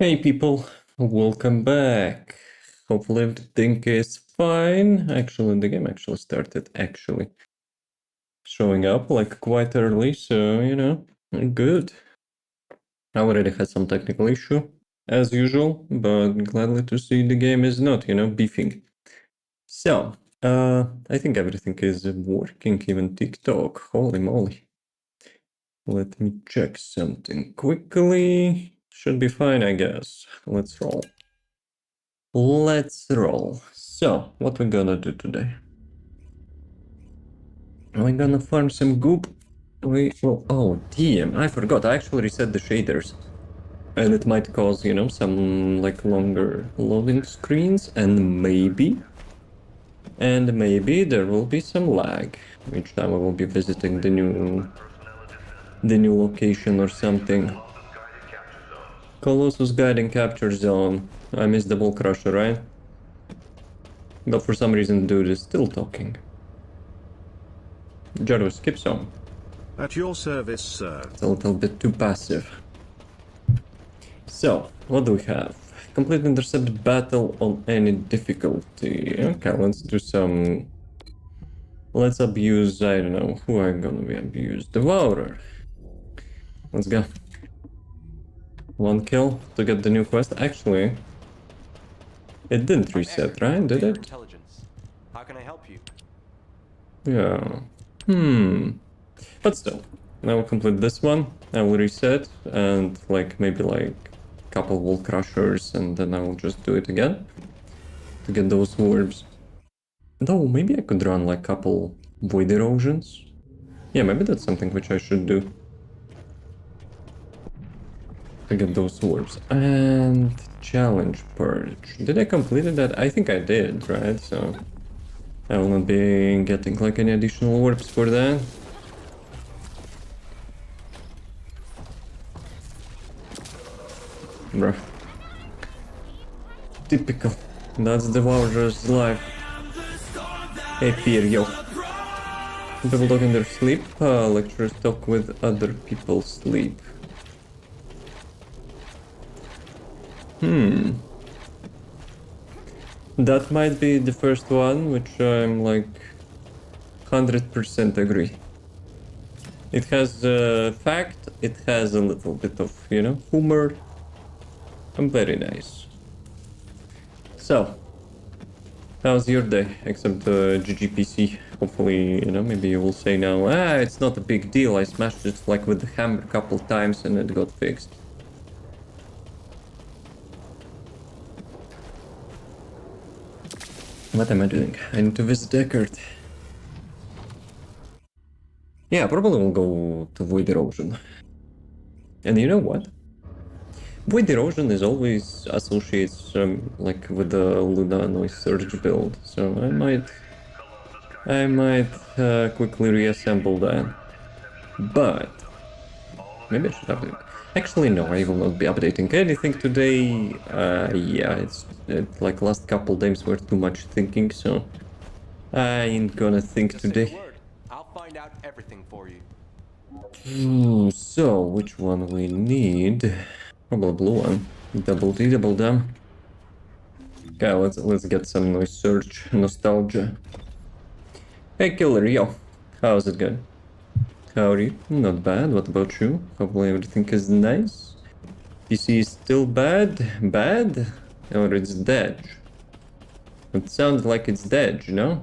Hey people, welcome back. Hopefully everything is fine. Actually, the game started showing up like quite early, so good. I already had some technical issue as usual, but gladly to see the game is not, beefing. So, I think everything is working, even TikTok. Holy moly. Let me check something quickly. Should be fine, I guess. Let's roll. Let's roll. So, what we're gonna do today? We're gonna farm some goop. Oh, damn, I forgot. I actually reset the shaders. And it might cause, some like longer loading screens and maybe there will be some lag each time I will be visiting the new location or something. Colossus guiding capture zone. I missed the bull crusher, right? But for some reason dude is still talking. Jarvis, skip some. At your service, sir. It's a little bit too passive. So, what do we have? Complete intercept battle on any difficulty. Okay, let's do some... Let's abuse, I don't know, who I'm gonna be abused. Devourer. Let's go. 1 kill to get the new quest. Actually, it didn't reset, right? Did it? How can I help you? Yeah. But still, I will complete this one. I will reset and maybe a couple wall crushers, and then I will just do it again to get those orbs. Though maybe I could run couple void erosions. Yeah, maybe that's something which I should do to get those orbs. And challenge purge. Did I complete that? I think I did, right? So I will not be getting any additional orbs for that. Bruh. Typical. That's the Devourer's life. Hey, fear, yo. People talk in their sleep. Lecturers talk with other people's sleep. That might be the first one, which I'm 100% agree. It has fact, it has a little bit of, humor. Very nice. So, how's your day? Except the GGPC. Hopefully, maybe you will say now, it's not a big deal. I smashed it with the hammer a couple times and it got fixed. What am I doing? I need to visit Deckard. Yeah, probably will go to Void Erosion. And you know what? Void Erosion is always associates with the Luna Noise Surge build, so I might quickly reassemble that. But maybe I should update. Actually, no, I will not be updating anything today. Yeah, it's last couple days were too much thinking, so I ain't gonna think today. I'll find out everything for you. So which one we need? Probably blue one. Double D, double dam. Okay, let's get some noise search nostalgia. Hey killer, yo, how's it going? How are you? Not bad. What about you? Hopefully everything is nice. PC is still bad, or it's dead? It sounds like it's dead, you know.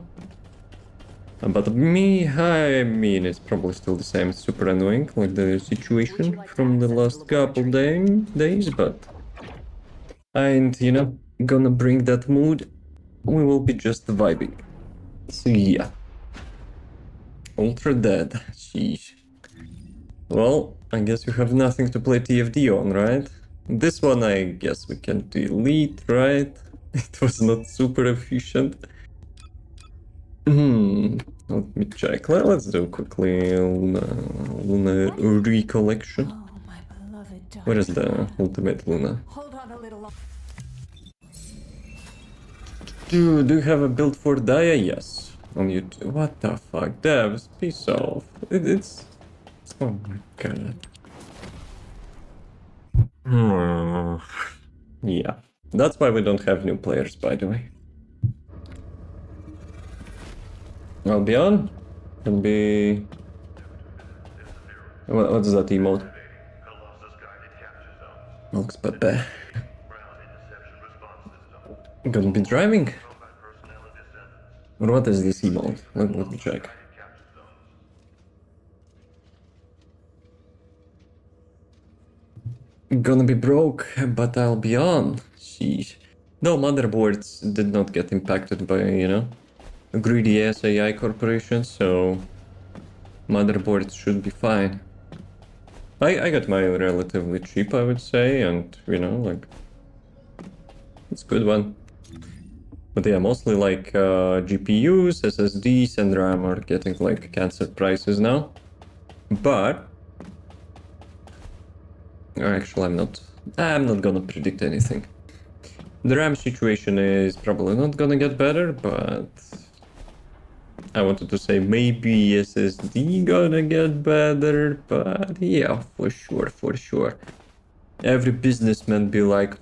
But me, I mean, it's probably still the same. It's super annoying, the situation from the last couple days, but I ain't, gonna bring that mood. We will be just vibing. So yeah. Ultra dead. Sheesh. Well, I guess you have nothing to play TFD on, right? This one I guess we can delete, right? It was not super efficient. Let me check. Let's do quickly Luna recollection. Where is the ultimate Luna? Do you have a build for Daya? Yes. On YouTube. What the fuck? Devs, peace off. It's... Oh my god. Yeah. That's why we don't have new players, by the way. I'll be on. Can be... What's that emote? 𝐂𝐫𝐞𝐚𝐭𝐫𝐞𝐨𝐝. Gonna be driving? Or what is this emote? Let me check. Gonna be broke, but I'll be on. Sheesh. No, motherboards did not get impacted by, you know, greedy ass AI corporations, so motherboards should be fine. I got mine relatively cheap, I would say, and, you know, like, it's a good one. But yeah, mostly like GPUs, SSDs, and RAM are getting like cancer prices now. But actually, I'm not gonna predict anything. The RAM situation is probably not gonna get better, but I wanted to say maybe SSD gonna get better, but yeah, for sure. Every businessman be like,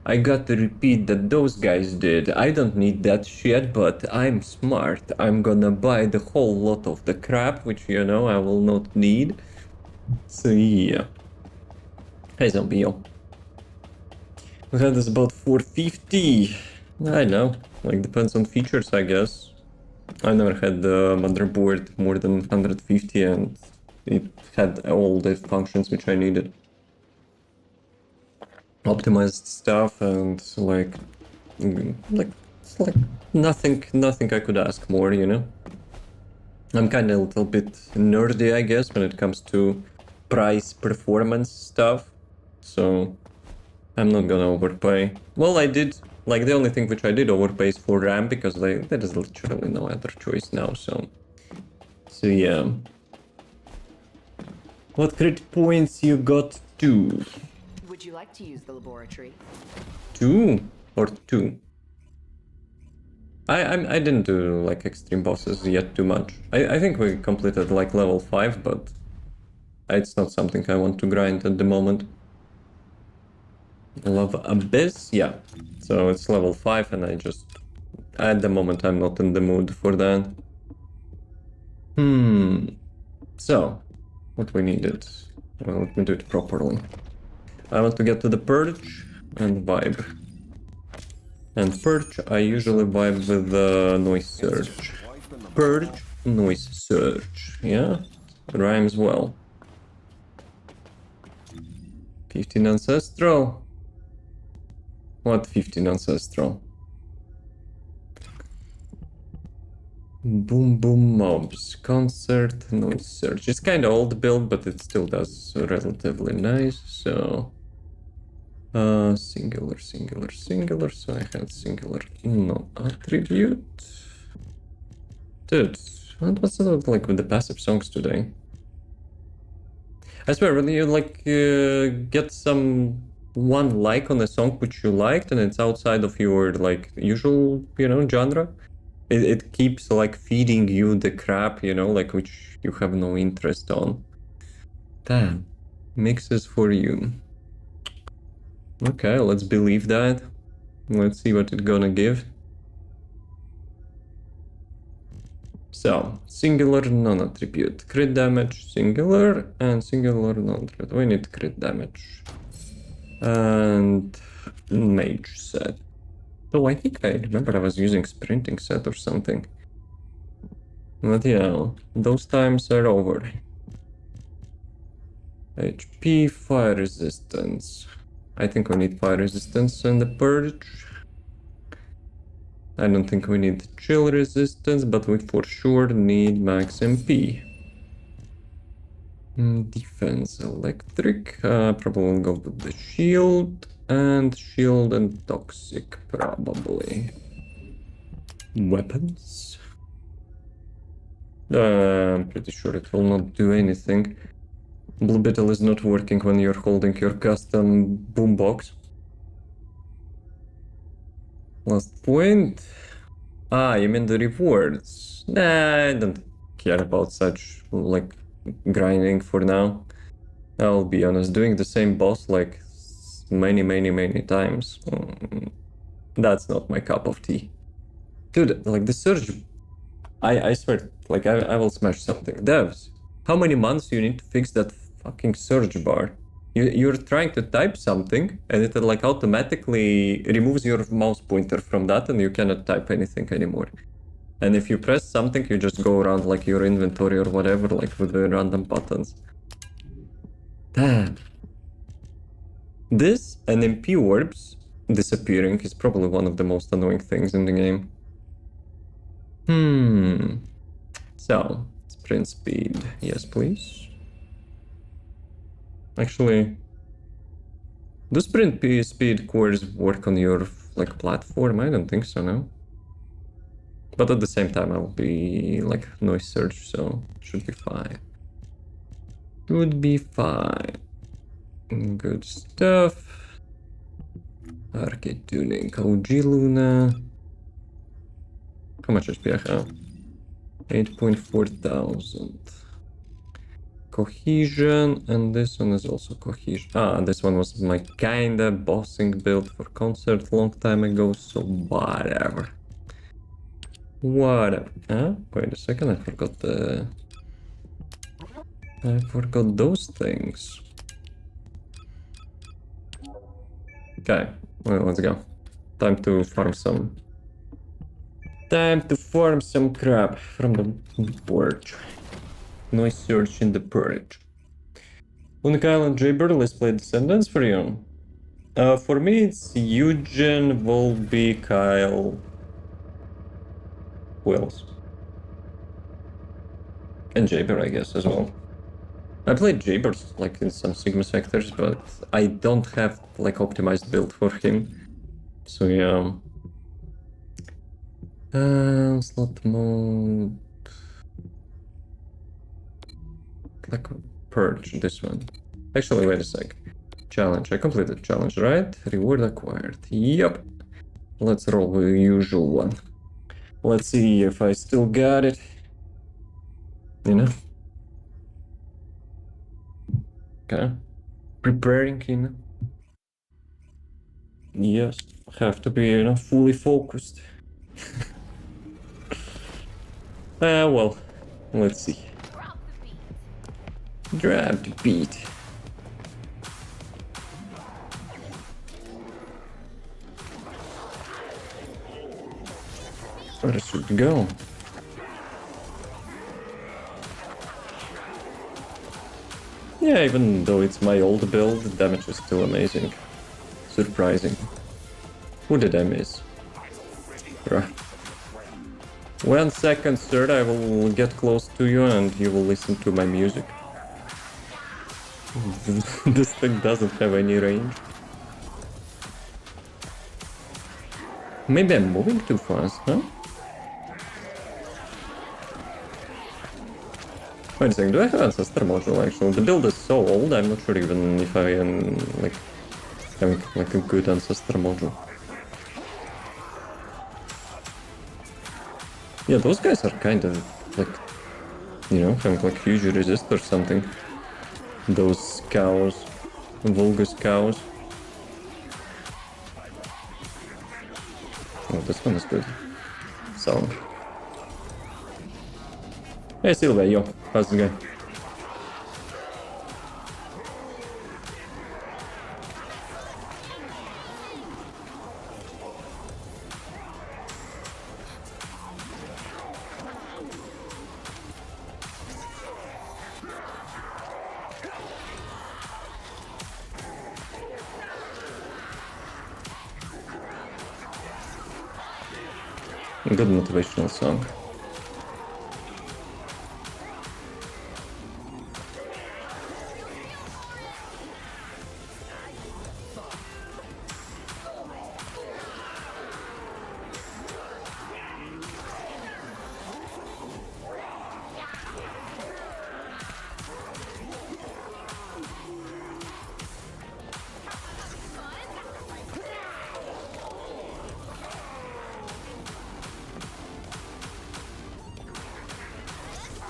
I got the repeat that those guys did. I don't need that shit, but I'm smart. I'm gonna buy the whole lot of the crap, which, you know, I will not need. So yeah. Hey, zombie, yo. We had this about 450. I know, like, depends on features, I guess. I never had the motherboard more than 150, and it had all the functions which I needed. Optimized stuff, and like nothing I could ask more, you know. I'm kind of a little bit nerdy, I guess, when it comes to price performance stuff, so I'm not gonna overpay. Well, I did, like, the only thing which I did overpay is for RAM, because there is literally no other choice now, so yeah. What crit points you got? 2. Would you like to use the laboratory? 2 or 2? I didn't do like extreme bosses yet too much. I think we completed like level 5, but it's not something I want to grind at the moment. Love Abyss, yeah. So it's level 5, and at the moment I'm not in the mood for that. So what we needed? Well, let me do it properly. I want to get to the Purge and Vibe. And Purge, I usually vibe with the Noise Surge. Purge, Noise Surge. Yeah? Rhymes well. 15 Ancestral? What 15 Ancestral? Boom Boom Mobs. Concert, Noise Surge. It's kinda old build, but it still does relatively nice, so... singular, so I had singular no attribute. Dude, what's it like with the passive songs today? I swear, when you like get one like on a song which you liked and it's outside of your like usual, you know, genre, it keeps like feeding you the crap, you know, like which you have no interest on. Damn, mixes for you. Okay, let's believe that. Let's see what it's gonna give. So, singular non-attribute. Crit damage, singular, and singular non-attribute. We need crit damage. And mage set. Oh, I think I remember I was using sprinting set or something. But yeah, those times are over. HP, fire resistance. I think we need fire resistance in the Purge. I don't think we need chill resistance, but we for sure need max MP. Defense electric. Probably will go with the shield and toxic probably. Weapons. I'm pretty sure it will not do anything. Blue Beetle is not working when you're holding your custom boombox. Last point. You mean the rewards? Nah, I don't care about such, like, grinding for now. I'll be honest, doing the same boss, like, many times. That's not my cup of tea. Dude, like the surge, I swear, like I will smash something. Devs, how many months you need to fix that fucking search bar? You're trying to type something and it like automatically removes your mouse pointer from that and you cannot type anything anymore. And if you press something, you just go around like your inventory or whatever, like with the random buttons. Damn. This and MP orbs disappearing is probably one of the most annoying things in the game. So, sprint speed. Yes, please. Actually, do sprint speed cores work on your like platform? I don't think so, no. But at the same time, I will be like noise search, so should be fine. Should be fine. Good stuff. Arcade tuning, OG Luna. How much HP I have? 8.4 thousand. Cohesion, and this one is also cohesion. Ah, this one was my kinda bossing build for concert long time ago, so whatever. Whatever. Huh? Wait a second, I forgot the... I forgot those things. Okay, well, let's go. Time to farm some... Time to farm some crap from the purge. Noise search in the purge. 𝐂𝐫𝐞𝐚𝐭𝐨𝐫, let's play Descendants for you. For me, it's Eugen, Volby, Kyle. Who else? And 𝐿𝐵𝐵, I guess, as well. I played 𝐿𝐵𝐵 like in some Sigma sectors, but I don't have like optimized build for him. So yeah. Slot mode. Like purge, this one. Actually, wait a sec. Challenge. I completed challenge, right? Reward acquired. Yep. Let's roll with the usual one. Let's see if I still got it. You know? Okay. Preparing, you know? Yes. Have to be, you know, fully focused. Well, let's see. Drop the beat. Where should we go? Yeah, even though it's my old build, the damage is still amazing. Surprising. Who did I miss? Bruh. 1 second, sir, I will get close to you and you will listen to my music. This thing doesn't have any range. Maybe I'm moving too fast, huh? Wait a second, do I have Ancestor module actually? The build is so old, I'm not sure even if I am like having like a good Ancestor module. Yeah, those guys are kind of like, you know, having like huge resist or something. Those cows, Vulgus cows. Oh, this one is good. Song. Hey 𝐿𝐵𝐵, yo, how's it going? Good motivational song.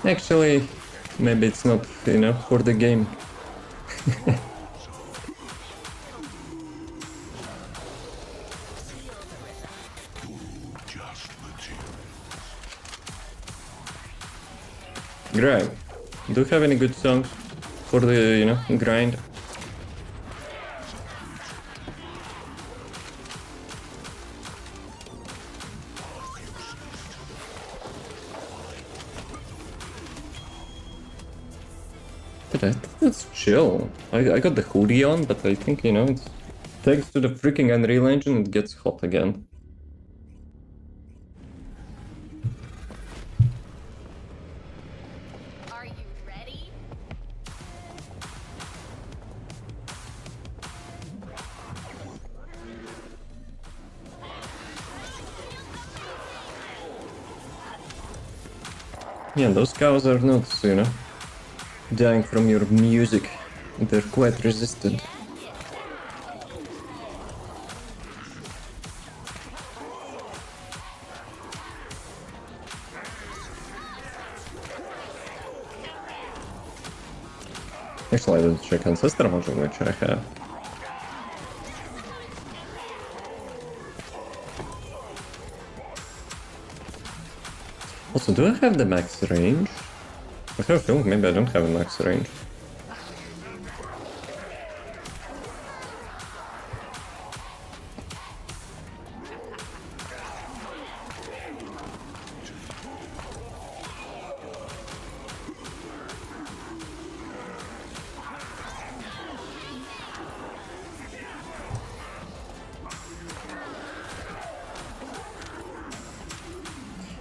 Actually, maybe it's not, you know, for the game. Great. Do you have any good songs for the, you know, grind? But I think that's chill. I got the hoodie on, but I think, you know, it's thanks to the freaking Unreal Engine, it gets hot again. Are you ready? Yeah, those cows are not, you know, dying from your music. They're quite resistant. Actually, I didn't check Ancestor module, which I have. Also, do I have the max range? I have a feeling maybe I don't have a max range.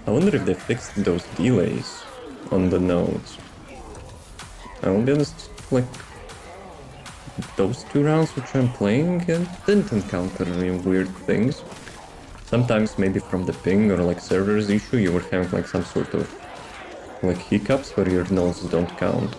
I wonder if they fixed those delays on the nodes. I'll be honest, like, those 2 rounds which I'm playing didn't encounter any weird things. Sometimes maybe from the ping or like servers issue you were having like some sort of like hiccups where your nodes don't count.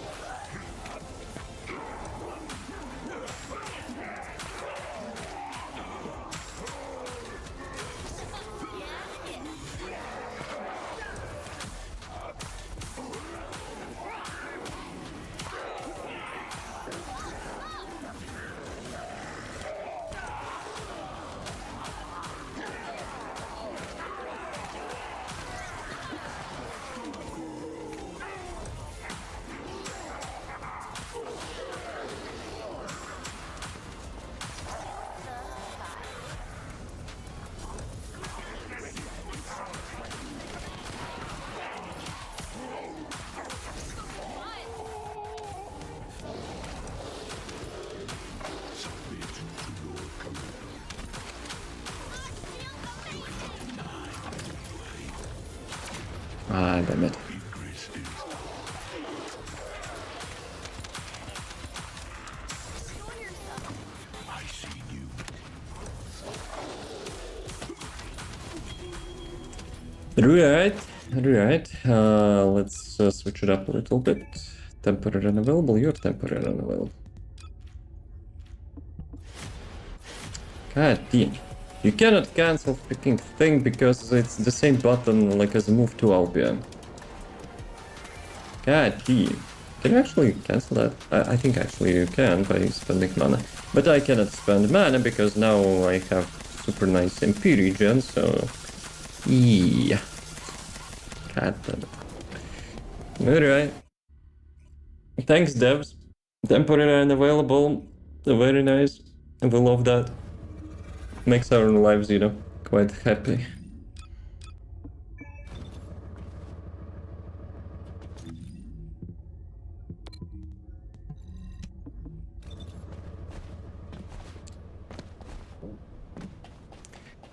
Ah, damn it. Right. Let's switch it up a little bit. Temporary unavailable, you're temporary unavailable. God damn. You cannot cancel freaking thing because it's the same button like as move to Albion. God damn. Can you actually cancel that? I think actually you can by spending mana. But I cannot spend mana because now I have super nice MP regen, so... Yeah. God damn it. Alright. Thanks, devs. Temporary unavailable. Very nice. We love that. Makes our lives, you know, quite happy.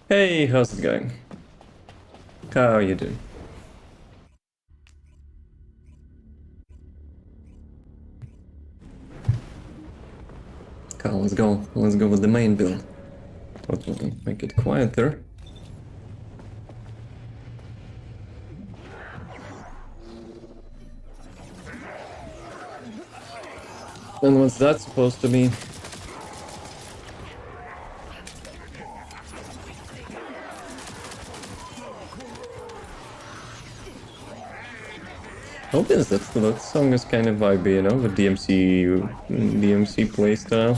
Hey, how's it going? How are you doing? Okay, let's go. Let's go with the main build. What will make it quieter? And what's that supposed to mean? Hope is that song is kind of vibey, you know, with DMC playstyle.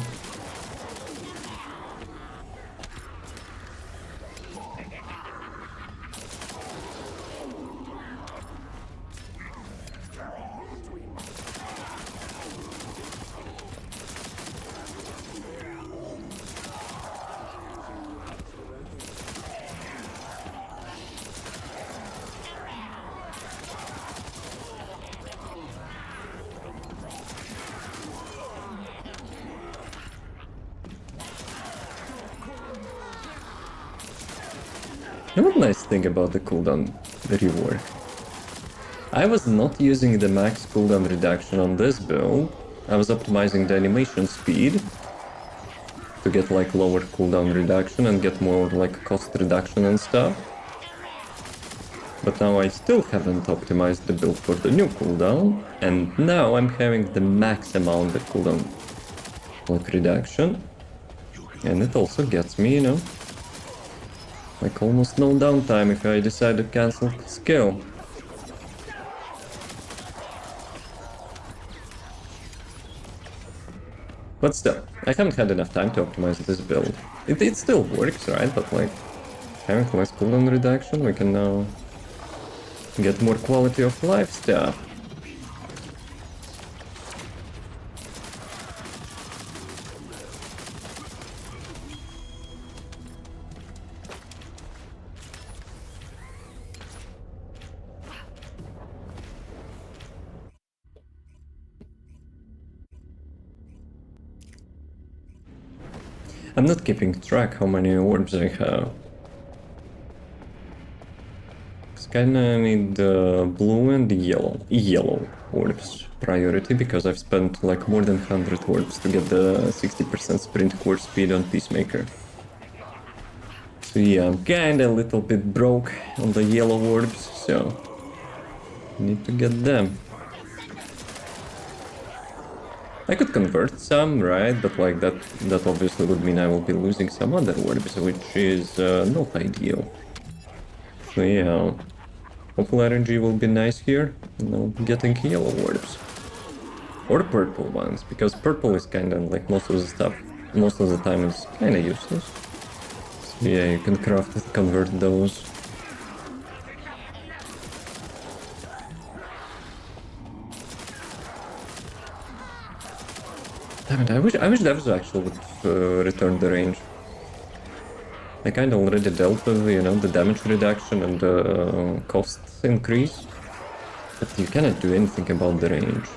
You know what nice thing about the cooldown rework? I was not using the max cooldown reduction on this build. I was optimizing the animation speed to get like lower cooldown reduction and get more like cost reduction and stuff. But now I still haven't optimized the build for the new cooldown, and now I'm having the max amount of cooldown like reduction. And it also gets me, you know, like almost no downtime if I decide to cancel skill. But still, I haven't had enough time to optimize this build. It still works, right? But like, having less cooldown reduction, we can now get more quality of life stuff. I'm not keeping track how many orbs I have. Kinda need blue and yellow orbs priority, because I've spent like more than 100 orbs to get the 60% sprint core speed on Peacemaker. So yeah, I'm kinda a little bit broke on the yellow orbs, so need to get them. I could convert some, right? But like that obviously would mean I will be losing some other orbs, which is not ideal. So yeah. Hopefully RNG will be nice here, and I'll be getting yellow orbs. Or purple ones, because purple is kinda like most of the time is kinda useless. So yeah, you can convert those. Damn it, I wish devs actually would return the range. I kinda already dealt with, you know, the damage reduction and the cost increase, but you cannot do anything about the range.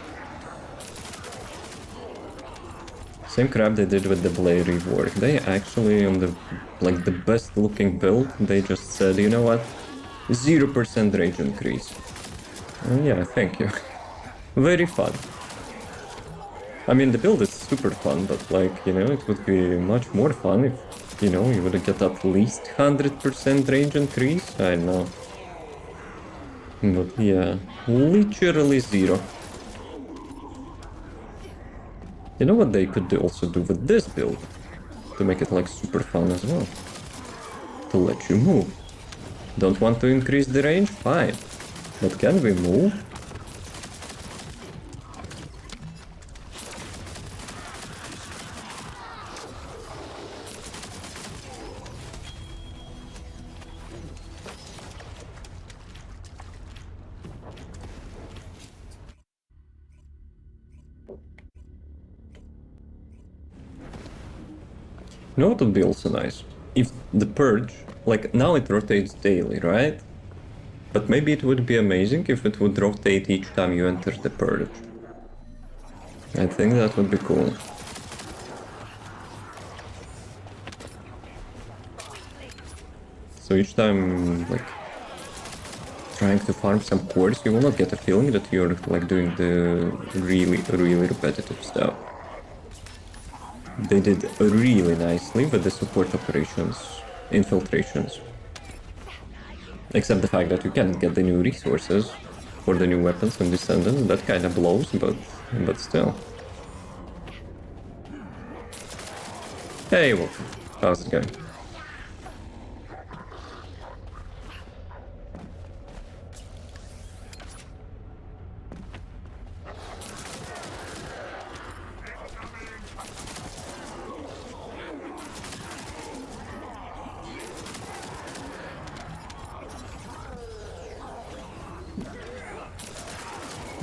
Same crap they did with the blade rework. They actually, on the like the best looking build, they just said, you know what, 0% range increase. Yeah, thank you. Very fun. I mean, the build is super fun, but like, you know, it would be much more fun if, you know, you would get at least 100% range increase. I know. But yeah, literally 0. You know what they could also do with this build? To make it like super fun as well. To let you move. Don't want to increase the range? Fine. But can we move? You know what would be also nice? If the purge, like now it rotates daily, right? But maybe it would be amazing if it would rotate each time you enter the purge. I think that would be cool. So each time, like, trying to farm some cores, you will not get a feeling that you're like doing the really repetitive stuff. They did really nicely with the support operations, infiltrations. Except the fact that you can't get the new resources for the new weapons and Descendant. That kind of blows, but still. Hey, welcome. How's it going?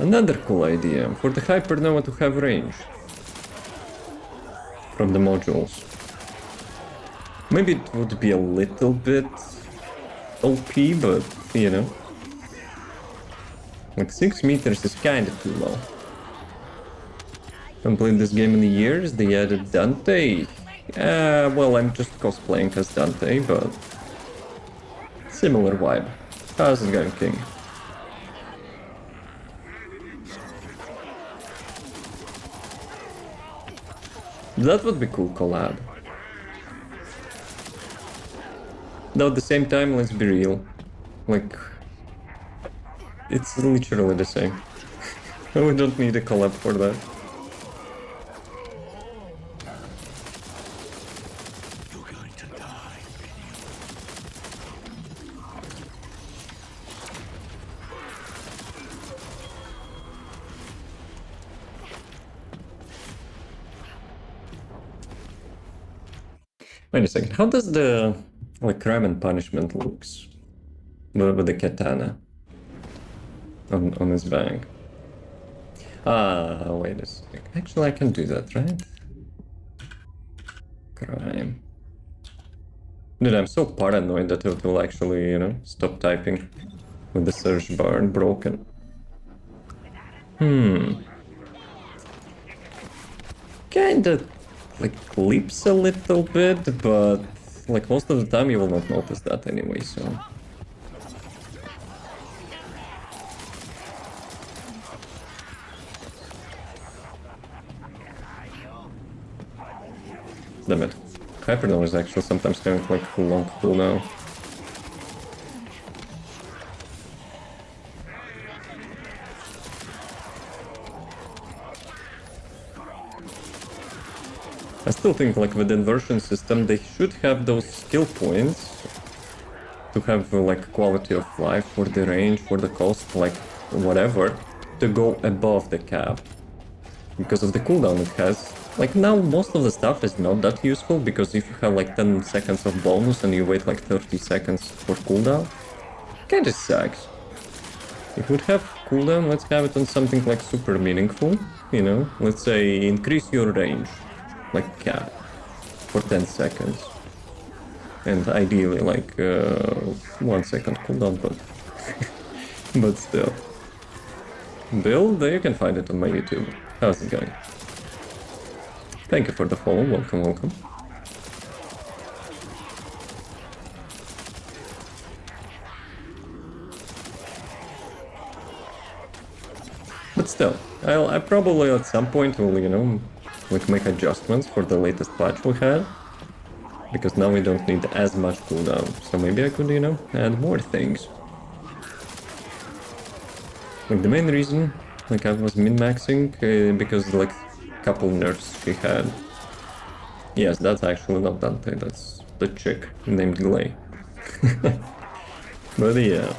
Another cool idea, for the Hypernova to have range from the modules. Maybe it would be a little bit OP, but, you know. Like 6 meters is kinda too low. Haven't played this game in years, they added Dante. Well, I'm just cosplaying as Dante, but Similar vibe. How's it going, King? That would be cool collab. Though at the same time, let's be real. Like, it's literally the same. We don't need a collab for that. You're going to die. Wait a second, how does the like crime and punishment looks with the katana on his bag? Ah, wait a second. Actually, I can do that, right? Crime. Dude, I'm so paranoid that it will actually, you know, stop typing with the search bar broken. Kinda like clips a little bit, but like most of the time you will not notice that anyway, so. Damn it. Hyperdome is actually sometimes kind of like a long cooldown. I still think like with the inversion system they should have those skill points to have like quality of life for the range, for the cost, like whatever, to go above the cap. Because of the cooldown it has. Like now most of the stuff is not that useful because if you have like 10 seconds of bonus and you wait like 30 seconds for cooldown, kinda sucks. If we would have cooldown, let's have it on something like super meaningful, you know? Let's say increase your range, like cap, for 10 seconds. And ideally like 1 second cooldown, but but still. Build, you can find it on my YouTube. How's it going? Thank you for the follow, welcome, welcome. But still, I probably at some point will, you know, like make adjustments for the latest patch we had. Because now we don't need as much cooldown, so maybe I could, you know, add more things. Like the main reason, like I was min-maxing, because like couple nerfs she had. Yes, that's actually not Dante, that's the chick named 𝐂𝐿. But yeah.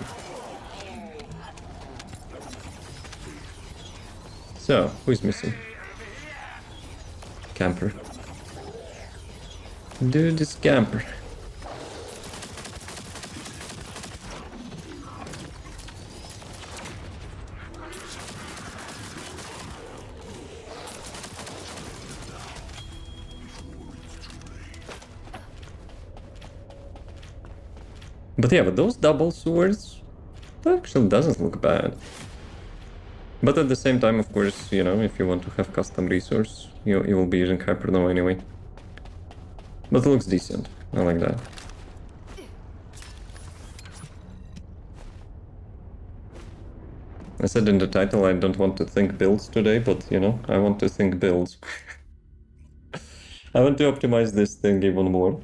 So, who's missing? Camper. Dude is camper. But yeah, with those double swords, that actually doesn't look bad. But at the same time, of course, you know, if you want to have custom resource, you will be using Hyperdome anyway. But it looks decent, I like that. I said in the title I don't want to think builds today, but you know, I want to think builds. I want to optimize this thing even more.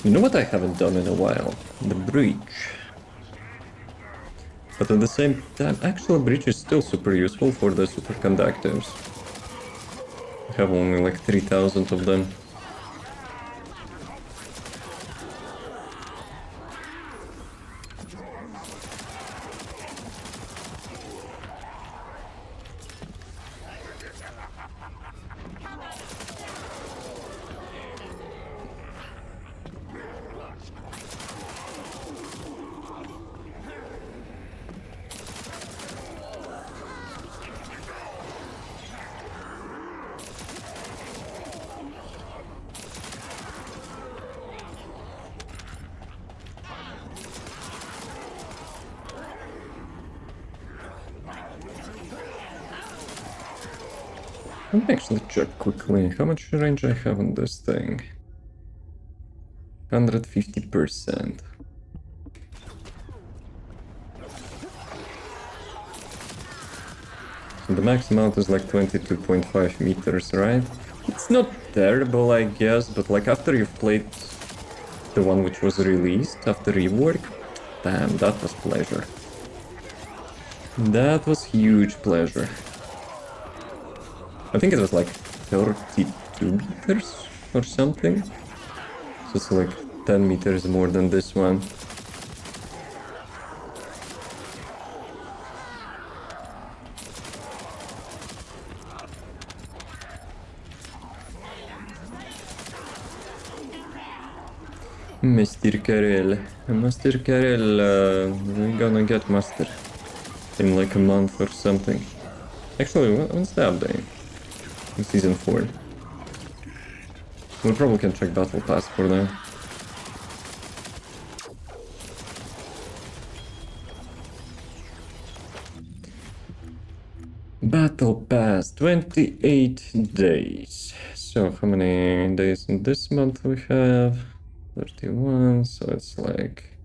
You know what I haven't done in a while? The breach. But at the same time, actual breach is still super useful for the superconductives. I have only like 3000 of them. Let me actually check quickly how much range I have on this thing. 150%. So the max amount is like 22.5 meters, right? It's not terrible, I guess, but like after you've played the one which was released after rework, damn, that was pleasure. That was huge pleasure. I think it was like 32 meters or something. So it's like 10 meters more than this one. Mr. Karel. Master Karel, we're gonna get Master in like a month or something. Actually, when's the update? In Season 4. We probably can check Battle Pass for that. Battle Pass, 28 days. So how many days in this month we have? 31, so it's like...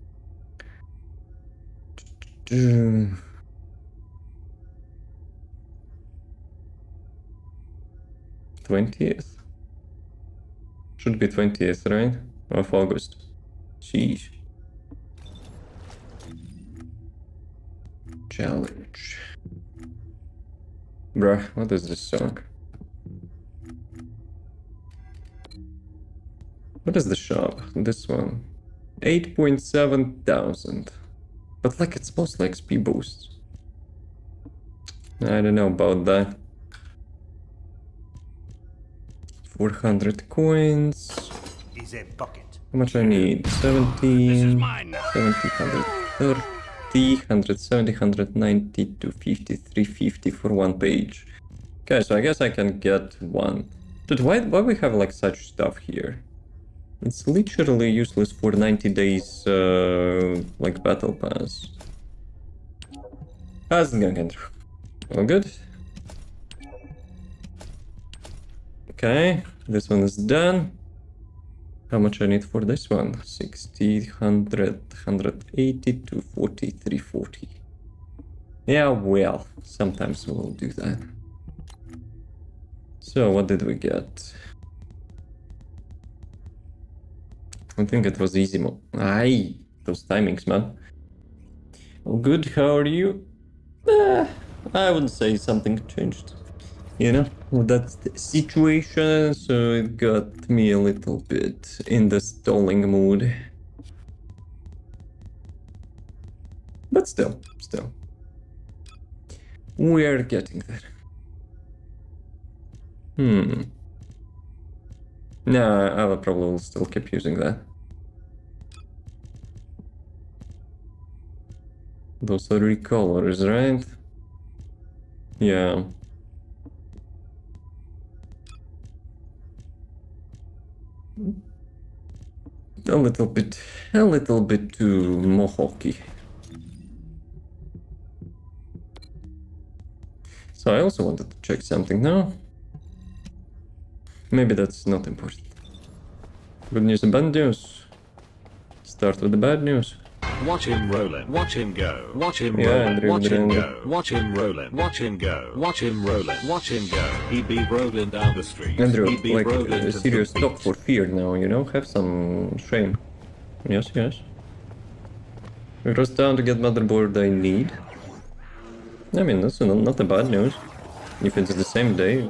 20th? Should be 20th, right? Of August. Sheesh. Challenge. Bruh, what is this song? What is the shop? This one. 8.7 thousand. But like it's mostly XP boosts. I don't know about that. 400 coins. Is a bucket. How much I need? 17, Mine now. 70, 130, 170, 190, 250, 350 for one page. Okay, so I guess I can get one. Dude, why we have like such stuff here? It's literally useless for 90 days, like battle pass. How's it going, Andrew? All good? Okay, this one is done. How much I need for this one? 60, 100, 180, 240, 340. Yeah, well, sometimes we'll do that. So, what did we get? I think it was easy mode. Aye, those timings, man. All good, how are you? I would say something changed. You know, with that situation, so it got me a little bit in the stalling mood. But still. We are getting there. Nah, I will probably still keep using that. Those are recolors, right? Yeah. A little bit too mohawky. So I also wanted to check something now. Maybe that's not important. Good news and bad news. Start with the bad news. Watch him rolling. Watch him go. Watch him Yeah, rolling. Andrew, Watch him Andrew. go. Watch him rolling. Watch him go. Watch him rolling. Watch him go. He be rolling down the street. Andrew, He be like rolling to serious the talk beat. for fear now, you know? Have some shame. Yes. We're just down to get motherboard I need. I mean, that's not a bad news. If it's the same day,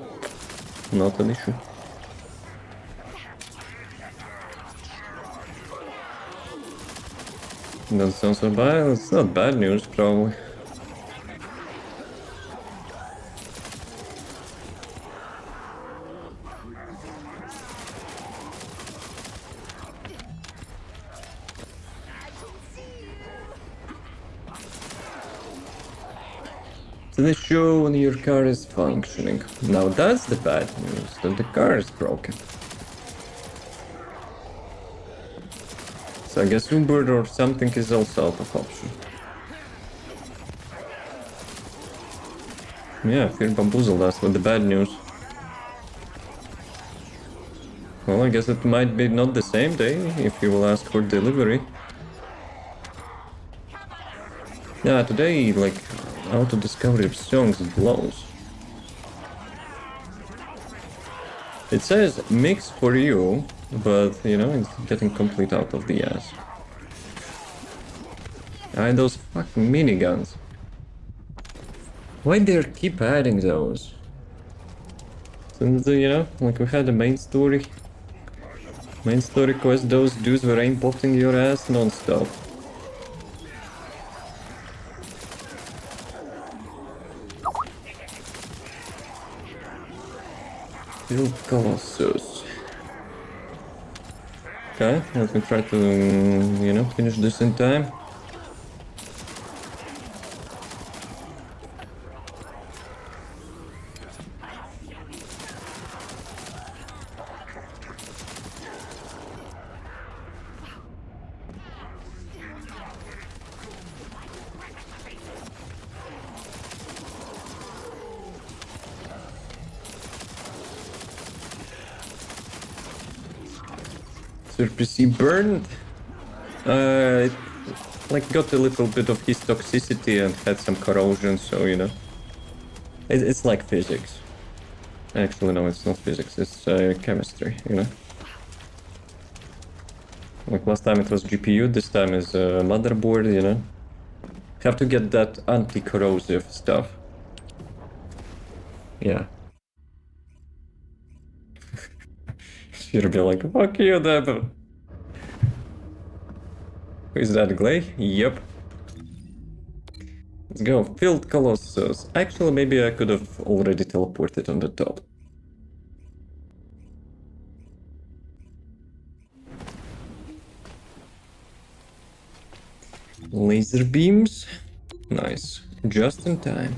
not an issue. Doesn't sound so bad. It's not bad news, probably. So they show when your car is functioning. Now that's the bad news, that the car is broken. So I guess Uber or something is also out of option. Yeah, Fear bamboozled us with the bad news. Well, I guess it might be not the same day if you will ask for delivery. Yeah, today, like, auto discovery of songs blows. It says mix for you, but you know, it's getting complete out of the ass. And those fucking miniguns. Why they keep adding those? Since, you know, like we had the main story. Main story quest, those dudes were aimbotting your ass non-stop. Build Colossus. Okay, let me try to, you know, finish this in time. PC burned. It like got a little bit of his toxicity and had some corrosion, so you know. It's like physics. Actually, no, it's not physics. It's chemistry, you know. Like last time it was GPU, this time is motherboard, you know. Have to get that anti-corrosive stuff. Yeah. She'll be like, fuck you, Deb. Is that 𝐂𝐫𝐞𝐚𝐭𝐫𝐞? Yep. Let's go. Filled Colossus. Actually, maybe I could have already teleported on the top. Laser beams. Nice. Just in time.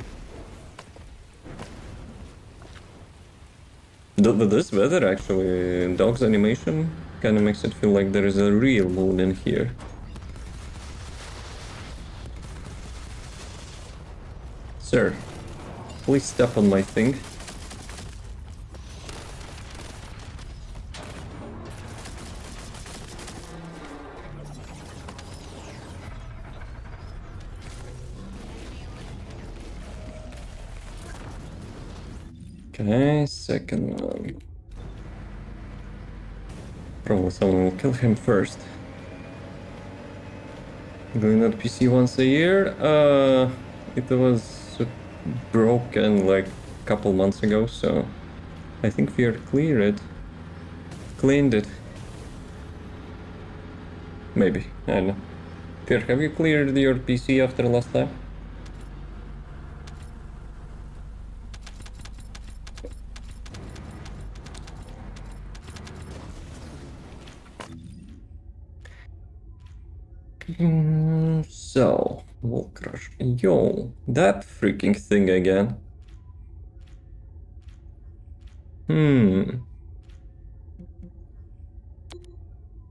This weather, actually, dog's animation kind of makes it feel like there is a real moon in here. Sir, please step on my thing. Okay, second one. Probably someone will kill him first. Doing that PC once a year? It was broken like a couple months ago, so I think we are cleared. Cleaned it. Maybe, I don't know. Fear, have you cleared your PC after last time? So, Wall Crush. Yo, that freaking thing again.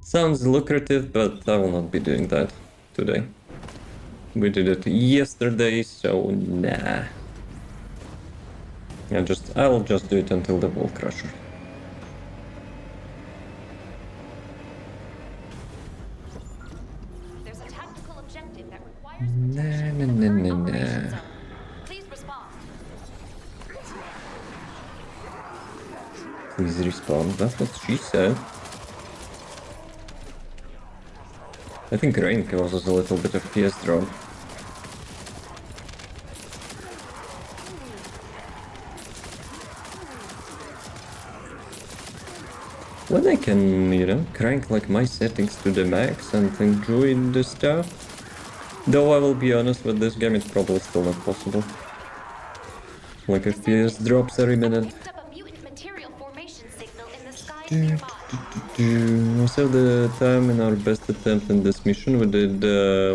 Sounds lucrative, but I will not be doing that today. We did it yesterday, so nah. I'll just do it until the Wall Crusher. There's a tactical objective that requires Nah. Please respond. Please respond. That's what she said. I think rain causes a little bit of PS drop. When I can, you know, crank like my settings to the max and enjoy the stuff. Though I will be honest with this game, it's probably still not possible. Like FPS drops every minute. Picked up a mutant material formation signal in the sky nearby. Most of the time in our best attempt in this mission, we did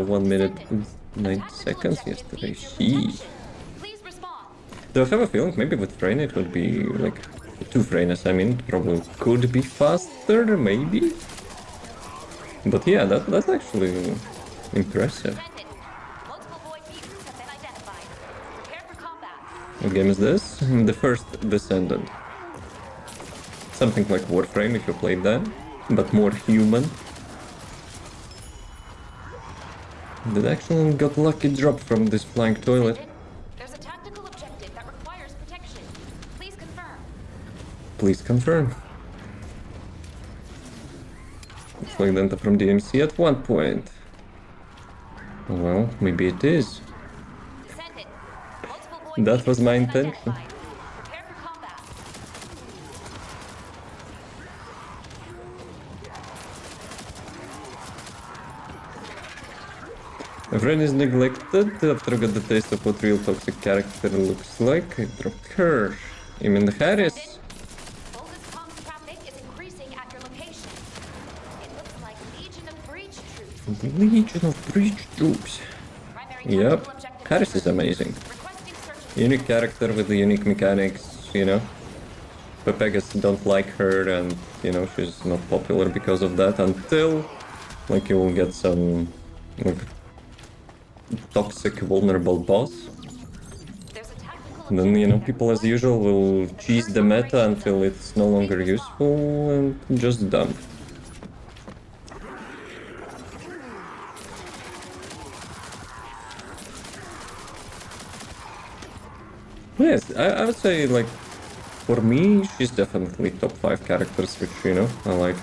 1 minute 9 seconds yesterday. Please respond. Though I have a feeling maybe with Frayne it would be like 2 Fraynes, I mean, probably could be faster, maybe. But yeah, that's actually impressive. Multiple void mutants have been identified. Prepare for combat. What game is this? The first Descendant. Something like Warframe if you played that, but more human. Did actually got lucky drop from this flying toilet. There's a tactical objective that requires protection. Please confirm. Please confirm. Looks like Denta from DMC at one point. Well, maybe it is. Descendant. Multiple void That was my beacons intention. identified. Prepare for combat. A friend is neglected after I got the taste of what real toxic character looks like. I dropped her. You mean the Harris? 𝐂𝐫𝐞𝐚 traffic is increasing at your location. It looks like Legion of Breach troops. The Legion of Breach troops. Primary Yep. tactical objective Harris is amazing. requesting search and Unique character with the unique mechanics, you know. Pepegas don't like her and, you know, she's not popular because of that until, like, you will get some, like, toxic, vulnerable boss. There's a tactical And then, you know, objective people as usual will cheese the meta until it's no longer useful and just dump. Yes, I would say, like, for me, she's definitely top 5 characters, which, you know, I like.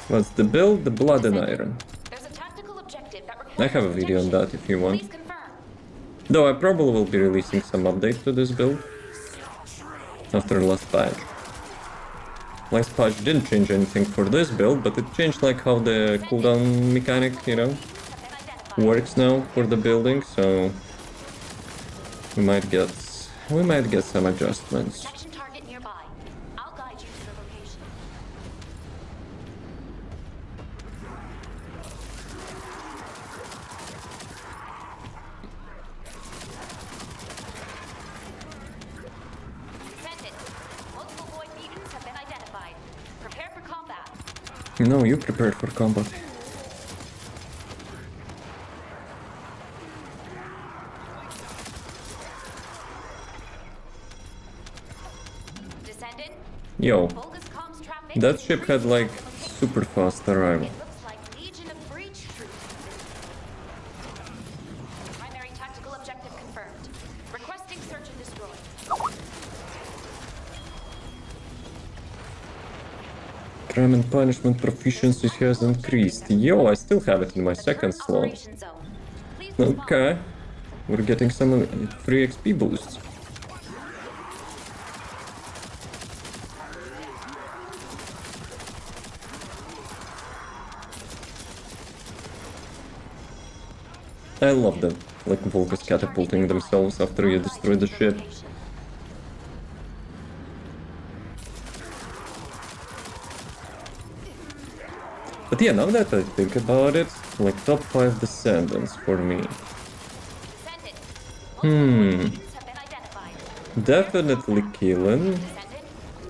What's the build? The Blood and Iron. There's a tactical objective that I have a video on protection. that if you want. Please confirm. Though I probably will be releasing some update to this build after last patch. Last patch didn't change anything for this build, but it changed like how the cooldown mechanic, you know, works now for the building, so we might get some adjustments. Section target nearby. I'll guide you to the location. Descendant. Multiple void beacons have been identified. Prepare for combat. No, you prepared for combat. Descendant. Yo, 𝐂𝐫𝐞𝐚's traffic that is ship had increasing like at your location. super fast arrival. It looks like Legion of Breach troops. Primary tactical objective confirmed. Requesting search and destroy. Crime and punishment proficiency has increased. Yo, I still have it in my second Current slot. operation zone. Please respond. Okay, we're getting some free XP boosts. I love them, like Volgas catapulting themselves after you destroy the ship. But yeah, now that I think about it, like top 5 Descendants for me. Descendant. Hmm. Beacons have been identified. Definitely Killen, Descendant.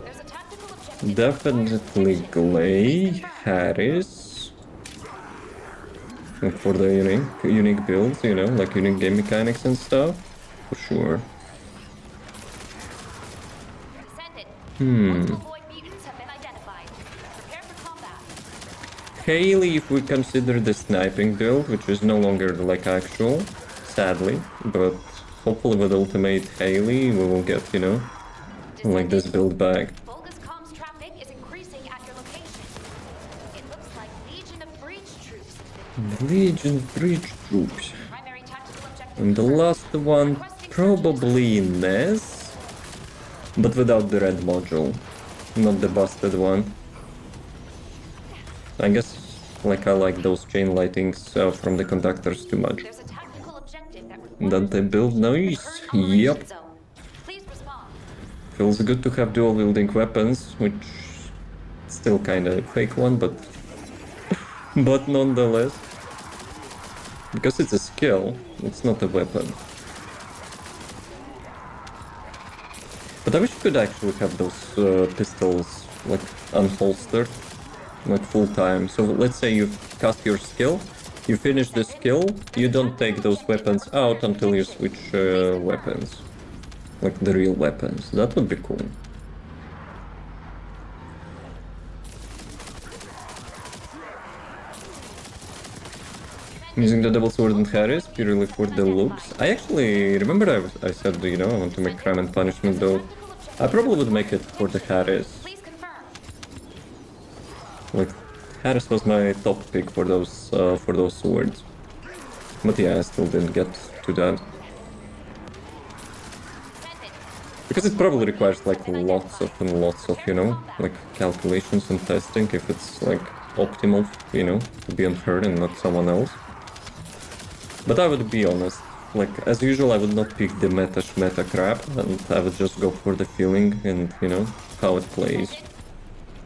There's a tactical objective. definitely Glay, Harris. Like for the unique builds, you know, like unique game mechanics and stuff, for sure. Descendant. Hmm. Multiple void beacons have been identified. Prepare for combat. Haley, if we consider the sniping build, which is no longer like actual, sadly, but hopefully with Ultimate Haley we will get, you know, like this build back. 𝐂𝐫𝐞𝐚's traffic is increasing at your location. It looks like Legion of Breach troops have been Legion of Breach troops. primary tactical objective. And the last one, probably Ness, but without the red module, not the busted one. I guess, like, I like those chain lightings from the conductors too much. There's a tactical objective that requires That they build nice. current operation Yep. zone. Please respond. Feels good to have dual wielding weapons, which still kinda a fake one, but but nonetheless. Because it's a skill, it's not a weapon. But I wish you could actually have those pistols like unholstered, like full time. So let's say you cast your skill, you finish the skill, you don't take those weapons out until you switch weapons. Like the real weapons. That would be cool. I'm using the double sword and Harris purely for the looks. I actually remember I said, you know, I want to make crime and punishment though. I probably would make it for the Harris. Please confirm. Like, Harris was my top pick for those swords. But yeah, I still didn't get to that. Descendant. Because it probably requires like lots of, you know, like calculations and testing if it's like optimal, you know, to be on her and not someone else. But I would be honest, like as usual I would not pick the meta crap and I would just go for the feeling and, you know, how it plays.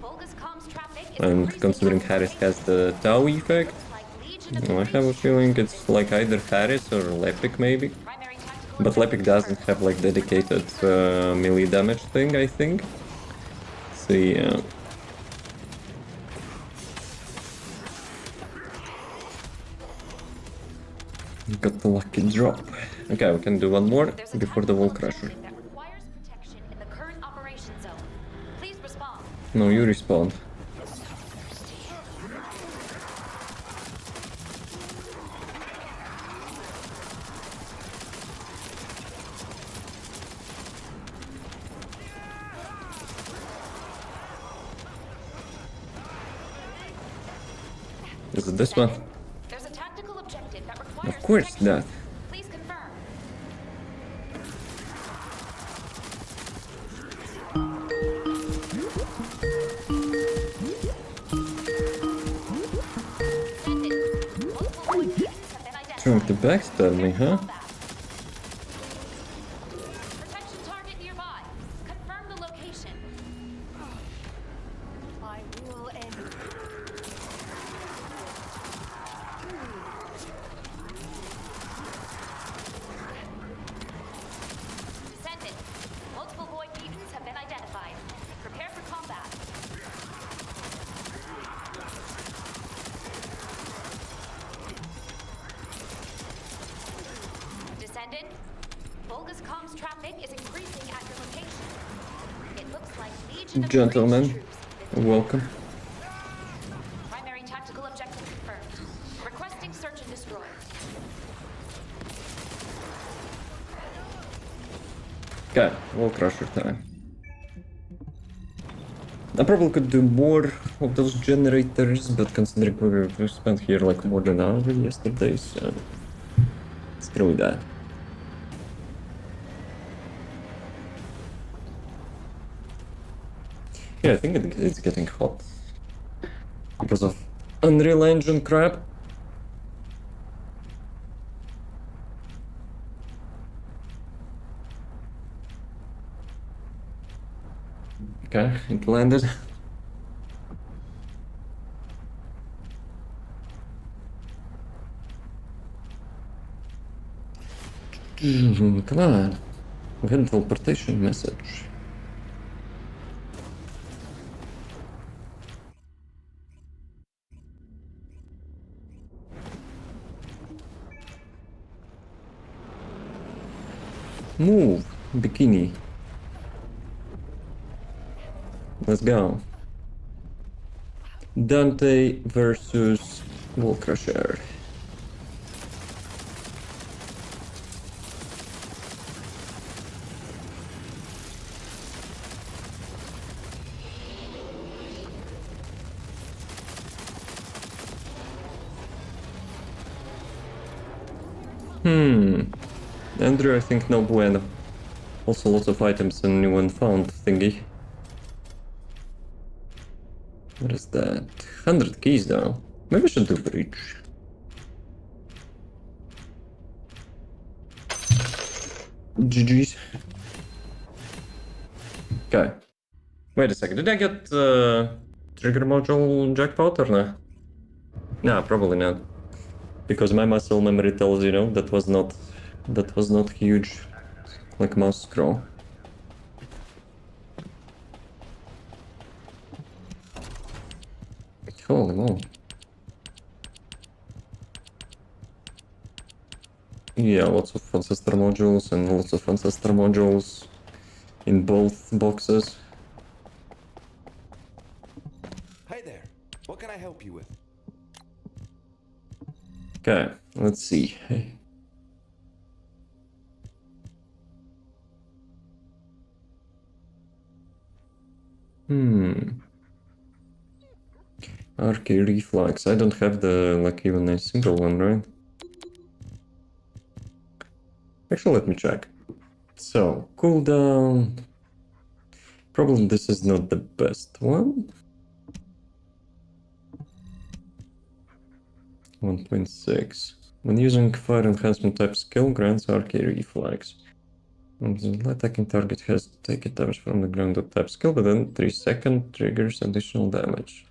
Bogus comms traffic is And increasing considering at Harris the has the Tau effect, like Legion of I have a feeling it's like either Harris or Lepic maybe. primary tactical But Lepic doesn't have like dedicated melee damage thing, I think. So yeah. Got the lucky drop. Okay, we can do one more There's a before the wall tactical crusher. objective that requires protection in the current operation zone. Please respond. No, you respond. Is it this one? There's a tactical objective that requires Of course, protection. that. Please confirm. Descendant. Multiple point pieces have been identified. Trying to backstab me, huh? Protection target nearby. Confirm the location. I will end. Descendant. Multiple void mutants have been identified. Prepare for combat. Descendant. Bogus comms traffic is increasing at your location. It looks like Legion of Gentlemen, Breach troops. welcome. Primary tactical objective confirmed. Requesting search and destroy. Okay, wall crusher time. I probably could do more of those generators, but considering we spent here like more than an hour yesterday, so screw that. Yeah, I think it's getting hot because of Unreal Engine crap. Okay, it landed. Come on. We had a teleportation message. Move, bikini. Let's go. Dante versus Wall Crusher. Andrew, I think no bueno. Also lots of items and new and found thingy. What is that? 100 keys though. Maybe I should do breach. GG's. Okay. Wait a second, did I get trigger module jackpot or no? No, probably not. Because my muscle memory tells, you know, that was not huge. Like mouse scroll. Holy moly. Yeah, lots of ancestor modules and lots of ancestor modules in both boxes. Hey there. What can I help you with? Okay, let's see. Arcade reflex. I don't have the, like, even a single one, right? Actually, let me check. So, cooldown. Probably this is not the best one. 1.6. When using fire enhancement type skill, grants arcade reflex. And the attacking target has to take a damage from the ground with type skill, but then 3 seconds triggers additional damage.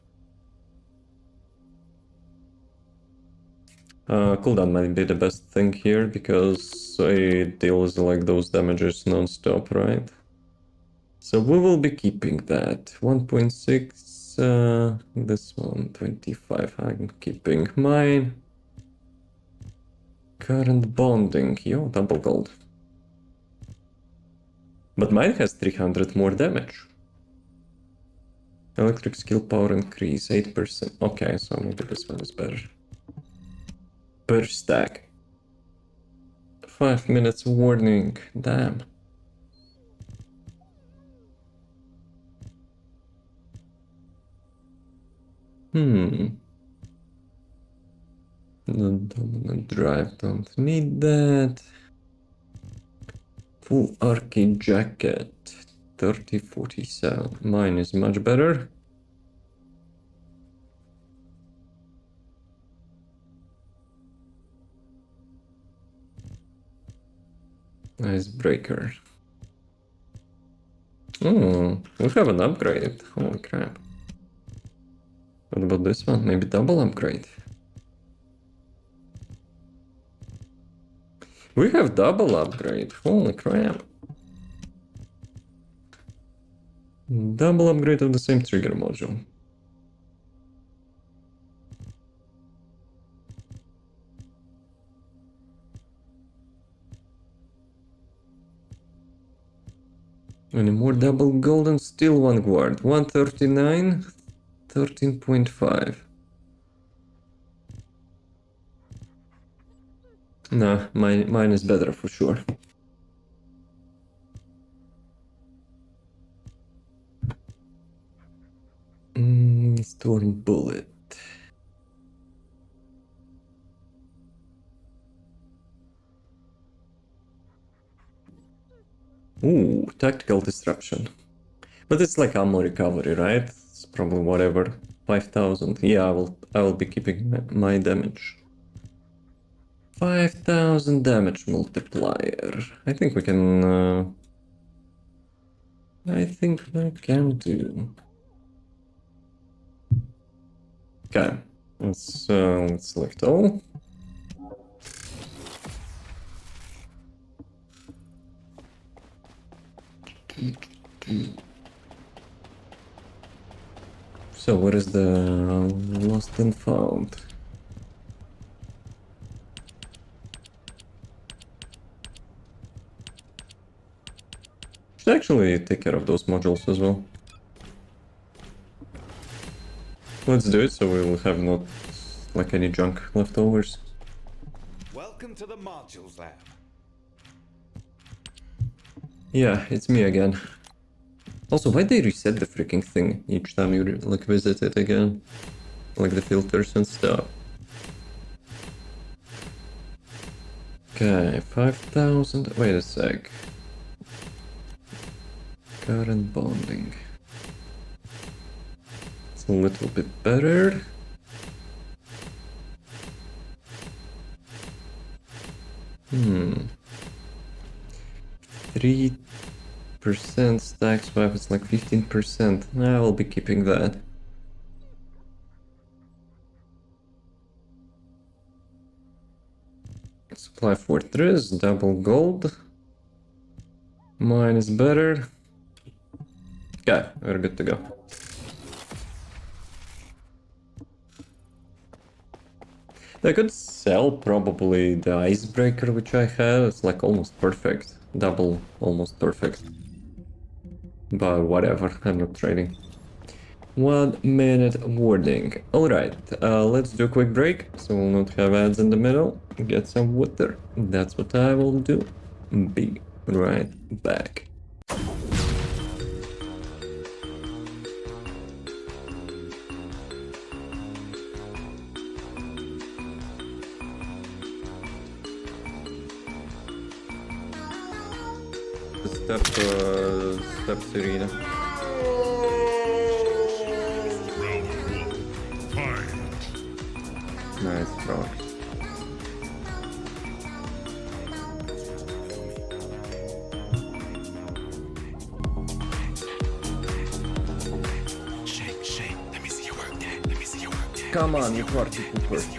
Cooldown might be the best thing here because it deals like those damages non-stop, right? So we will be keeping that. 1.6, this one, 25, I'm keeping mine. Current bonding, yo, double gold. But mine has 300 more damage. Electric skill power increase, 8%. Okay, so maybe this one is better. Per stack. 5 minutes warning, damn. The dominant drive, don't need that. Full arcade jacket, 3047. Mine is much better. Icebreaker. Oh, we have an upgrade. Holy crap. What about this one? Maybe double upgrade. We have double upgrade. Holy crap. Double upgrade of the same trigger module. Any more double gold and still one guard. 139, 13.5. Nah, mine is better for sure. Storm bullet. Ooh, tactical disruption. But it's like ammo recovery, right? It's probably whatever. 5,000. Yeah, I will be keeping my damage. 5,000 damage multiplier. I think we can. I think we can do. Okay, let's select all. So what is the lost and found? Should actually take care of those modules as well. Let's do it so we will have not like any junk leftovers. Welcome to the modules lab. Yeah, it's me again. Also, why they reset the freaking thing each time you like visit it again? Like the filters and stuff. Okay, 5,000. Wait a sec. Current bonding. It's a little bit better. Hmm. 3% stack swap, it's like 15%. I will be keeping that. Supply fortress, double gold. Mine is better. Okay, we're good to go. I could sell probably the icebreaker which I have. It's like almost perfect. Double, almost perfect. But whatever, I'm not trading. 1 minute warning. Alright, let's do a quick break, so we'll not have ads in the middle. Get some water. That's what I will do. Be right back. Step Serena. Nice throw. Shake, let me see your work, Dad. Let me see your work, Dad. Come on, you party pooper.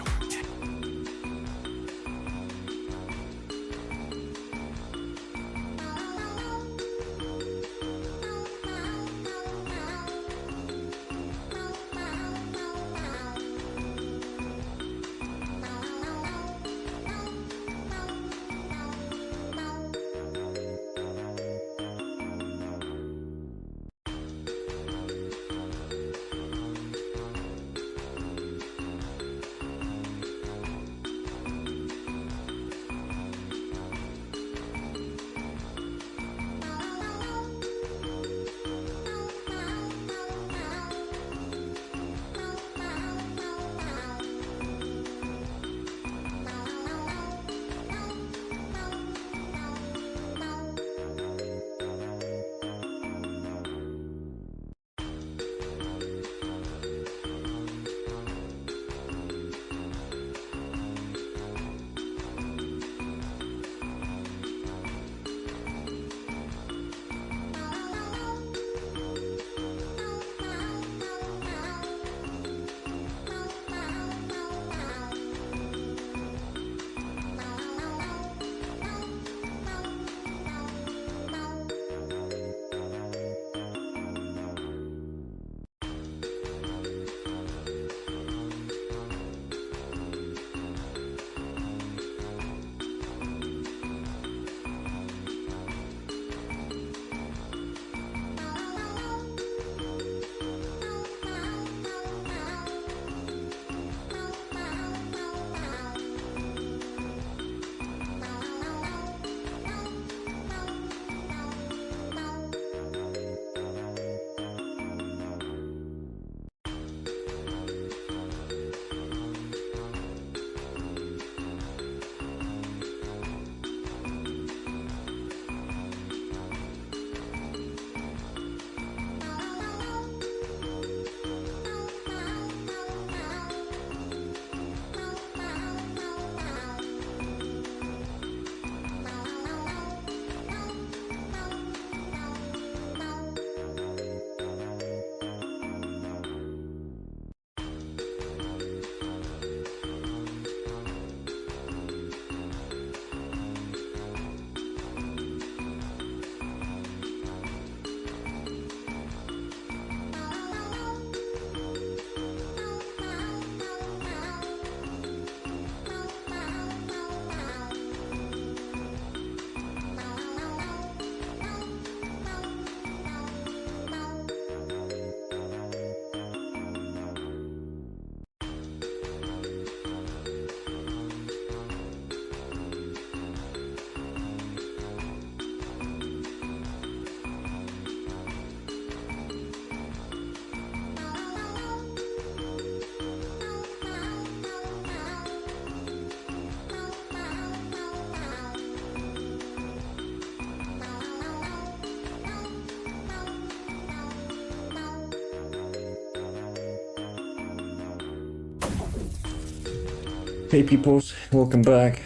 Hey peoples, welcome back.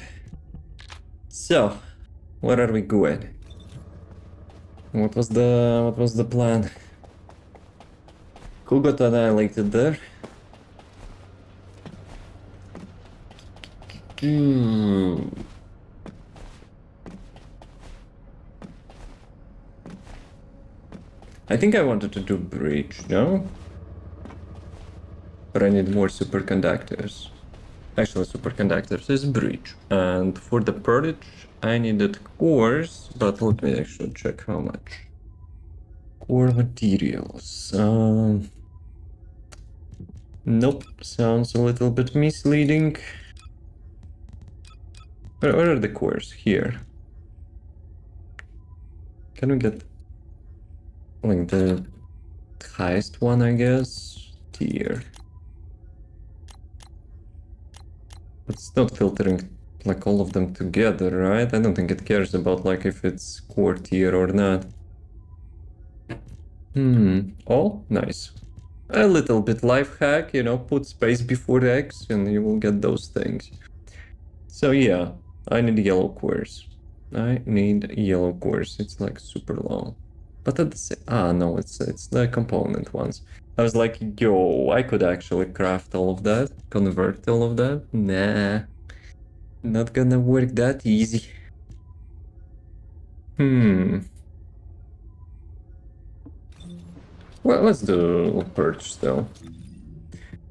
So, where are we going? What was the plan? Who got annihilated there? I think I wanted to do bridge, no? But I need more superconductors. Actually, superconductors is bridge. And for the purge, I needed cores, but let me actually check how much. Core materials. Nope, sounds a little bit misleading. Where are the cores? Here. Can we get like the highest one, I guess? Tier. It's not filtering like all of them together, right? I don't think it cares about like if it's core tier or not. Oh, nice. A little bit life hack, you know, put space before X and you will get those things. So yeah, I need yellow cores. I need yellow cores. It's like super long. But at the same... Ah, no, it's the component ones. I was like, yo, I could actually craft all of that, convert all of that. Nah, not gonna work that easy. Well, let's do purge still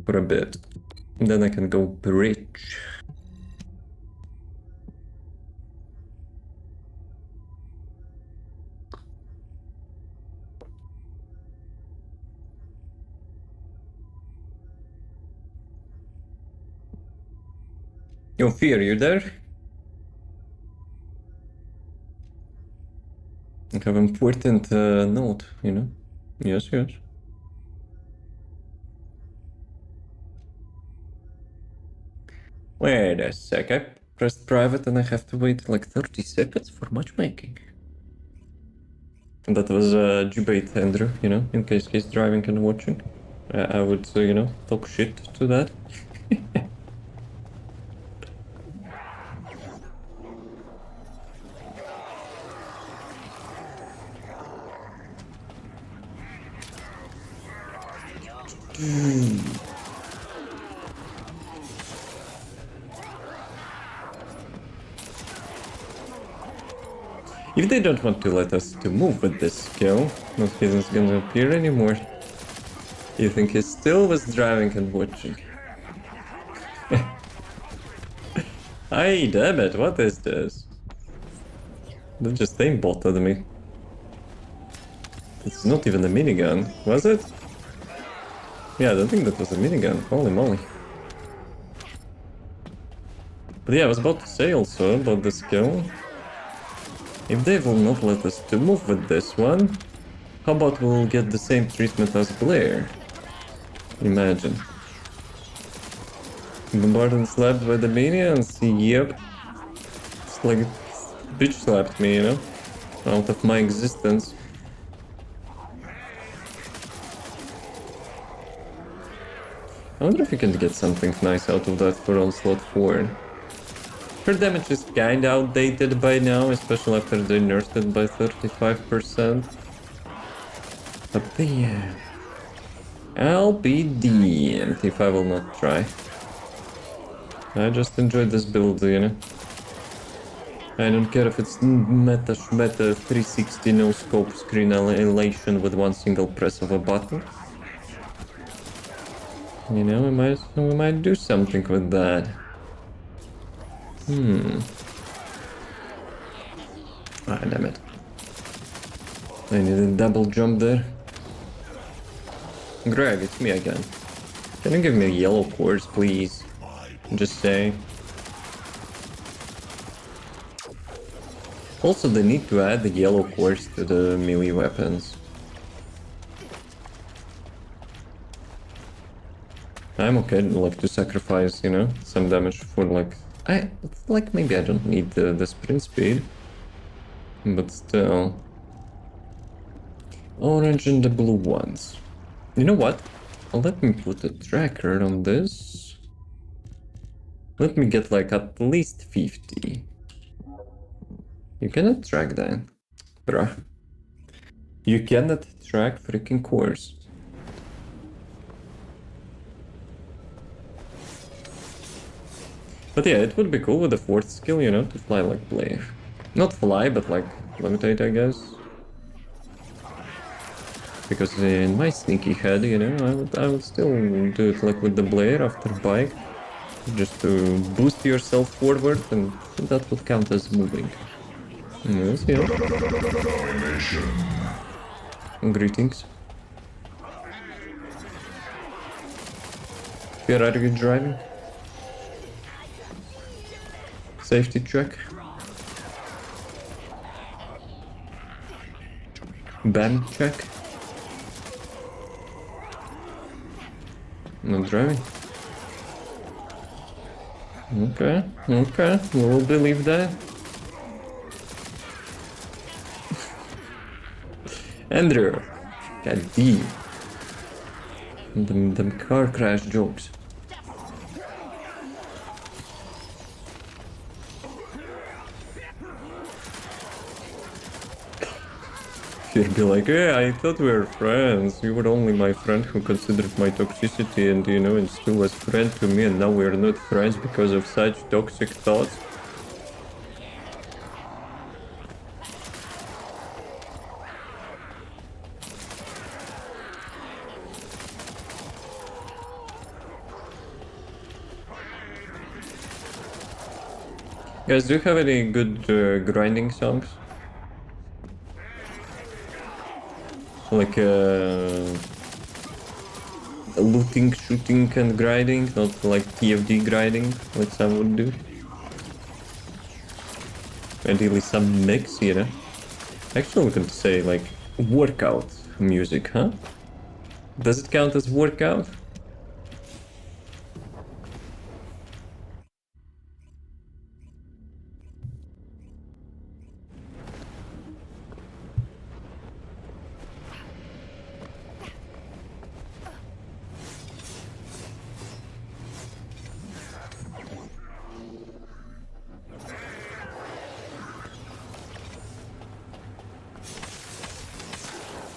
for a bit. And then I can go bridge. Yo, Fear, you there? I have important note, you know? Yes, yes. Wait a sec, I pressed private and I have to wait like 30 seconds for matchmaking. And that was debate, Andrew, you know, in case he's driving and watching. I would, you know, talk shit to that. If they don't want to let us to move with this skill, not isn't gonna appear anymore. You think he still was driving and watching? Hey, damn it, what is this? They just aimbotted me. It's not even a minigun, was it? Yeah, I don't think that was a minigun, holy moly. But yeah, I was about to say also about the skill. If they will not let us to move with this one, how about we'll get the same treatment as Blair? Imagine. Bombarded and slapped by the minions? Yep. It's like bitch slapped me, you know? Out of my existence. I wonder if you can get something nice out of that for Onslaught 4. Her damage is kinda outdated by now, especially after they nerfed it by 35%. But yeah, I'll be damned if I will not try. I just enjoyed this build, you know. I don't care if it's meta 360 no scope screen elation with one single press of a button. You know, we might do something with that. Ah, damn it. I need a double jump there. Greg, it's me again. Can you give me yellow cores, please? Just say. Also, they need to add the yellow cores to the melee weapons. I'm okay, like, to sacrifice, you know, some damage for, like, maybe I don't need the sprint speed. But still. Orange and the blue ones. You know what? Let me put a tracker on this. Let me get, like, at least 50. You cannot track that. Bruh. You cannot track freaking cores. But yeah, it would be cool with the fourth skill, you know, to fly like Blair. Not fly, but like levitate, I guess. Because in my sneaky head, you know, I would still do it like with the Blair after bike. just to boost yourself forward, and that would count as moving. Yes, yes. Greetings. Where are you driving? Safety check. BAM check. Not driving. Okay, okay, we'll believe that. Andrew, god damn. Them car crash jokes. He'd be like, yeah, I thought we were friends. You were only my friend who considered my toxicity and, you know, and still was friend to me, and now we're not friends because of such toxic thoughts. Guys, do you have any good grinding songs? Like looting, shooting and grinding, not like TFD grinding, like some would do. Ideally some mix, you know? Actually we could say like workout music, huh? Does it count as workout?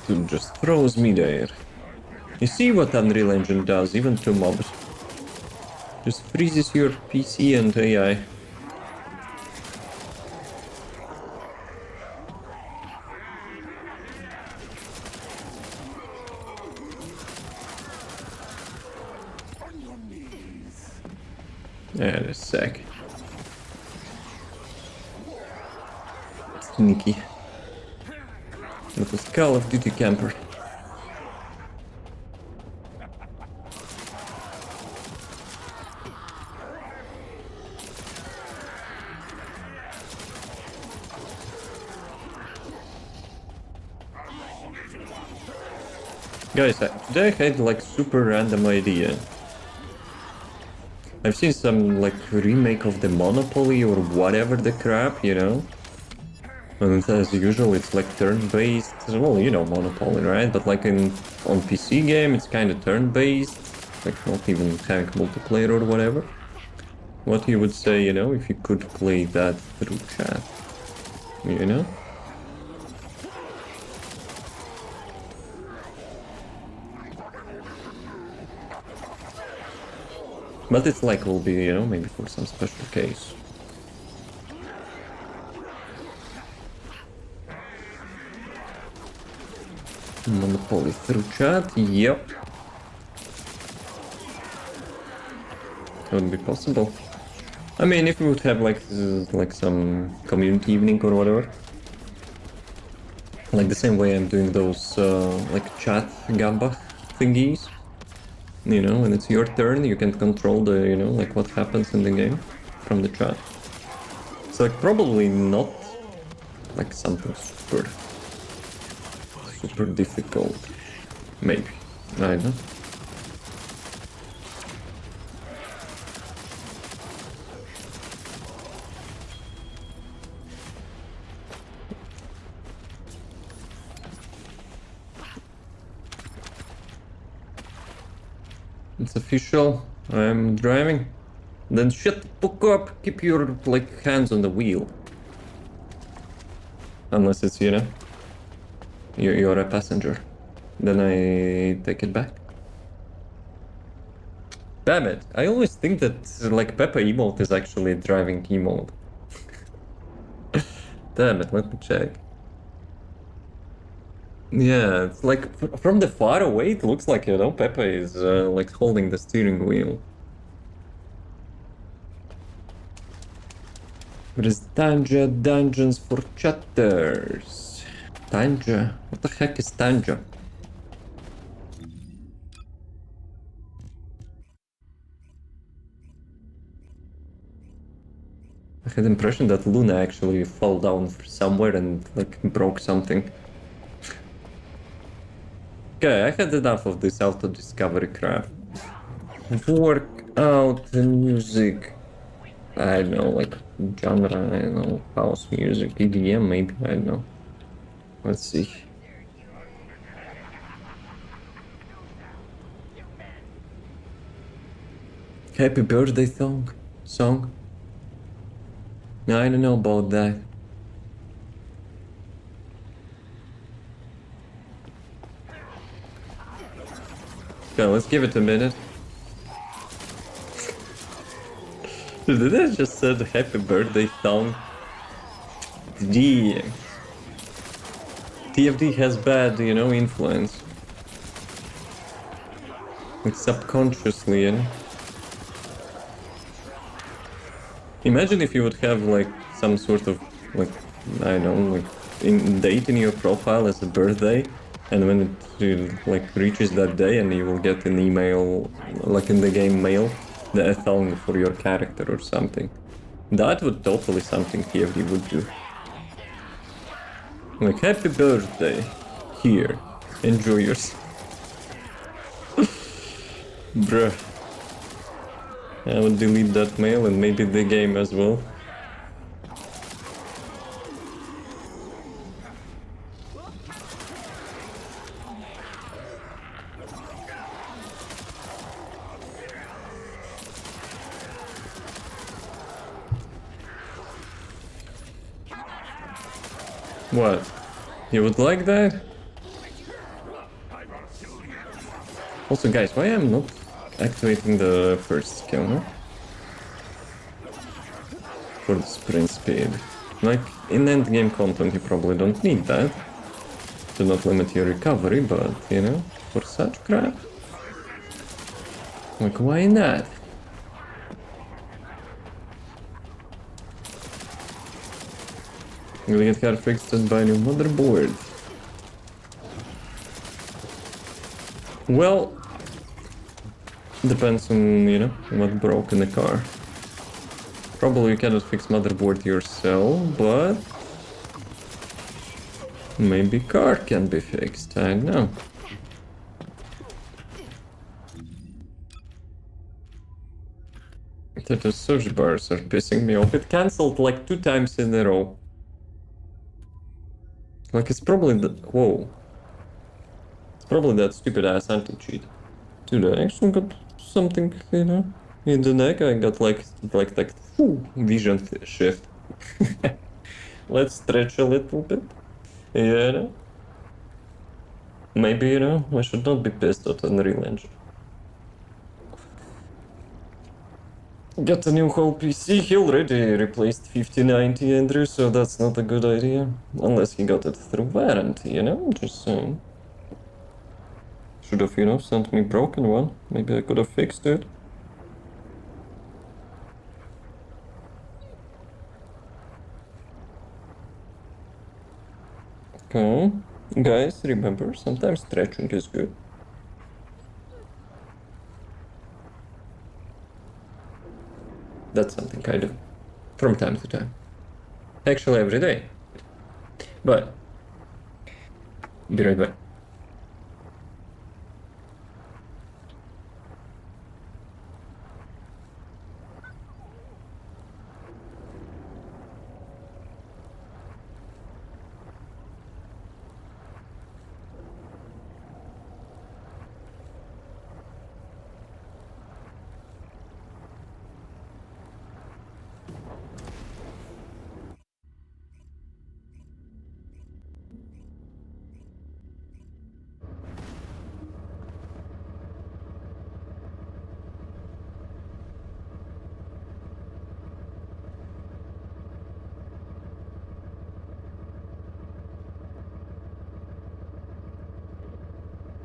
It just throws me there. You see what Unreal Engine does, even to mobs. Just freezes your PC and AI. Yeah, a sec. Sneaky. That was Call of Duty camper. Guys, today I had like super random idea. I've seen some like remake of the Monopoly or whatever the crap, you know? And as usual, it's like turn-based. Well, you know Monopoly, right? But like on PC game, it's kind of turn-based. Like not even having multiplayer or whatever. What you would say, you know, if you could play that through chat, you know? But it's like will be, you know, maybe for some special case. Monopoly through chat, yep. Would be possible. I mean, if we would have like some community evening or whatever. Like the same way I'm doing those like chat gamba thingies. You know, when it's your turn, you can control the, you know, like what happens in the game from the chat. It's like probably not like something super difficult. Maybe. I don't know. It's official. I'm driving. Then shut the fuck up. Keep your like hands on the wheel. Unless it's, you know, you're a passenger. Then I take it back. Damn it. I always think that like Peppa emote is actually a driving emote. Damn it, let me check. Yeah, it's like from the far away, it looks like, you know, Peppa is like holding the steering wheel. There is Tanja Dungeons for Chatters. Tanja? What the heck is Tanja? I had the impression that Luna actually fell down somewhere and like broke something. Okay, I had enough of this auto-discovery crap. Work out the music. I don't know, like genre, I don't know, house music, EDM maybe, I don't know. Let's see. Happy birthday song? No, I don't know about that. Okay, let's give it a minute. Did I just said happy birthday song? Damn. TFD has bad, you know, influence. Like subconsciously, you know? Imagine if you would have like some sort of like, I don't know, like date in your profile as a birthday, and when it like reaches that day and you will get an email, like in the game mail, a song for your character or something. That would totally something TFD would do. Like, happy birthday, here, enjoy yourself. Bruh. I would delete that mail and maybe the game as well. What? You would like that? Also guys, why I'm not activating the first skill, no? For the sprint speed. Like, in endgame content you probably don't need that. To not limit your recovery, but, you know, for such crap? Like, why not? We'll get her fixed by new motherboard. Well, depends on, you know, what broke in the car. Probably you cannot fix motherboard yourself, but maybe car can be fixed, I don't know. The search bars are pissing me off. It cancelled like 2 times in a row. Like, it's probably the... Whoa. It's probably that stupid ass anti-cheat. Dude, I actually got something, you know, in the neck. I got like vision shift. Let's stretch a little bit. Yeah. Maybe, you know, I should not be pissed at Unreal Engine. Got a new whole PC, he already replaced 5090 Andrew, so that's not a good idea. Unless he got it through warranty, you know, just saying. Should have, you know, sent me broken one. Maybe I could have fixed it. Okay. Guys, remember, sometimes stretching is good. That's something I do. From time to time. Actually, every day. But... be right back.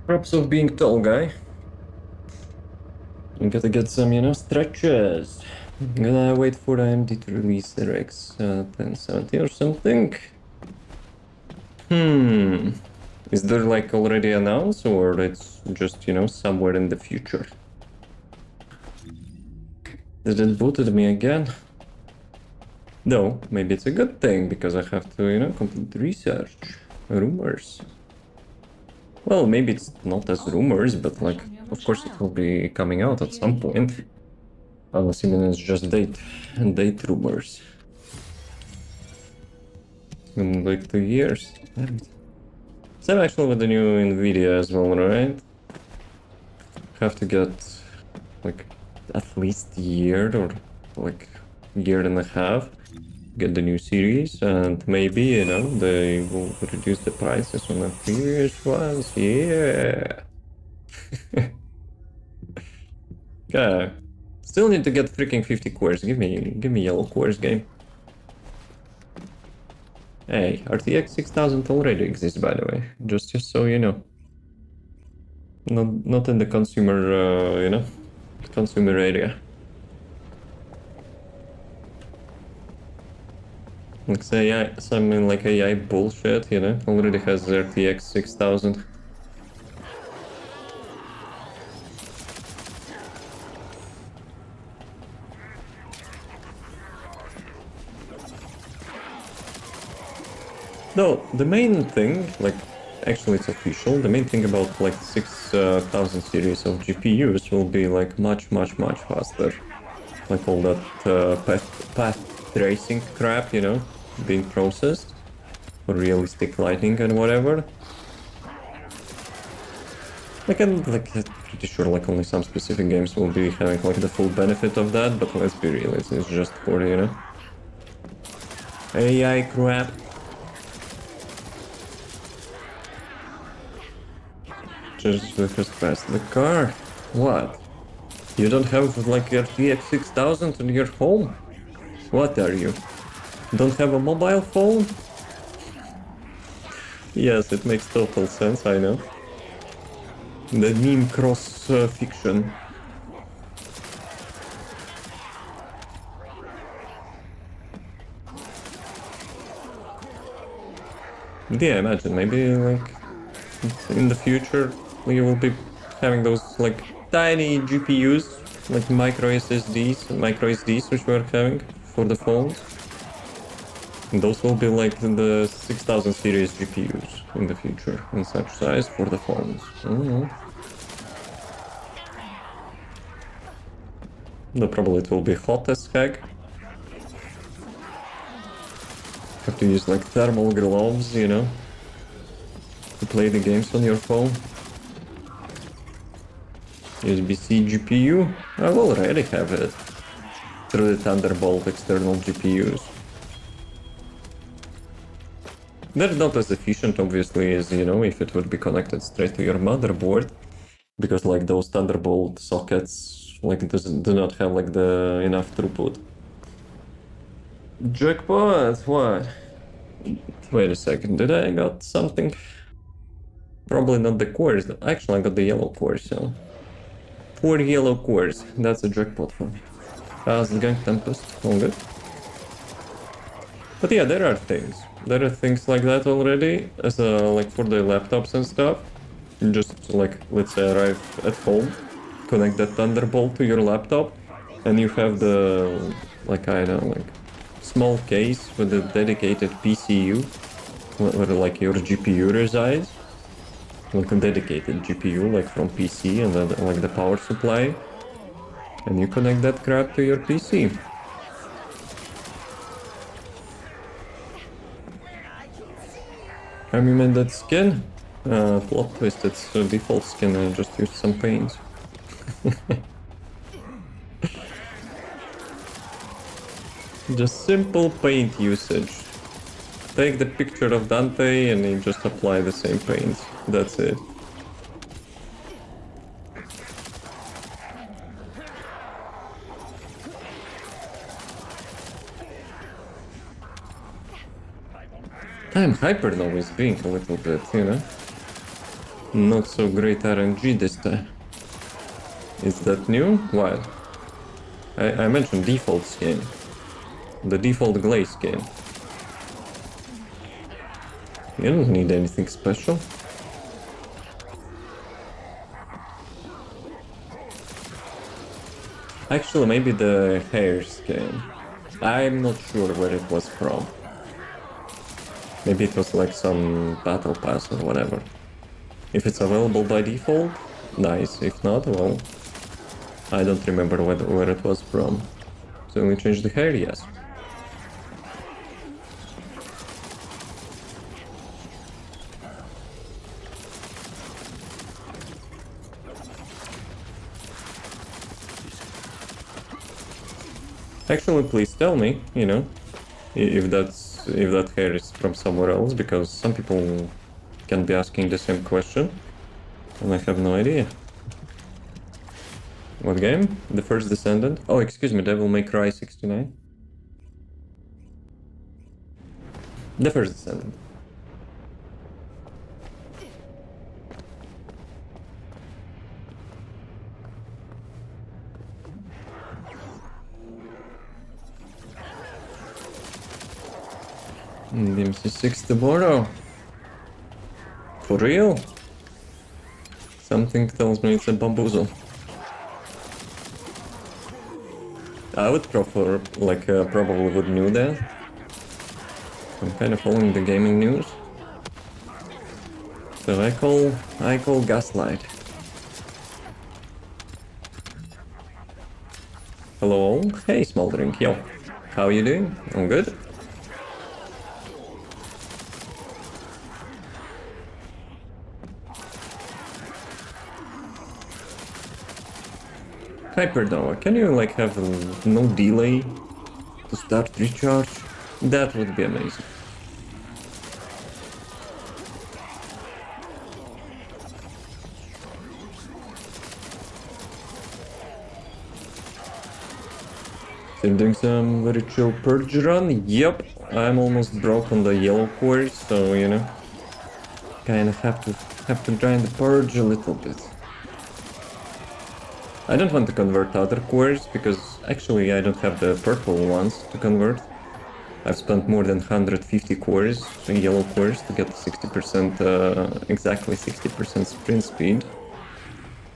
Props of being tall, guy. You gotta get some, you know, stretches. Gonna wait for AMD to release their X 1070 or something. Is there like already announced, or it's just, you know, somewhere in the future? Did it booted me again? No, maybe it's a good thing, because I have to, you know, complete research. Rumors. Well, maybe it's not as rumors, but like, of course it will be coming out at some point. Unless even it's just date rumors. In like 2 years. Damn it. Same actually with the new Nvidia as well, right? Have to get like at least a year or like year and a half. Get the new series, and maybe, you know, they will reduce the prices on the previous ones. Yeah. Yeah. Still need to get freaking 50 cores. Give me yellow cores, game. Hey, RTX 6000 already exists, by the way. Just so you know. Not in the consumer, you know, consumer area. Like say something like AI bullshit, you know, already has RTX 6000. No, the main thing, like, actually it's official, the main thing about like 6000 series of GPUs will be like much faster. Like all that path tracing crap, you know, being processed for realistic lighting and whatever. Like, I'm like pretty sure like only some specific games will be having like the full benefit of that, but let's be real, it's just for, you know, AI crap. Just press the car. What? You don't have like RTX 6000 in your home? What are you? Don't have a mobile phone? Yes, it makes total sense, I know. The meme cross fiction. Yeah, imagine maybe like in the future you will be having those like tiny GPUs, like micro SSDs which we're having for the phones. And those will be like the 6000 series GPUs in the future, in such size for the phones. No, probably it will be hot as heck. Have to use like thermal gloves, you know, to play the games on your phone. USB-C GPU, I already have it through the Thunderbolt external GPUs. They're not as efficient, obviously, as, you know, if it would be connected straight to your motherboard, because like those Thunderbolt sockets like do not have like the enough throughput. Jackpot, what? Wait a second, did I got something? Probably not the cores. Actually, I got the yellow cores, so 4 yellow cores. That's a jackpot for me. How's the Gang Tempest? All good. But yeah, there are things. There are things like that already, as like for the laptops and stuff. You just like, let's say, arrive at home, connect that Thunderbolt to your laptop, and you have the, like, I don't know, like, small case with a dedicated PCU, where like your GPU resides. Like a dedicated GPU, like from PC, and then like the power supply, and you connect that crap to your PC. Have you made that skin? Plot twist, it's a default skin, I just used some paint. Just simple paint usage. Take the picture of Dante and you just apply the same paint. That's it. Damn, Hypernova is being a little bit, you know, not so great RNG this time. Is that new? Why? I mentioned default skin. The default glaze skin. You don't need anything special. Actually, maybe the hair skin. I'm not sure where it was from. Maybe it was like some battle pass or whatever. If it's available by default, nice. If not, well, I don't remember where it was from. So we changed the hair, yes. Actually, please tell me, you know, if that hair is from somewhere else, because some people can be asking the same question, and I have no idea. What game? The first Descendant? Oh, excuse me, Devil May Cry 69? The first Descendant. DMC6 tomorrow? For real? Something tells me it's a bamboozle. I would prefer, like, probably would knew that. I'm kind of following the gaming news. So I call gaslight. Hello all. Hey Smoldering, yo. How are you doing? I'm good. Hypernova, can you like have no delay to start recharge? That would be amazing. Still doing some very chill purge run? Yep, I'm almost broke on the yellow course, so you know, kind of have to grind the purge a little bit. I don't want to convert other cores because actually I don't have the purple ones to convert. I've spent more than 150 cores, yellow cores, to get 60%, exactly 60% sprint speed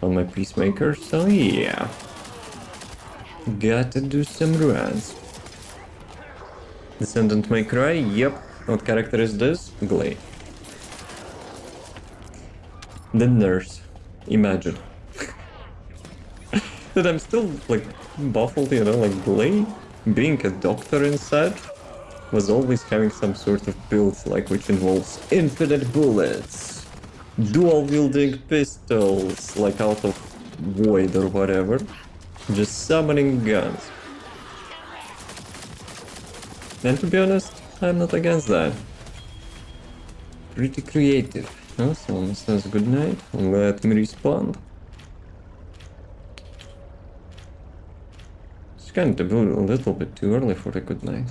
on my Peacemaker, so yeah. Gotta do some runs. Descendant May Cry, yep. What character is this? Glade. The nurse. Imagine. But I'm still, like, baffled, you know, like, Glade, being a doctor inside, was always having some sort of build, like, which involves infinite bullets, dual-wielding pistols, like, out of void or whatever, just summoning guns. And to be honest, I'm not against that. Pretty creative. Huh? Someone says good night, let me respond. It's kind of a little bit too early for a good night.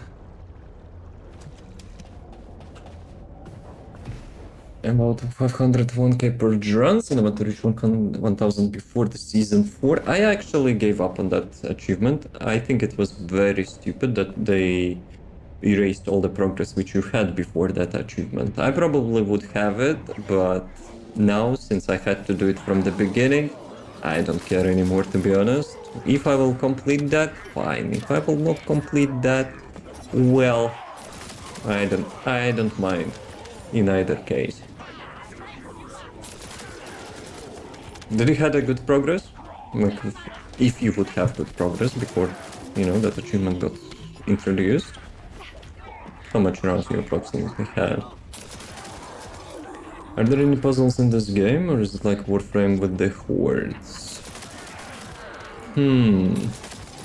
About 501k per runs and about to reach 1000 before the season 4. I actually gave up on that achievement. I think it was very stupid that they erased all the progress which you had before that achievement. I probably would have it, but now, since I had to do it from the beginning, I don't care anymore, to be honest. If I will complete that, fine. If I will not complete that, well, I don't mind in either case. Did you had a good progress? Like, if you would have good progress before, you know, that achievement got introduced? How much rounds you approximately had? Are there any puzzles in this game, or is it like Warframe with the hordes?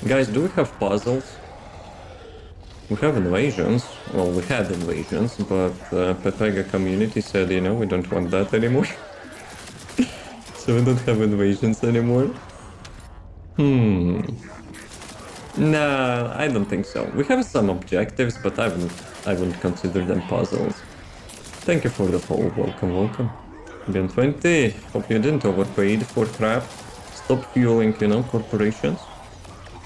Guys, do we have puzzles? We have invasions. Well, we had invasions, but Pepega community said, you know, we don't want that anymore. So we don't have invasions anymore. Nah, I don't think so. We have some objectives, but I wouldn't consider them puzzles. Thank you for the follow. Welcome, welcome. Ben20, hope you didn't overpaid for crap. Stop fueling, you know, corporations.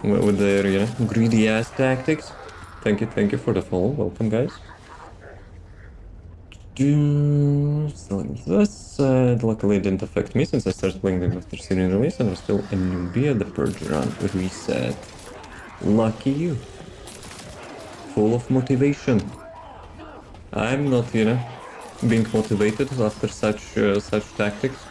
with their, you know, greedy ass tactics. Thank you for the follow. Welcome, guys. Selling this. Luckily, it didn't affect me since I started playing them after series release and was still a newbie at the purge run. Reset. Lucky you. Full of motivation. I'm not, you know, being motivated after such tactics.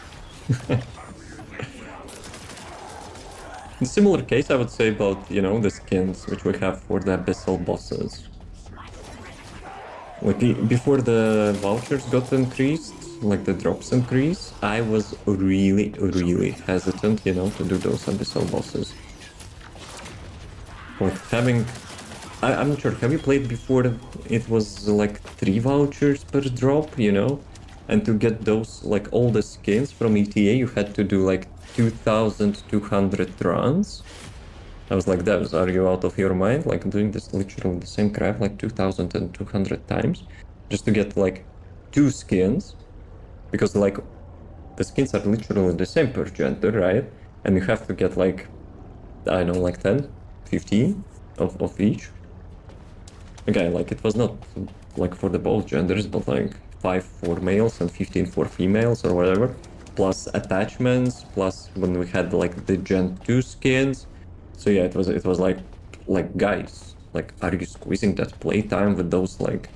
In similar case, I would say about, you know, the skins which we have for the abyssal bosses. Like, before the vouchers got increased, like the drops increase, I was really hesitant, you know, to do those abyssal bosses. Like, having... I'm not sure, have you played before it was like 3 vouchers per drop, you know? And to get those, like, all the skins from ETA, you had to do like 2,200 runs. I was like, devs, are you out of your mind? Like, doing this literally the same crap like 2,200 times just to get like 2 skins, because like the skins are literally the same per gender, right? And you have to get like, I don't know, like 10, 15 of each. Okay, like it was not like for the both genders, but like 5 for males and 15 for females or whatever, plus attachments, plus when we had like the Gen 2 skins. So yeah, it was like guys, like, are you squeezing that playtime with those like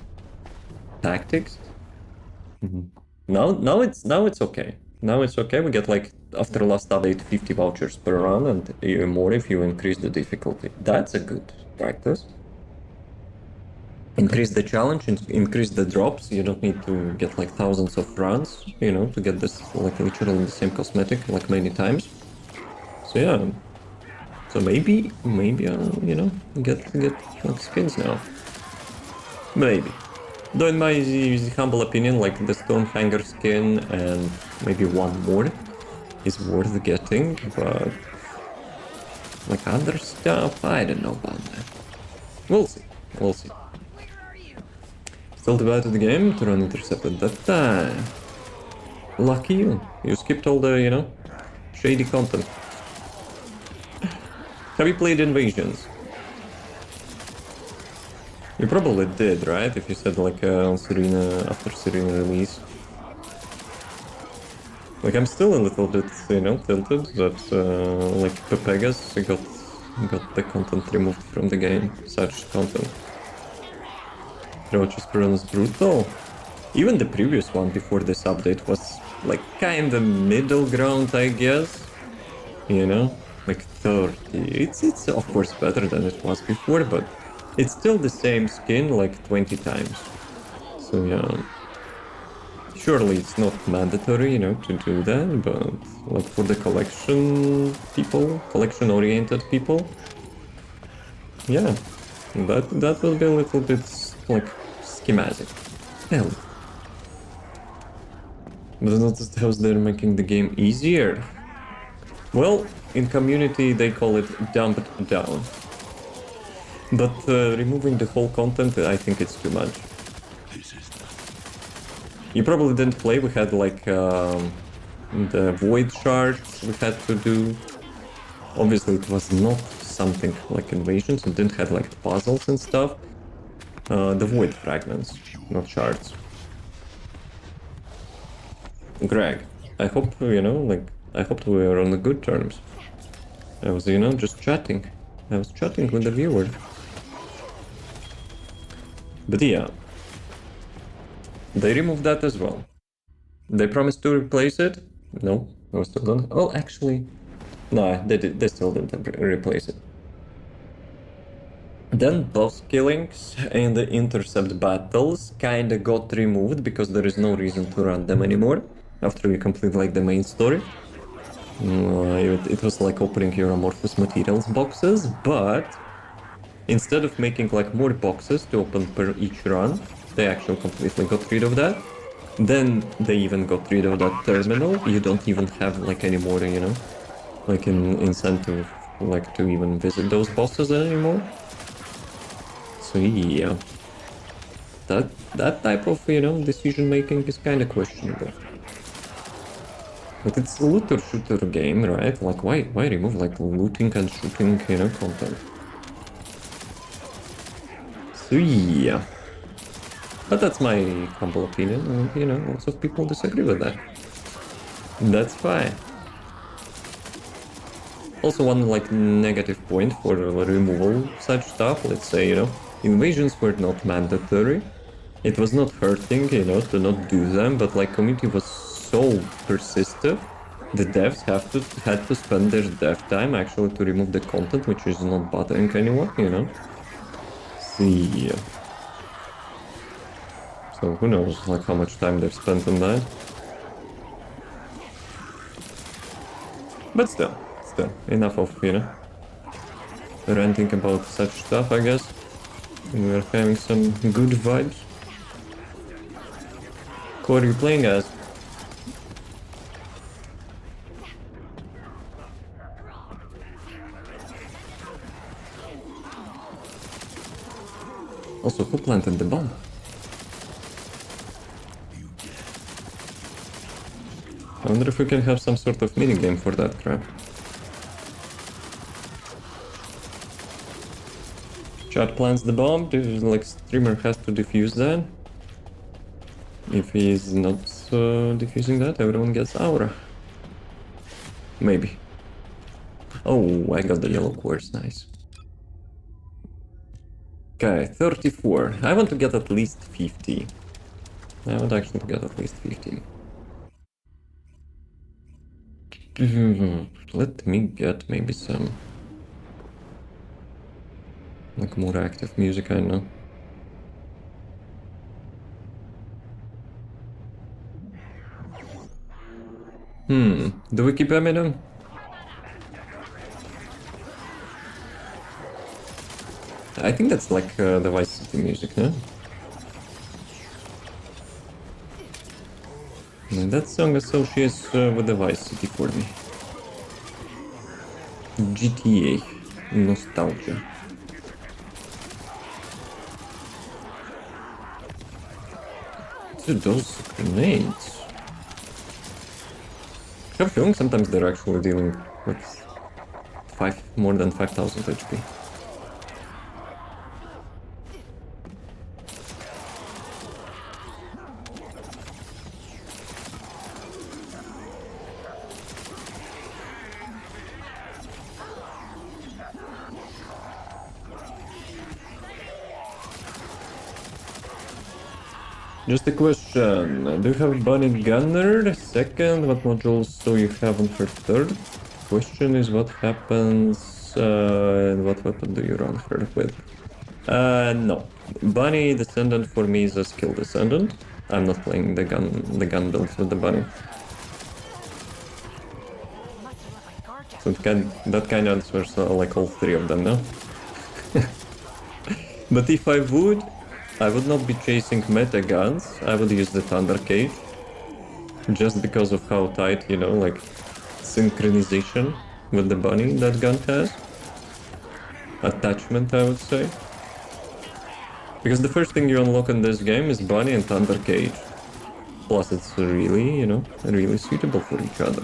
tactics? Now it's okay. Now it's okay. We get like after last update 50 vouchers per run and even more if you increase the difficulty. That's a good practice. Increase the challenge, increase the drops. You don't need to get like thousands of runs, you know, to get this like literally the same cosmetic like many times. So yeah. So maybe I'll, you know, get like skins now. Maybe. Though in my humble opinion, like the Stonehanger skin and maybe one more is worth getting, but like other stuff, I don't know about that. We'll see. We'll see. Still to bad to the game, to run intercepted that time. Lucky you. You skipped all the, you know, shady content. Have you played Invasions? You probably did, right? If you said like on Serena, after Serena release. Like I'm still a little bit, you know, tilted that like Pepegas got the content removed from the game, such content. Roach's run is brutal. Even the previous one before this update was like kinda middle ground, I guess. You know? Like 30. It's of course better than it was before, but it's still the same skin like 20 times. So yeah. Surely it's not mandatory, you know, to do that, but like for the collection people, collection-oriented people, yeah, that will be a little bit like schematic. Hell. But notice how they're making the game easier. Well, in community they call it dumbed down. But removing the whole content, I think it's too much. You probably didn't play, we had like the void shards we had to do. Obviously it was not something like invasions, it didn't have like puzzles and stuff. The void fragments, not shards. Greg, I hope, you know, like, I hope we are on the good terms. I was, you know, just chatting. I was chatting with the viewer. But yeah. They removed that as well. They promised to replace it? No, I still don't. Oh, actually, no, they still didn't replace it. Then boss killings and the intercept battles kinda got removed because there is no reason to run them anymore after you complete like the main story. It was like opening your amorphous materials boxes, but instead of making like more boxes to open per each run, they actually completely got rid of that. Then they even got rid of that terminal. You don't even have like any more, you know, like an incentive like to even visit those bosses anymore. So yeah, that type of, you know, decision making is kind of questionable. But it's a looter shooter game, right? Like why remove like looting and shooting, you know, content? So yeah. But that's my humble opinion, and you know, lots of people disagree with that. That's fine. Also, one like negative point for removal such stuff, let's say, you know, invasions were not mandatory. It was not hurting, you know, to not do them, but like community was so persistent, the devs had to spend their dev time actually to remove the content, which is not bothering anyone, you know. See. So who knows, like how much time they've spent on that. But still, enough of, you know, ranting about such stuff, I guess. We're having some good vibes. Who are you playing as? Also, who planted the bomb? I wonder if we can have some sort of minigame for that crap. Chat plants the bomb, like streamer has to defuse that. If he is not defusing that, everyone gets aura. Maybe. Oh, I got the yellow quartz, nice. Okay, 34. I want to get at least 50. I want actually to get at least 50. Let me get maybe some like more active music, I know. Do we keep Eminem? I think that's like the Vice City music, no? And that song associates with the Vice City for me. GTA. Nostalgia. Dude, those grenades. I have a feeling sometimes they're actually dealing with more than 5,000 HP. Just a question, do you have Bunny Gunner? Second, what modules do you have on for third? Question is what happens, and what weapon do you run her with? No. Bunny Descendant for me is a skill Descendant. I'm not playing the gun builds with the Bunny. So that kind of answers like all three of them, no? But if I would not be chasing meta guns, I would use the Thunder Cage. Just because of how tight, you know, like, synchronization with the Bunny that gun has. Attachment, I would say. Because the first thing you unlock in this game is Bunny and Thunder Cage. Plus it's really, you know, really suitable for each other.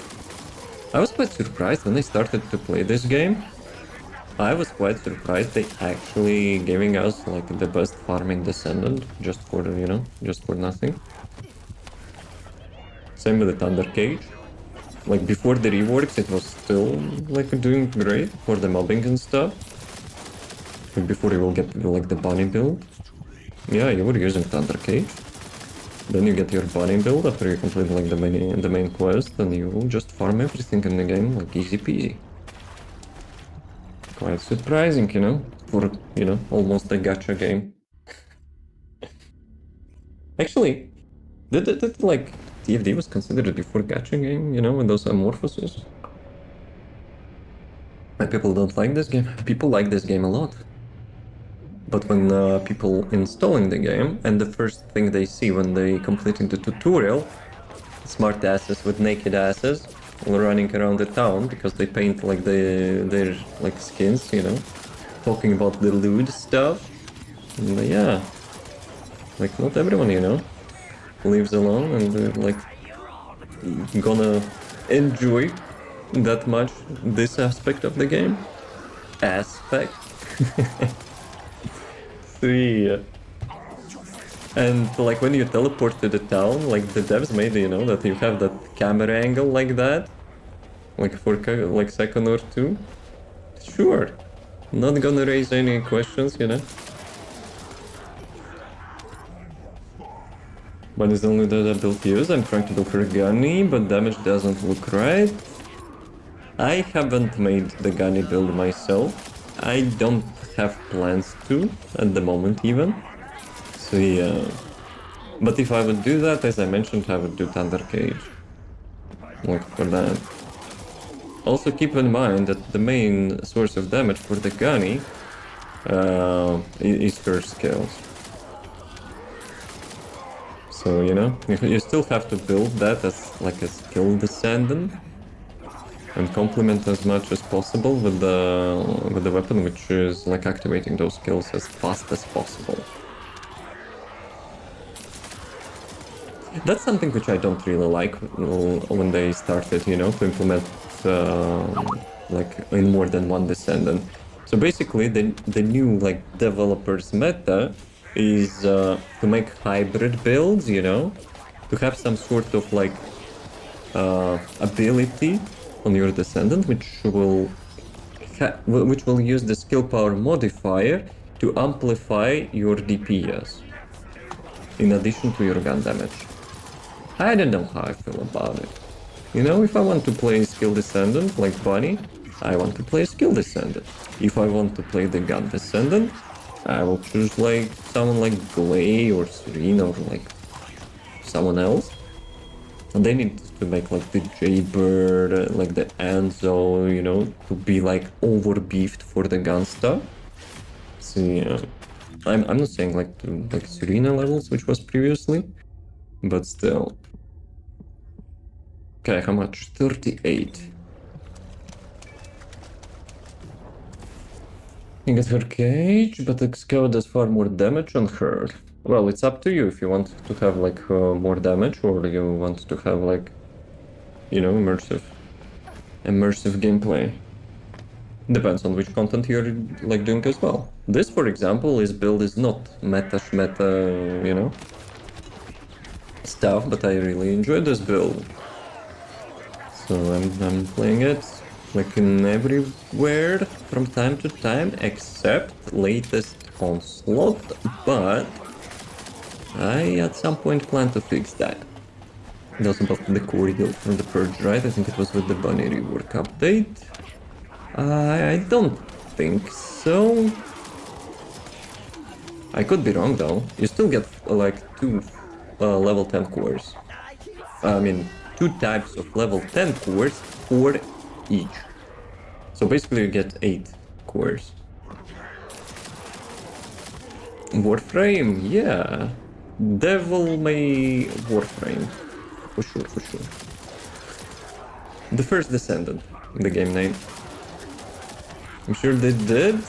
I was quite surprised when I started to play this game. I was quite surprised they actually giving us like the best farming Descendant just for, you know, just for nothing. Same with the Thunder Cage. Like before the reworks it was still like doing great for the mobbing and stuff. Like before you will get like the Bunny build. Yeah, you were using Thunder Cage. Then you get your Bunny build after you complete like the main quest and you will just farm everything in the game like easy peasy. Quite surprising, you know, for, you know, almost a gacha game. Actually, did like TFD was considered before gacha game, you know, with those amorphoses? And people don't like this game. People like this game a lot. But when people installing the game, and the first thing they see when they completing the tutorial, smart asses with naked asses, running around the town because they paint like their like skins, you know, talking about the lewd stuff. But yeah, like not everyone, you know, lives alone and like gonna enjoy that much this aspect of the game. So yeah. And like when you teleport to the town, like the devs made, you know, that you have that camera angle like that, like for like second or two. Sure, not gonna raise any questions, you know. But it's only the ability use. I'm trying to do for Gunny, but damage doesn't look right. I haven't made the Gunny build myself. I don't have plans to at the moment even. So yeah. But if I would do that, as I mentioned, I would do Thunder Cage. Like for that. Also keep in mind that the main source of damage for the Gunny is her skills. So, you know, you still have to build that as like a skill Descendant and complement as much as possible with the weapon, which is like activating those skills as fast as possible. That's something which I don't really like when they started, you know, to implement like in more than one Descendant. So basically the new like developers meta is to make hybrid builds, you know, to have some sort of like ability on your Descendant which will use the skill power modifier to amplify your DPS in addition to your gun damage. I don't know how I feel about it. You know, if I want to play skill Descendant like Bunny, I want to play skill Descendant. If I want to play the gun Descendant, I will choose like someone like ggLeigh or Serena or like someone else. And they need to make like the Jaybird, like the Enzo, you know, to be like over beefed for the gun stuff. So yeah, I'm not saying like to like Serena levels, which was previously, but still. Okay, how much? 38. You get her cage, but 𝐂𝐶 does far more damage on her. Well, it's up to you if you want to have like more damage or you want to have like, you know, immersive gameplay. Depends on which content you're like doing as well. This, for example, this build is not meta, you know, stuff, but I really enjoy this build. So I'm playing it like in everywhere from time to time, except latest Onslaught, but I at some point plan to fix that. It was about the core guild from the Purge, right? I think it was with the Bunny rework update. I don't think so. I could be wrong though. You still get like 2 level 10 cores. I mean, 2 types of level 10 cores for each. So basically you get 8 cores. Warframe, yeah. Devil May Warframe. For sure. The first Descendant, the game name. I'm sure they did,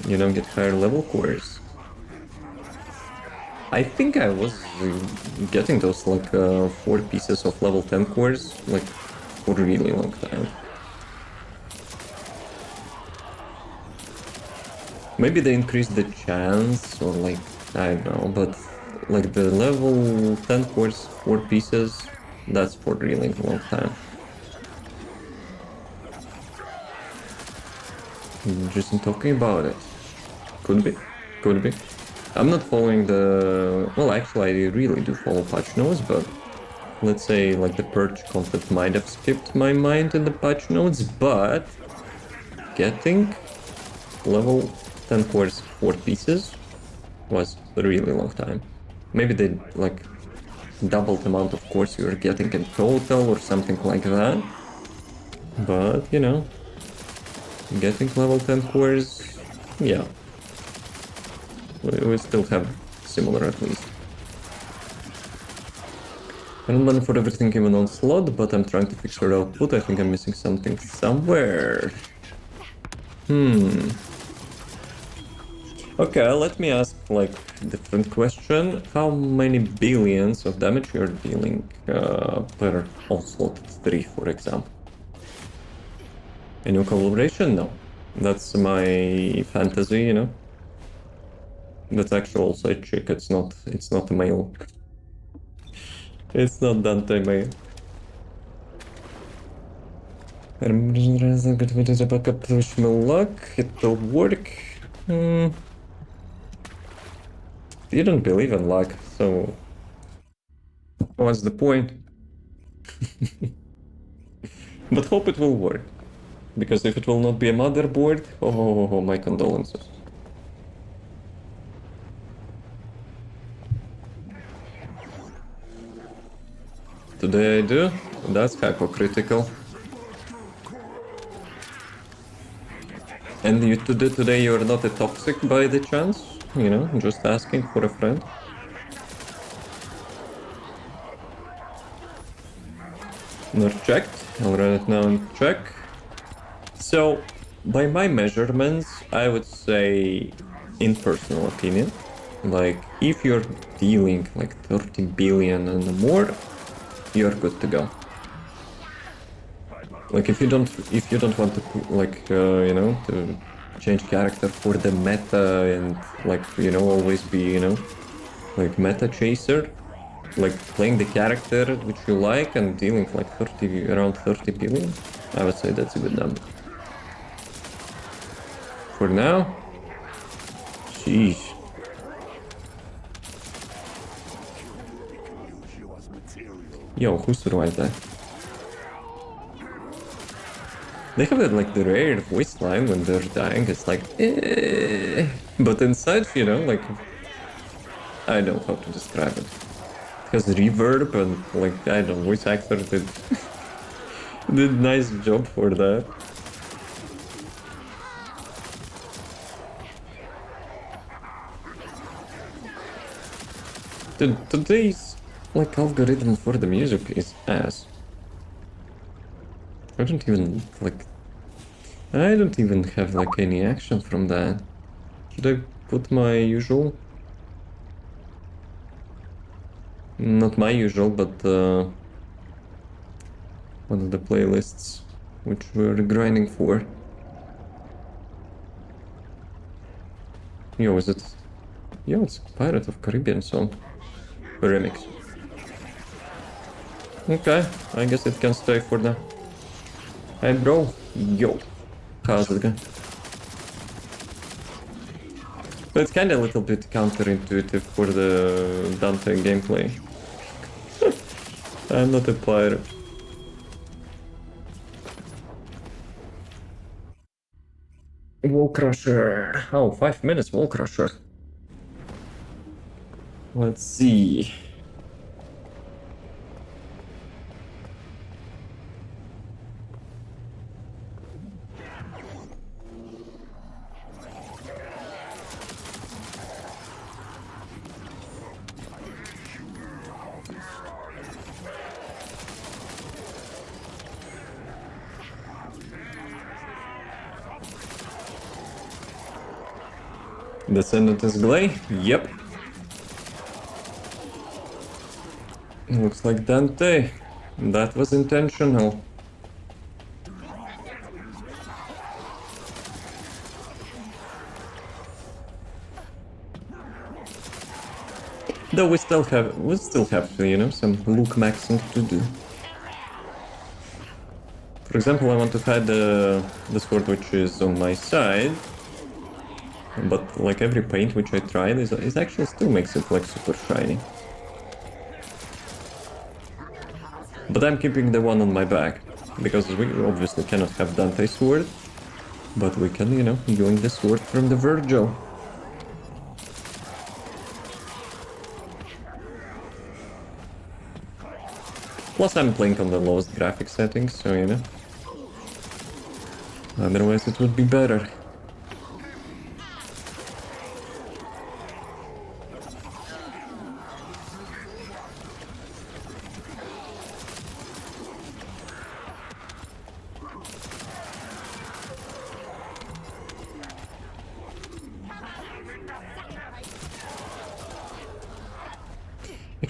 you know, get higher level cores. I think I was getting those like 4 pieces of level 10 cores like for a really long time. Maybe they increased the chance or like, I don't know, but like the level 10 cores, 4 pieces, that's for a really long time. Just talking about it. Could be. I'm not following the... Well, actually, I really do follow patch notes, but let's say like the Purge content might have skipped my mind in the patch notes, but getting level 10 cores 4 pieces was a really long time. Maybe they like doubled the amount of cores you're getting in total or something like that, but you know, getting level 10 cores, yeah. We still have similar at least. I don't run for everything even on slot, but I'm trying to fix her output. I think I'm missing something somewhere. Okay, let me ask like different question. How many billions of damage you're dealing per onslaught 3, for example? A new collaboration? No. That's my fantasy, you know. That's actual side chick. It's not a male. It's not Dante male. Wish me luck. It'll work. You don't believe in luck, so what's the point? But hope it will work. Because if it will not be a motherboard, oh, my condolences. Today I do. That's hypocritical. And you today you're not a toxic by the chance? You know, just asking for a friend? Not checked. I'll run it now and check. So, by my measurements, I would say, in personal opinion, like, if you're dealing like 30 billion and more, you're good to go. Like, if you don't want to, like, you know, to change character for the meta and, like, you know, always be, you know, like, meta chaser, like, playing the character which you like and dealing like around 30 billion, I would say that's a good number. For now, sheesh. Yo, who survived that? They have like the rare voice line when they're dying, it's like eh. But inside, you know, like, I don't know how to describe it. It has reverb and like, I don't know, voice actor did nice job for that. Today's like algorithm for the music is ass. I don't even have like any action from that. Should I put my usual? Not my usual, but one of the playlists which we're grinding for. Yo, is it? Yo, it's Pirate of Caribbean song. A remix. Okay, I guess it can stay for now. Hey bro, yo, how's it going? But it's kinda a little bit counterintuitive for the Dante gameplay. I'm not a pirate. Wall Crusher. Oh, 5 minutes Wall Crusher. Let's see. Descendant is Glay? Yep. Looks like Dante. That was intentional. Though we still have, you know, some look maxing to do. For example, I want to hide the sword which is on my side. But like every paint which I tried is actually still makes it like super shiny. But I'm keeping the one on my back, because we obviously cannot have Dante's sword, but we can, you know, join the sword from the Virgil. Plus I'm playing on the lowest graphic settings, so you know. Otherwise it would be better.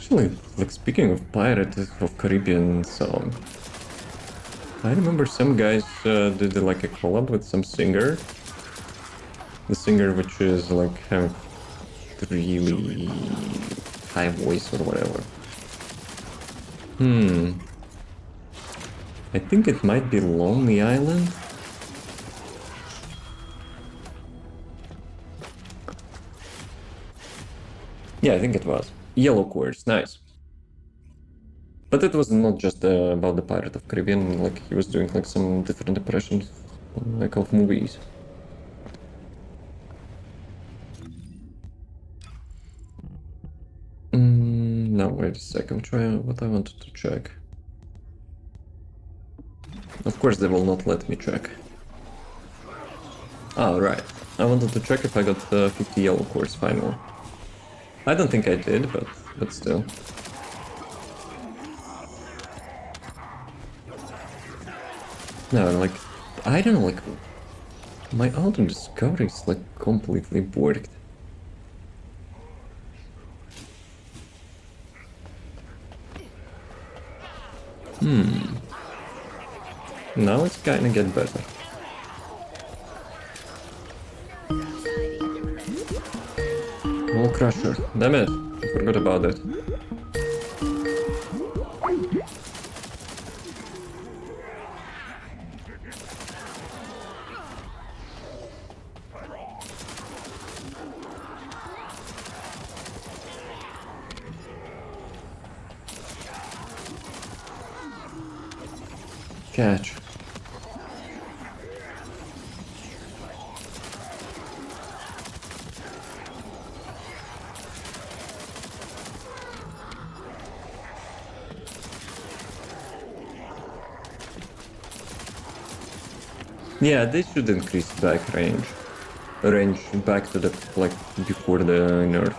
Actually, like speaking of Pirate of Caribbean song, I remember some guys did like a collab with some singer. The singer which is like have really high voice or whatever. I think it might be Lonely Island. Yeah, I think it was. Yellow Quartz, nice. But it was not just about the Pirate of Caribbean, like he was doing like some different impressions like of movies. No, wait a second, try what I wanted to check. Of course they will not let me check. Ah, right. I wanted to check if I got 50 yellow quartz finally. I don't think I did, but still. No, like, I don't know, like, my auto discovery is like completely borked. Now it's kinda get better. Wall Crusher, damn it, I forgot about it. Catch. Yeah, they should increase back range. Range back to the, like, before the nerf.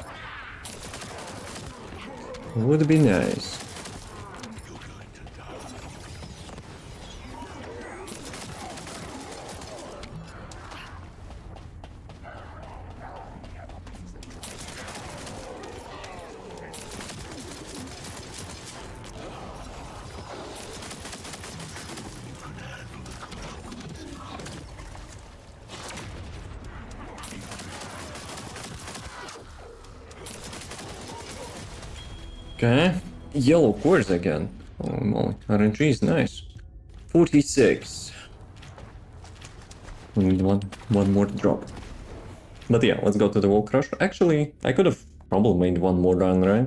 Would be nice. Okay, yellow quartz again. Oh moly, RNG is nice. 46. We need one more drop. But yeah, let's go to the wall crush. Actually, I could have probably made one more run, right?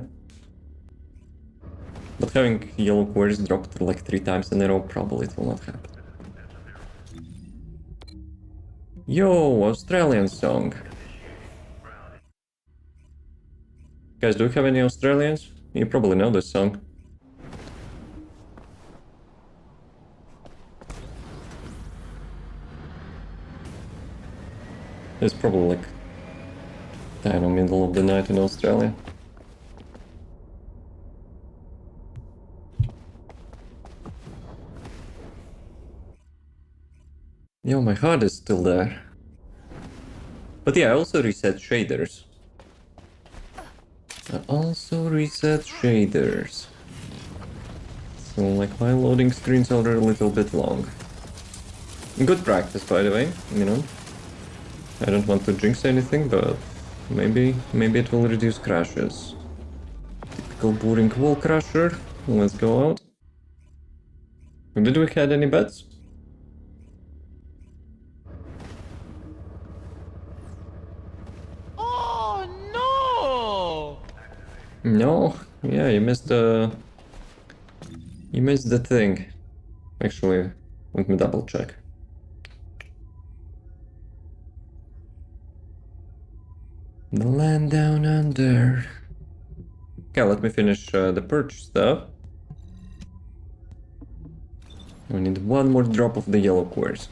But having yellow quartz dropped like 3 times in a row, probably it will not happen. Yo, Australian song. Guys, do you have any Australians? You probably know this song. It's probably like, I don't know, middle of the night in Australia. Yo, my heart is still there. But yeah, I also reset shaders. So like my loading screens are a little bit long. Good practice, by the way, you know. I don't want to jinx anything, but maybe it will reduce crashes. Typical boring wall crusher. Let's go out. Did we had any bets? No? Yeah, you missed the thing. Actually, let me double check. The land down under. Okay, let me finish the perch stuff. We need one more drop of the yellow quartz.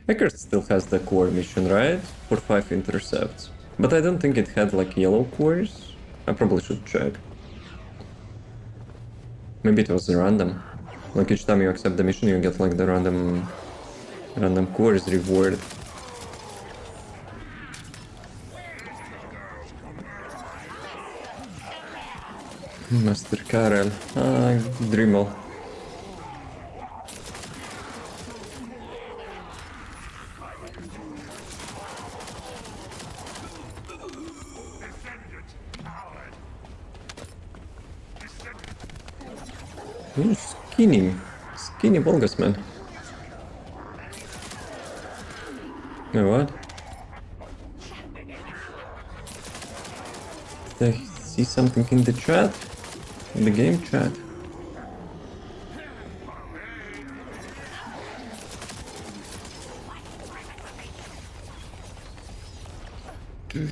Eckert still has the core mission, right? For 5 intercepts. But I don't think it had like yellow cores. I probably should check. Maybe it was random. Like each time you accept the mission you get like the random cores reward. Master Karel. Dremel. You're skinny Volgas, man. You know what? Did I see something in the chat? In the game chat? Do.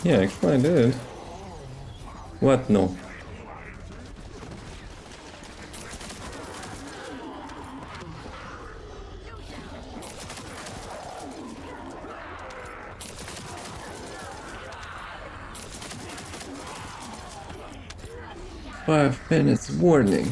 Yeah, actually I did. What? No. Five minutes warning.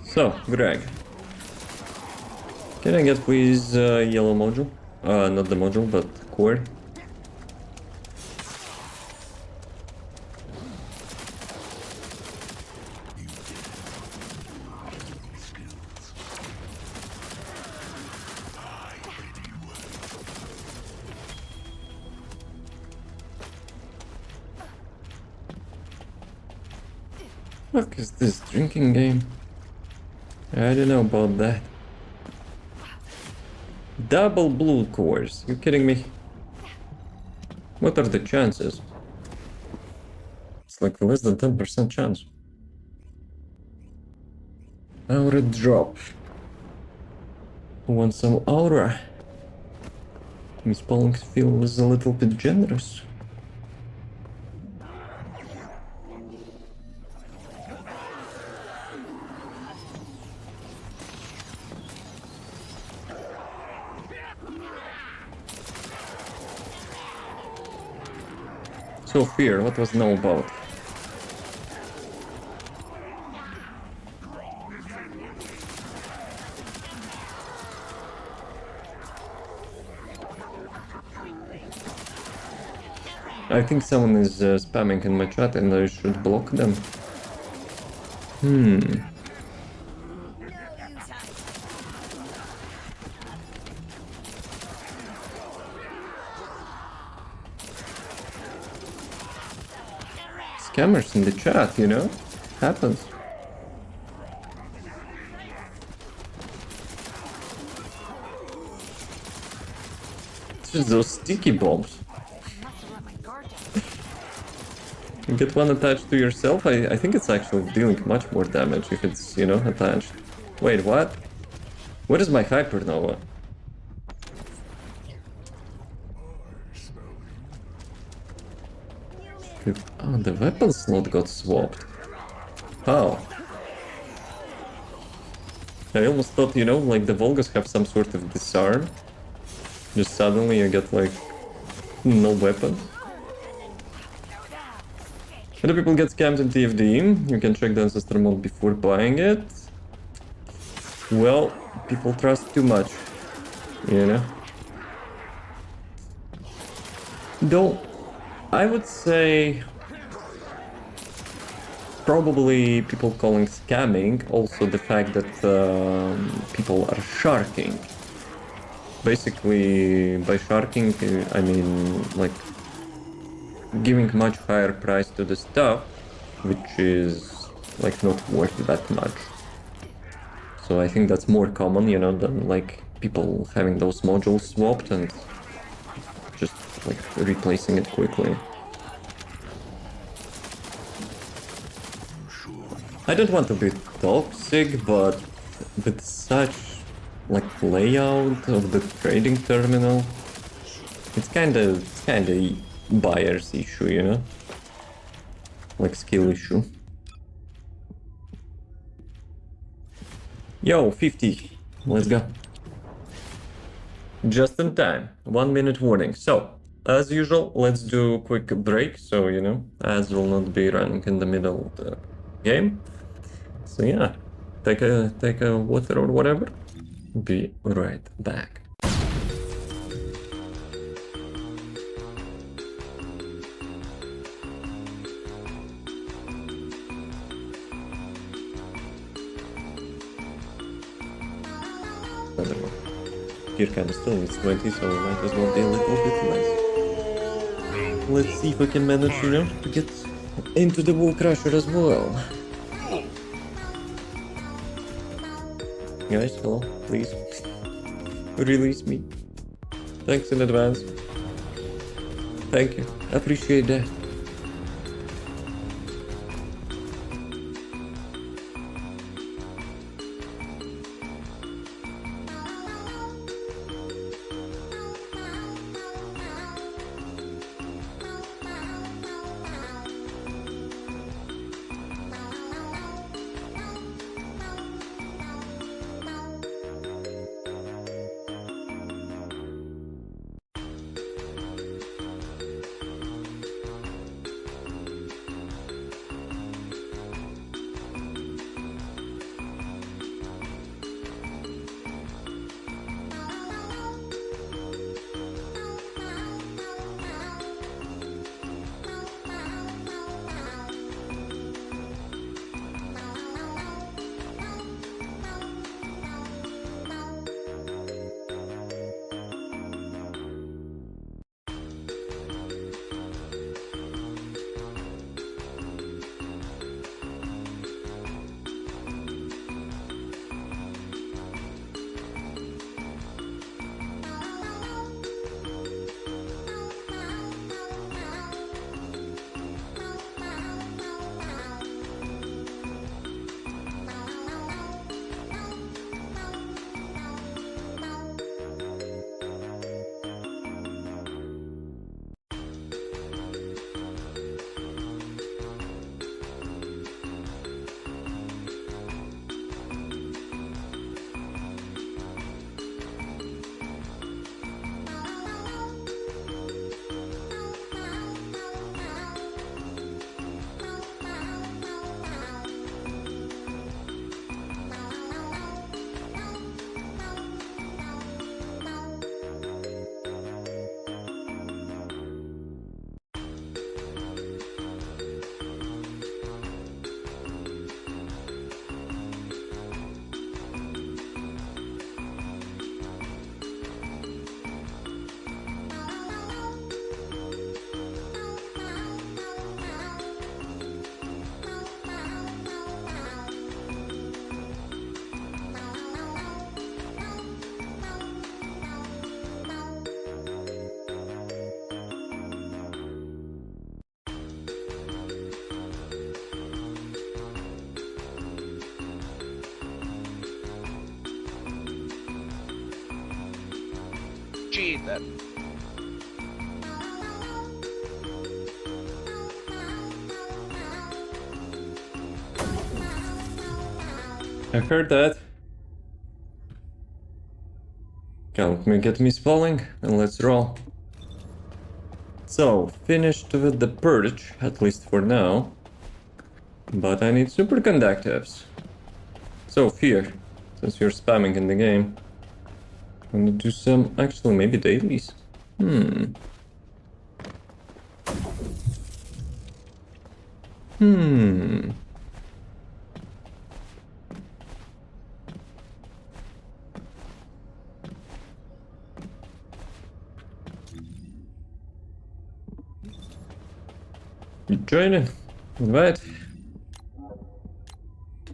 So, Greg, can I get please yellow module? Not the module, but core. What is this drinking game? I don't know about that. Double blue cores. You kidding me? What are the chances? It's like less than 10% chance. Aura drop. Who wants some aura? Miss Polling's feels a little bit generous. So fear, what was no about? I think someone is spamming in my chat and I should block them. Scammers in the chat, you know? Happens. It's just those sticky bombs. You get one attached to yourself, I think it's actually dealing much more damage if it's, you know, attached. Wait, what? What is my hypernova? Oh, the weapon slot got swapped. How? I almost thought, you know, like the Volgas have some sort of disarm. Just suddenly you get like no weapon. Other people get scammed in TFD. You can check the ancestor mode before buying it. Well, people trust too much, you know. Though, I would say probably people calling scamming also the fact that people are sharking. Basically, by sharking, I mean like giving much higher price to the stuff, which is like not worth that much. So I think that's more common, you know, than like people having those modules swapped and just like replacing it quickly. I don't want to be toxic, but with such like layout of the trading terminal, It's kinda buyer's issue, you know? Like skill issue. Yo, 50. Let's go. Just in time. 1 minute warning. So, as usual, let's do a quick break. So, you know, ads will not be running in the middle of the game. So yeah, take a water or whatever. Be right back. Another one. 𝐂𝐫𝐞𝐚 still needs 20, so we might as well be a little bit less. Let's see if we can manage, you know, to get into the Wall Crusher as well. Guys, hello, please. Release me. Thanks in advance. Thank you. Appreciate that. Jesus. I heard that. Count me, get me spalling, and let's roll. So, finished with the purge, at least for now. But I need superconductives. So, Fear, since you're spamming in the game, I'm gonna do some, actually, maybe dailies. You joining? Invite.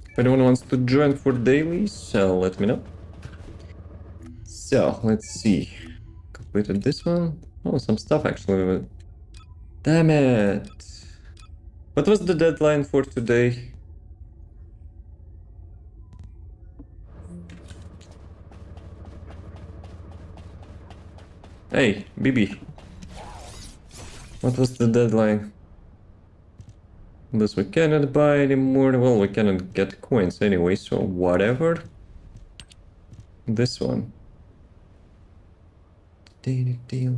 If anyone wants to join for dailies, let me know. So, let's see. Completed this one. Oh, some stuff actually. Damn it! What was the deadline for today? Hey, BB. What was the deadline? This we cannot buy anymore. Well, we cannot get coins anyway, so whatever. This one. Deal.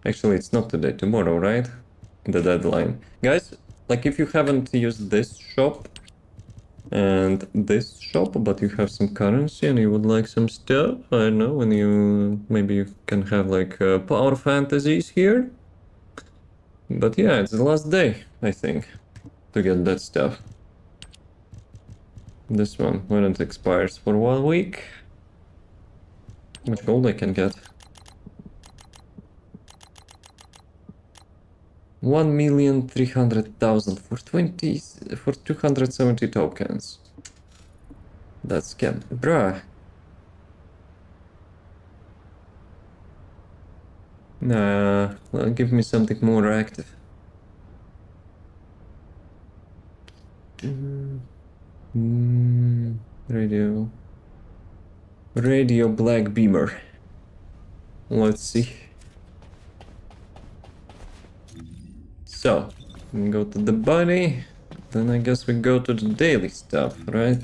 Actually, it's not today, tomorrow, right? The deadline. Guys, like if you haven't used this shop and this shop, but you have some currency and you would like some stuff, I don't know, when maybe you can have like power fantasies here. But yeah, it's the last day, I think, to get that stuff. This one, when it expires for 1 week. How much gold I can get? 1,300,000 for 270 tokens. That's scam, bruh. Nah, well, give me something more active. Radio black beamer. Let's see. So, we go to the bunny, then I guess we go to the daily stuff, right?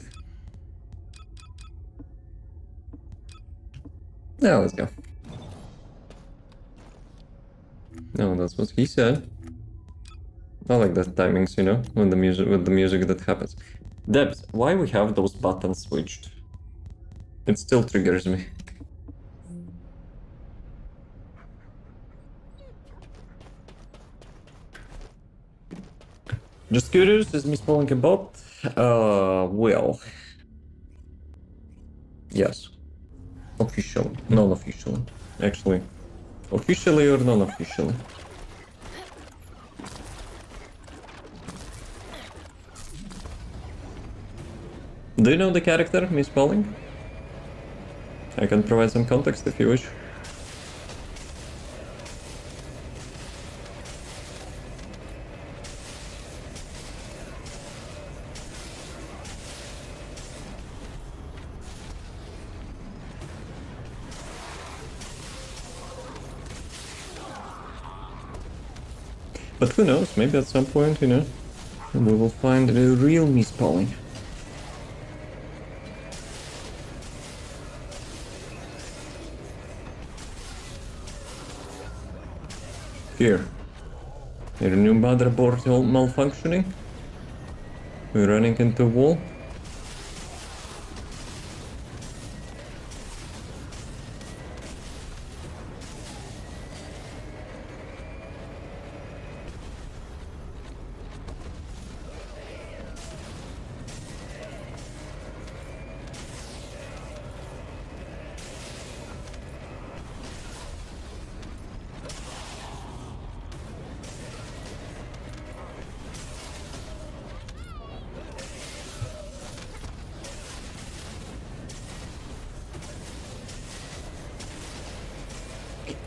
Now let's go. No, that's what he said. I like that timings, you know, when the music that happens. Debs, why we have those buttons switched? It still triggers me. Just curious, is misspelling a bot? Well. Yes. Official, non-officially. Actually. Officially or non-officially? Do you know the character, misspelling? I can provide some context if you wish. But who knows, maybe at some point, you know, we will find the real misspelling. Here. Your new motherboard malfunctioning? We're running into a wall?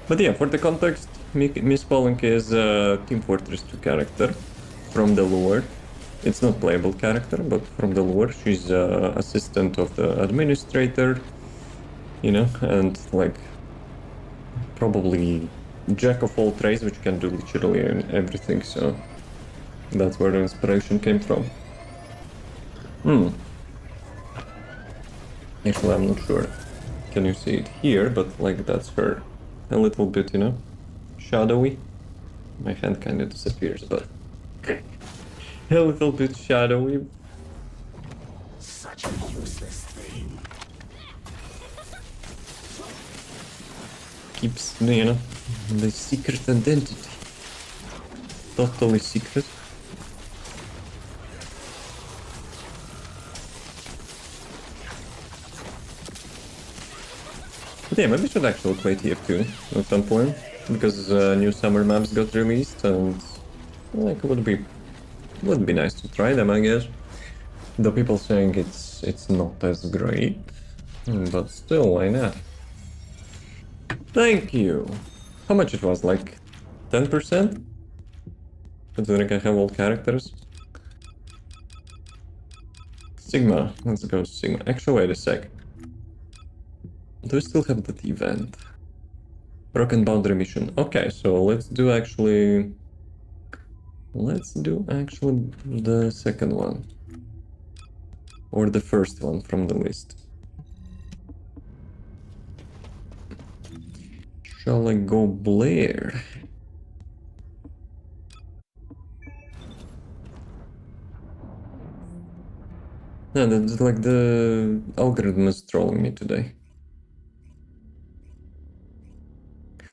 But yeah, for the context, 𝐂𝐿𝐴 is a Team Fortress 2 character from the lore. It's not playable character, but from the lore, she's assistant of the administrator, you know, and like probably jack of all trades, which can do literally everything, so that's where the inspiration came from. Actually, I'm not sure. Can you see it here? But like that's her. A little bit, you know, shadowy. My hand kind of disappears, but a little bit shadowy. Such a useless thing. Keeps, you know, the secret identity. Totally secret. But yeah, maybe we should actually play TF2 at some point, because new summer maps got released, and like it would be nice to try them, I guess. Though people saying it's not as great, but still, why not? Thank you. How much it was? Like 10%? Considering I have all characters. Sigma. Let's go Sigma. Actually, wait a sec. Do we still have that event? Broken boundary mission. Okay, so let's do actually the second one. Or the first one from the list. Shall I go Blair? No, that's like the algorithm is trolling me today.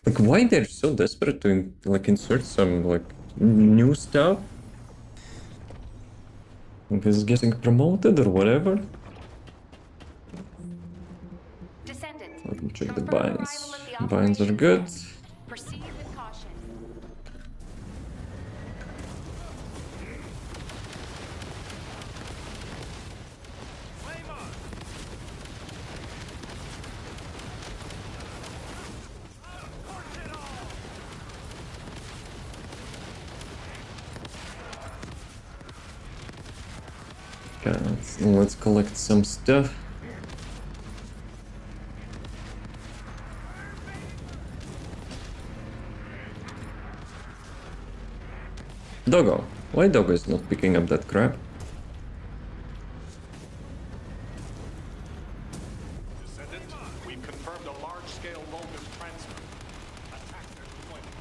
Like, why they're so desperate to like insert some like new stuff? Like, is getting promoted or whatever? Descendant. Let me check the confirm binds. arrival at the Binds are operations good. site. Proceed with caution. Okay, let's collect some stuff. Doggo. Why Doggo is not picking up that crap? Descendant, we've confirmed a large-scale voltage transfer. Attack their deployment.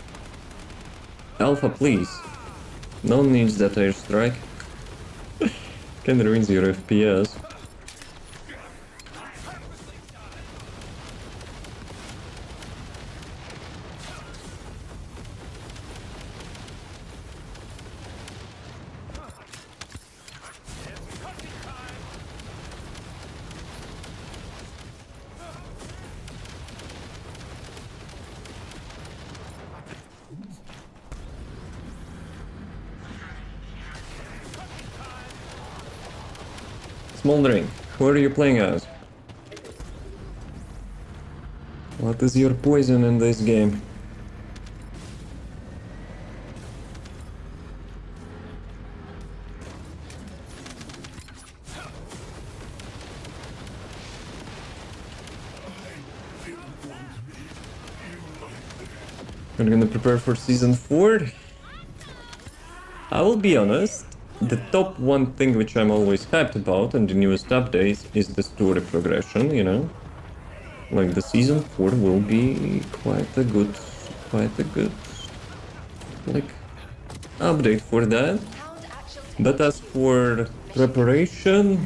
Alpha, please. No needs that airstrike. Can ruins your FPS. Smoldering, who are you playing as? What is your poison in this game? We're gonna prepare for season 4. I will be honest, the top one thing which I'm always hyped about in the newest updates is the story progression, you know? Like the season 4 will be quite a good like update for that. But as for preparation,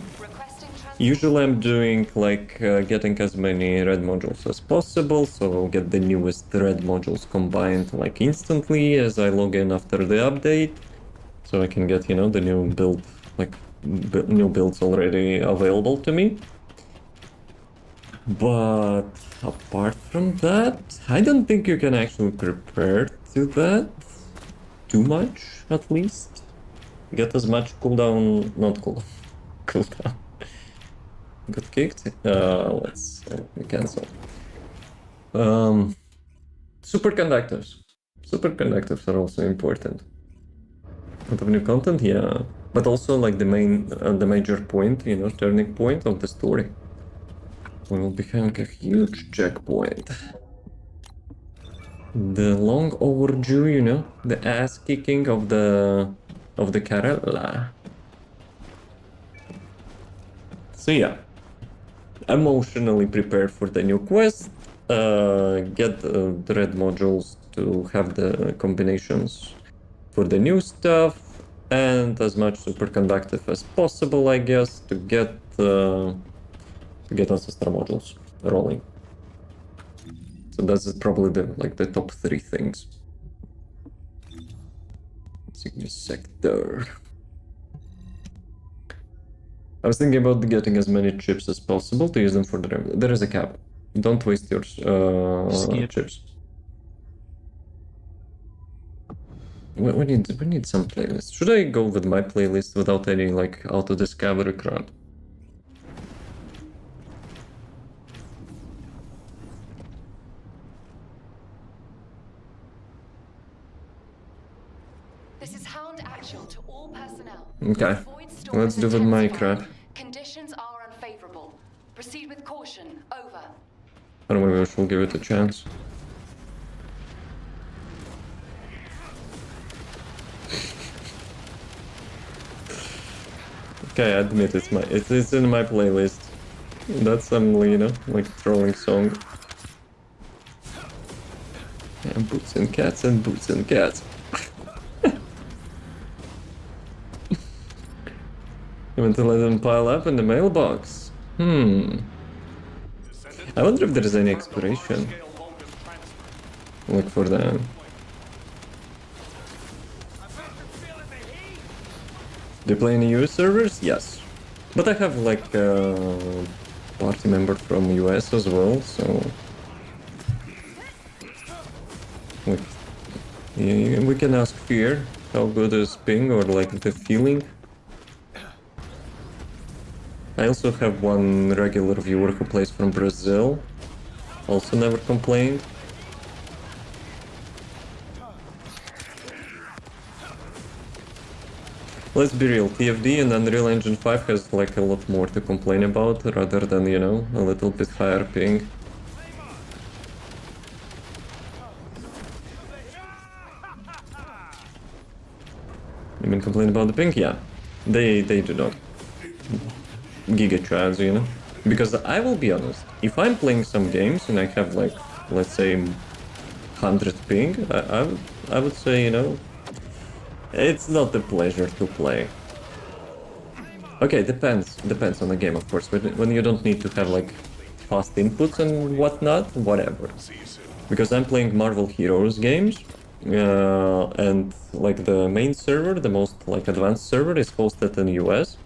usually I'm doing like getting as many red modules as possible, so I'll get the newest red modules combined like instantly as I log in after the update. So I can get, you know, the new build, like new builds already available to me. But apart from that, I don't think you can actually prepare to that too much, at least. Get as much cooldown, not cooldown, cooldown. Got kicked. Let's cancel. Superconductors. Superconductors are also important. Lot of new content, yeah, but also like the major point, you know, turning point of the story. We will be having a huge checkpoint. The long overdue, you know, the ass kicking of the Karela. So yeah, emotionally prepared for the new quest. Get the red modules to have the combinations for the new stuff, and as much superconductive as possible, I guess, to get ancestral modules rolling. So that's probably the top 3 things. Signature sector. I was thinking about getting as many chips as possible to use them for the revenue. There is a cap. Don't waste your chips. We need some playlist. Should I go with my playlist without any like auto discovery crap? This is Hound Actual to all personnel. Okay, Void storm let's is do with my intensifying. crap. Conditions are unfavorable. Proceed with caution. Over. Or maybe I should give it a chance. Okay, I admit it's in my playlist. That's some, you know, like trolling song. And boots and cats and boots and cats. You want to let them pile up in the mailbox? I wonder if there is any expiration. Like for them. They play in US servers? Yes. But I have like a party member from US as well, so... Like, yeah, we can ask Fear how good is ping or like the feeling. I also have one regular viewer who plays from Brazil. Also never complained. Let's be real, TFD and Unreal Engine 5 has like a lot more to complain about rather than, you know, a little bit higher ping. You mean complain about the ping? Yeah, they do not. Giga you know? Because I will be honest, if I'm playing some games and I have like, let's say, 100 ping, I would say, you know, it's not a pleasure to play. Okay, depends on the game, of course. When you don't need to have like fast inputs and whatnot, whatever. Because I'm playing Marvel Heroes games, and like the main server, the most like advanced server, is hosted in the US,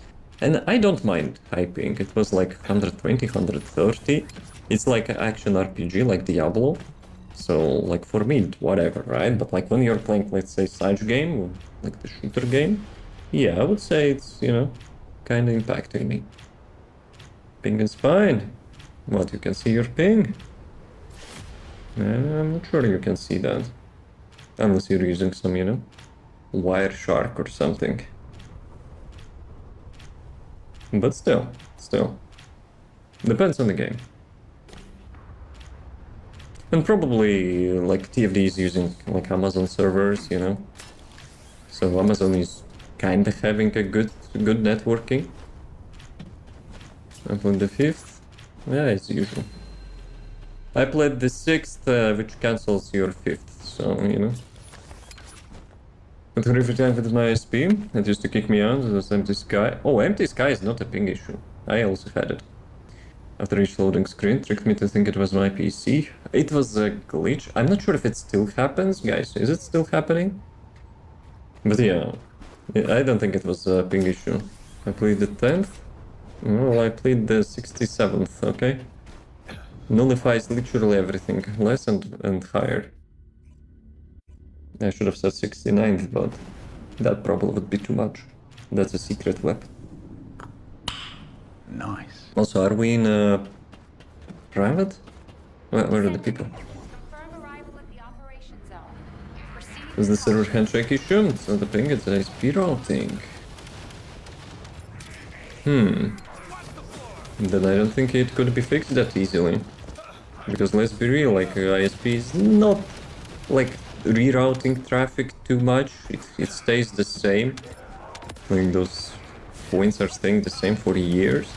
and I don't mind high ping. It was like 120, 130. It's like an action RPG, like Diablo. So, like, for me, whatever, right? But, like, when you're playing, let's say, such game, like the shooter game, yeah, I would say it's, you know, kind of impacting me. Ping is fine. What, you can see your ping? I'm not sure you can see that. Unless you're using some, you know, Wireshark or something. But still. Depends on the game. And probably, like, TFD is using, like, Amazon servers, you know? So Amazon is kinda having a good networking. And on the 5th, yeah, it's usual. I played the 6th, which cancels your 5th, so, you know. But every time with my ISP, it used to kick me out, it was Empty Sky. Oh, Empty Sky is not a ping issue. I also had it. After each loading screen, tricked me to think it was my PC. It was a glitch. I'm not sure if it still happens, guys. Is it still happening? But yeah, I don't think it was a ping issue. I played the 10th. Well, I played the 67th, okay? Nullifies literally everything, less and higher. I should have said 69th, but that probably would be too much. That's a secret weapon. Nice. Also, are we in private? Where are the people? Confirm arrival at the operation zone. Proceed Is the server handshake issue? It's not a ping, it's an ISP routing. Then I don't think it could be fixed that easily. Because let's be real, like ISP is not like rerouting traffic too much. It stays the same. Like those points are staying the same for years.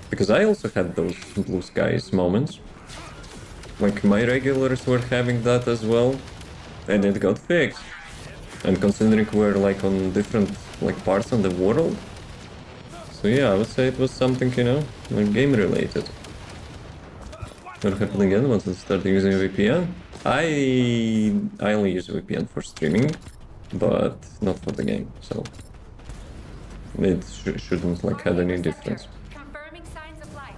Because I also had those blue skies moments. Like my regulars were having that as well. And it got fixed. And considering we're like on different like parts of the world. So yeah, I would say it was something, you know, like game related. What happened again once I started using a VPN? I only use a VPN for streaming, but not for the game, so it shouldn't like have any difference. confirming signs of life.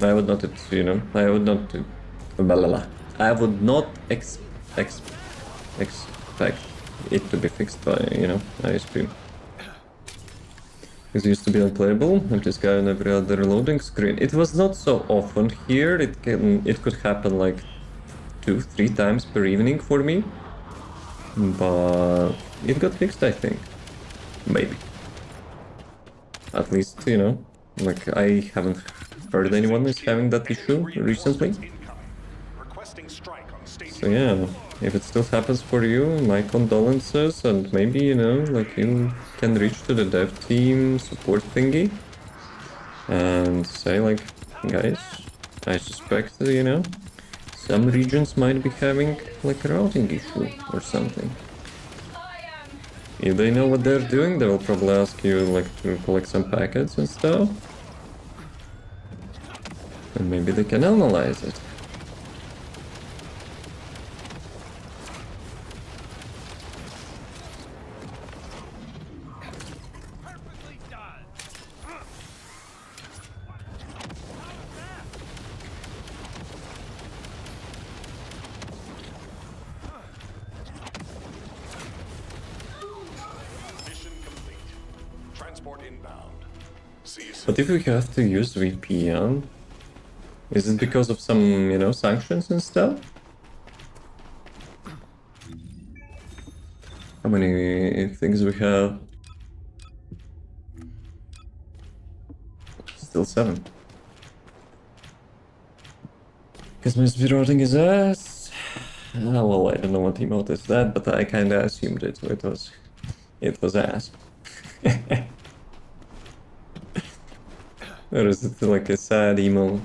I would not, you know, I would not expect it to be fixed by, you know, ISP. It used to be unplayable, Empty Sky on every other loading screen. It was not so often here. It could happen like 2-3 times per evening for me, but it got fixed, I think. Maybe. At least, you know, like I haven't heard anyone is having that issue recently. Requesting strike on station. So yeah. if it still happens for you, my condolences, and maybe, you know, like you can reach to the dev team support thingy and say like, guys, I suspect, you know, some regions might be having like a routing issue or something. If they know what they're doing, they will probably ask you like to collect some packets and stuff. And maybe they can analyze it. Mission complete. Transport inbound. See you soon. But if we have to use VPN, is it because of some, you know, sanctions and stuff? How many things we have? Still 7. Because my speed routing is ass. Ah, well, I don't know what emote is that, but I kinda assumed it. It was ass. Or is it like a sad emo?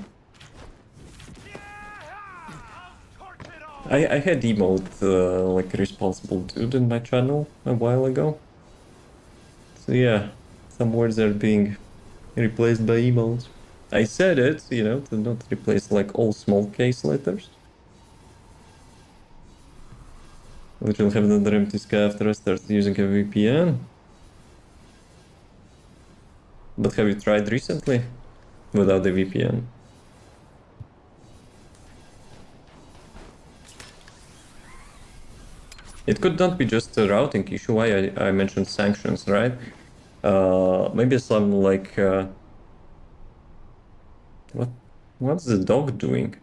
I had emote like responsible dude in my channel a while ago. So yeah, some words are being replaced by emotes. I said it, you know, to not replace like all small case letters. Which will have another empty sky after I start using a VPN. But have you tried recently without the VPN? It could not be just a routing issue, why I mentioned sanctions, right? Maybe some like... What's the dog doing?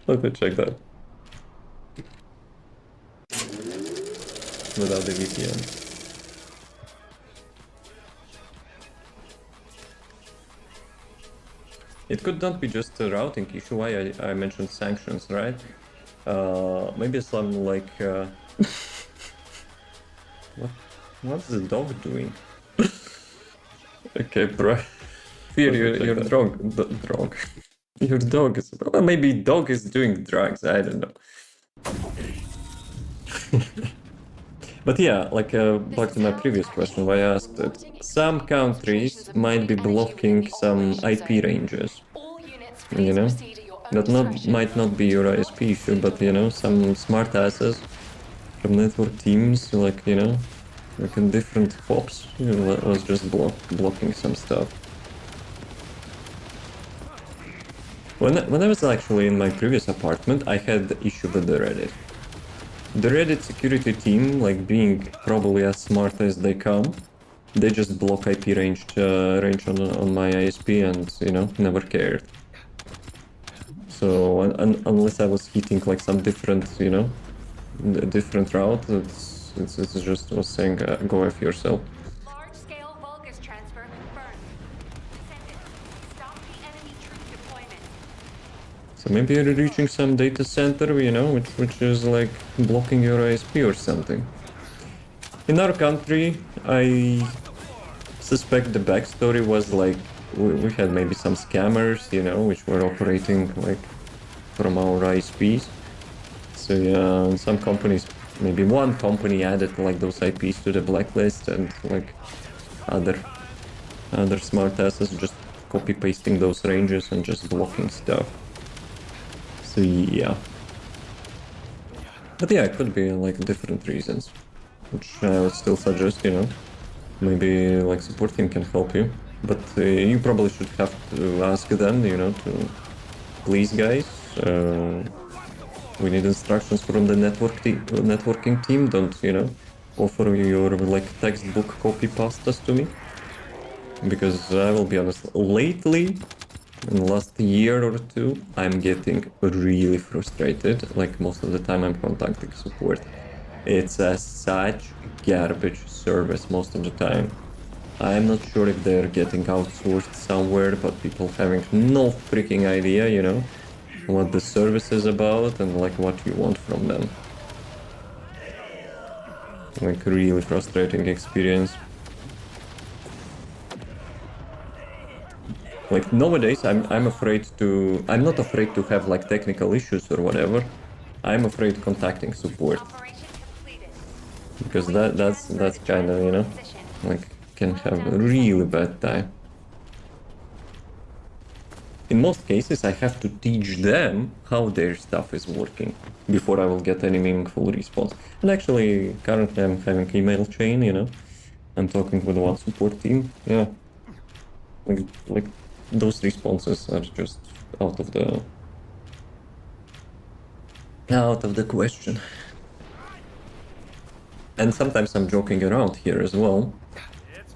Let me check that. Without the VPN. It could not be just a routing issue, why I mentioned sanctions, right? Maybe some like... What's the dog doing? Okay, bro. Fear, you're drunk. Drunk. Your dog is... Well, maybe dog is doing drugs, I don't know. But yeah, like back to my previous question where I asked it. Some countries might be blocking some IP ranges, you know? That might not be your ISP issue, but you know, some smart asses from network teams, like, you know, like in different pops, you know, was just blocking some stuff. When I was actually in my previous apartment, I had the issue with the Reddit. The Reddit security team, like being probably as smart as they come, they just block IP range on my ISP and, you know, never cared. So unless I was hitting like some different, you know, different route, it's just was saying go F yourself. Large-scale Vulgus transfer confirmed. Descendant, stop the enemy troop deployment. So maybe you're reaching some data center, you know, which is like blocking your ISP or something. In our country, I suspect the backstory was like we had maybe some scammers, you know, which were operating like from our ISPs. So yeah, some companies, maybe one company added like those IPs to the blacklist, and like other smart asses just copy pasting those ranges and just blocking stuff. So yeah. But yeah, it could be like different reasons, which I would still suggest, you know, maybe like support team can help you. But you probably should have to ask them, you know, to please guys, we need instructions from the networking team, don't, you know, offer your like textbook copy pastas to me. Because I will be honest, lately, in the last year or two, I'm getting really frustrated, like most of the time I'm contacting support. It's such garbage service most of the time. I'm not sure if they're getting outsourced somewhere, but people having no freaking idea, you know. what the service is about and like what you want from them. Like really frustrating experience. Like nowadays I'm not afraid to have like technical issues or whatever. I'm afraid contacting support. Operation completed. Because that's kind of, you know, like can have a really bad time. In most cases, I have to teach them how their stuff is working before I will get any meaningful response. And actually, currently I'm having email chain, you know. I'm talking with one support team, yeah. Like those responses are just out of the question. And sometimes I'm joking around here as well.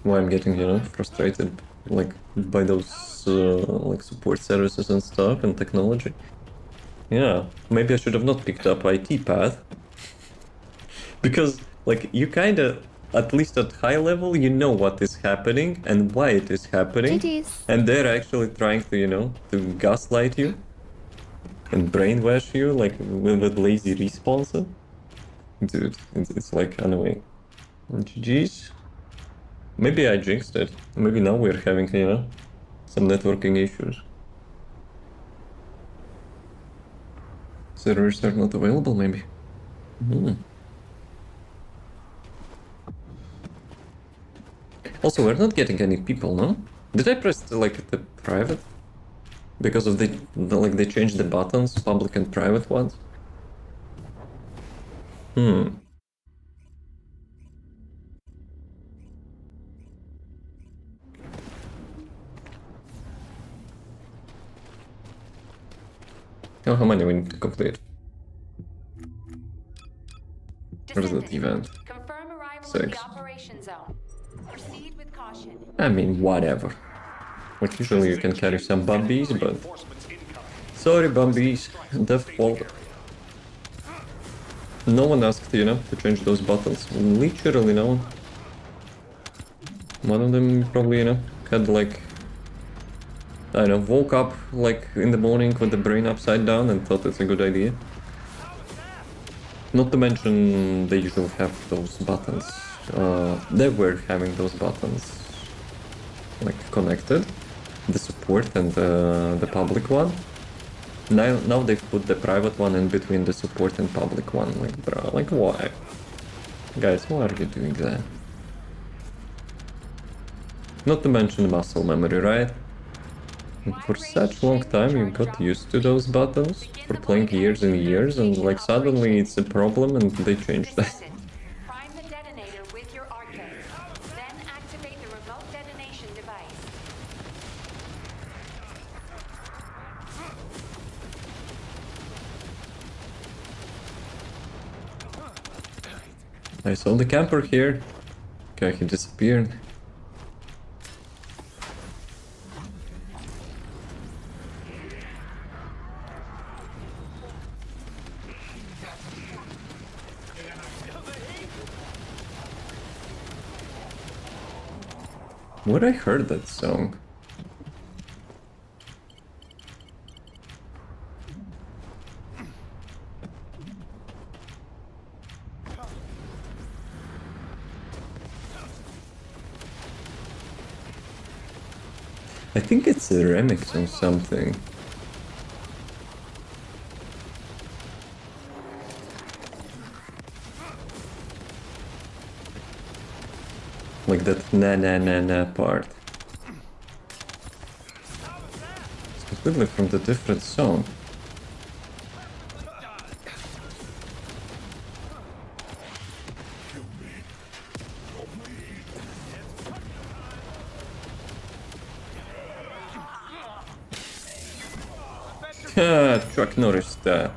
Why I'm getting, you know, frustrated like by those like support services and stuff and technology. Yeah, maybe I should have not picked up IT path. Because like you kinda, at least at high level, you know what is happening and why it is happening. GG's. And they're actually trying to, you know, to gaslight you and brainwash you like with lazy responses. Dude, it's like annoying. GG's. Maybe I jinxed it. Maybe now we're having, you know, some networking issues. Servers are not available, maybe. Also, we're not getting any people, no? Did I press like the private? Because of like they changed the buttons, public and private ones. Oh, how many we need to complete? Where's that event? Confirm arrival in 6. the operation zone. Proceed with caution. I mean, whatever. Like usually you can carry some bumbies, but... Sorry bumbies, default. No one asked, you know, to change those buttons. Literally no one. One of them probably, you know, had like... I don't know, woke up like in the morning with the brain upside down and thought it's a good idea. Not to mention they usually have those buttons. They were having those buttons like connected, the support and the public one. Now they've put the private one in between the support and public one. Like, bro, like why? Guys, why are you doing that? Not to mention muscle memory, right? And for such long time you got used to those buttons for playing years and years, and like suddenly it's a problem and they changed that. Prime the detonator with your arcade. Then activate the remote detonation device. I saw the camper here. Okay, he disappeared. Where I heard that song? I think it's a remix on something. Like that na na na na part. It's completely from the different song. Chuck Norris style.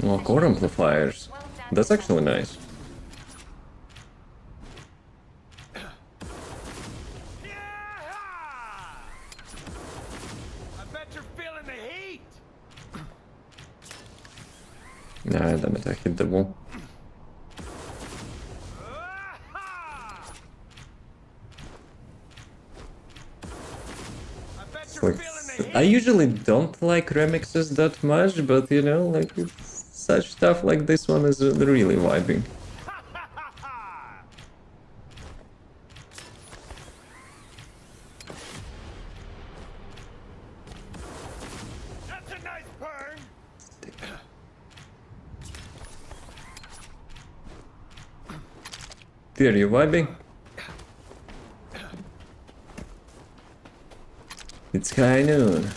Oh, core amplifiers. That's actually nice. I bet you're feeling the heat. Nah, damn it, I hit the wall. It's like, I usually don't like remixes that much, but you know, like such stuff like this one is really vibing. That's a nice burn. Are you vibing? It's high noon.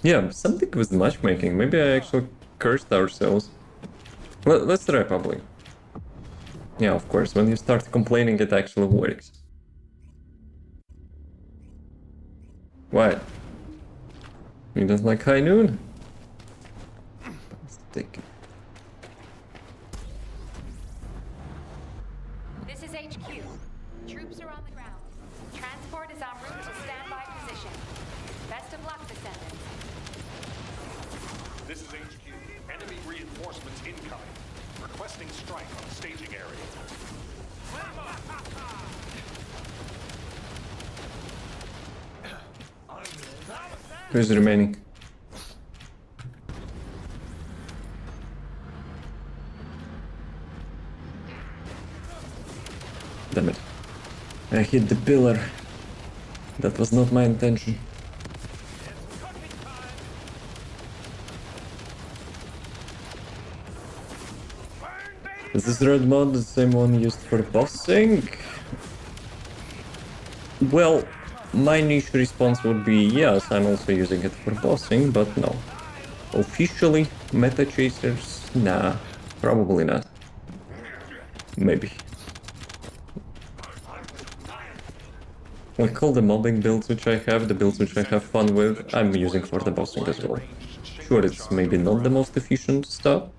Yeah, something with matchmaking. Maybe I actually cursed ourselves. Let's try public. Yeah, of course, when you start complaining it actually works. What? You don't like high noon? Take it. This is HQ. Troops are on the ground. Transport is en route to standby position. Best of luck, Descendant. This is HQ. Enemy reinforcements incoming. Requesting strike on staging area. Who's remaining? Damn it. I hit the pillar. That was not my intention. Is this red mod the same one used for bossing? Well, my niche response would be yes, I'm also using it for bossing, but no. Officially, meta chasers? Nah, probably not. Maybe. Like all the mobbing builds which I have, the builds which I have fun with, I'm using for the bossing as well. Sure, it's maybe not the most efficient stuff,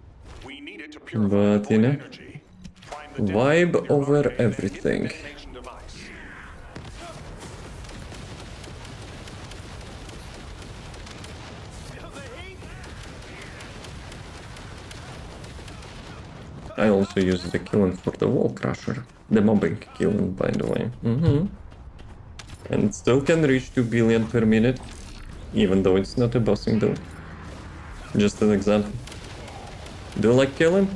We need it to but you know, energy. Find the vibe over everything. detonation device. I also use the killing for the wall crusher. The mobbing killing, by the way. And it still can reach 2 billion per minute, even though it's not a bossing build. Just an example. Do you like killing?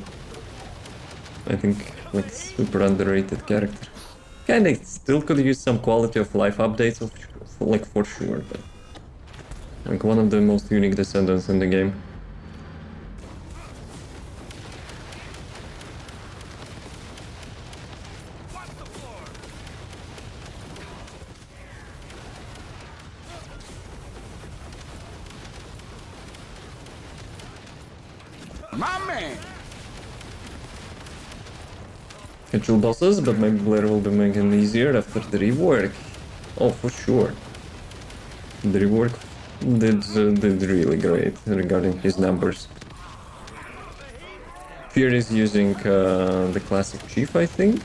I think like super underrated character. Kinda still could use some quality of life updates, like for sure, but like one of the most unique descendants in the game. My man! Can chill bosses, but maybe Blair will be making it easier after the rework. Oh, for sure. The rework did really great regarding his numbers. Fear is using the classic chief, I think.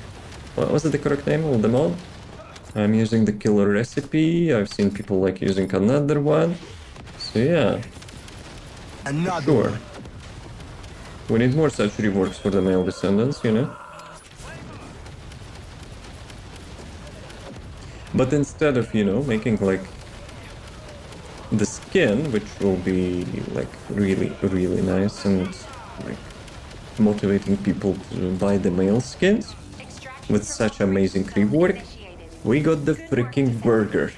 What was it the correct name of the mod? I'm using the killer recipe. I've seen people like using another one. So yeah. Another Sure. one. We need more such reworks for the male descendants, you know? But instead of, you know, making like the skin, which will be like really nice and like motivating people to buy the male skins with such amazing rework, we got the freaking burger.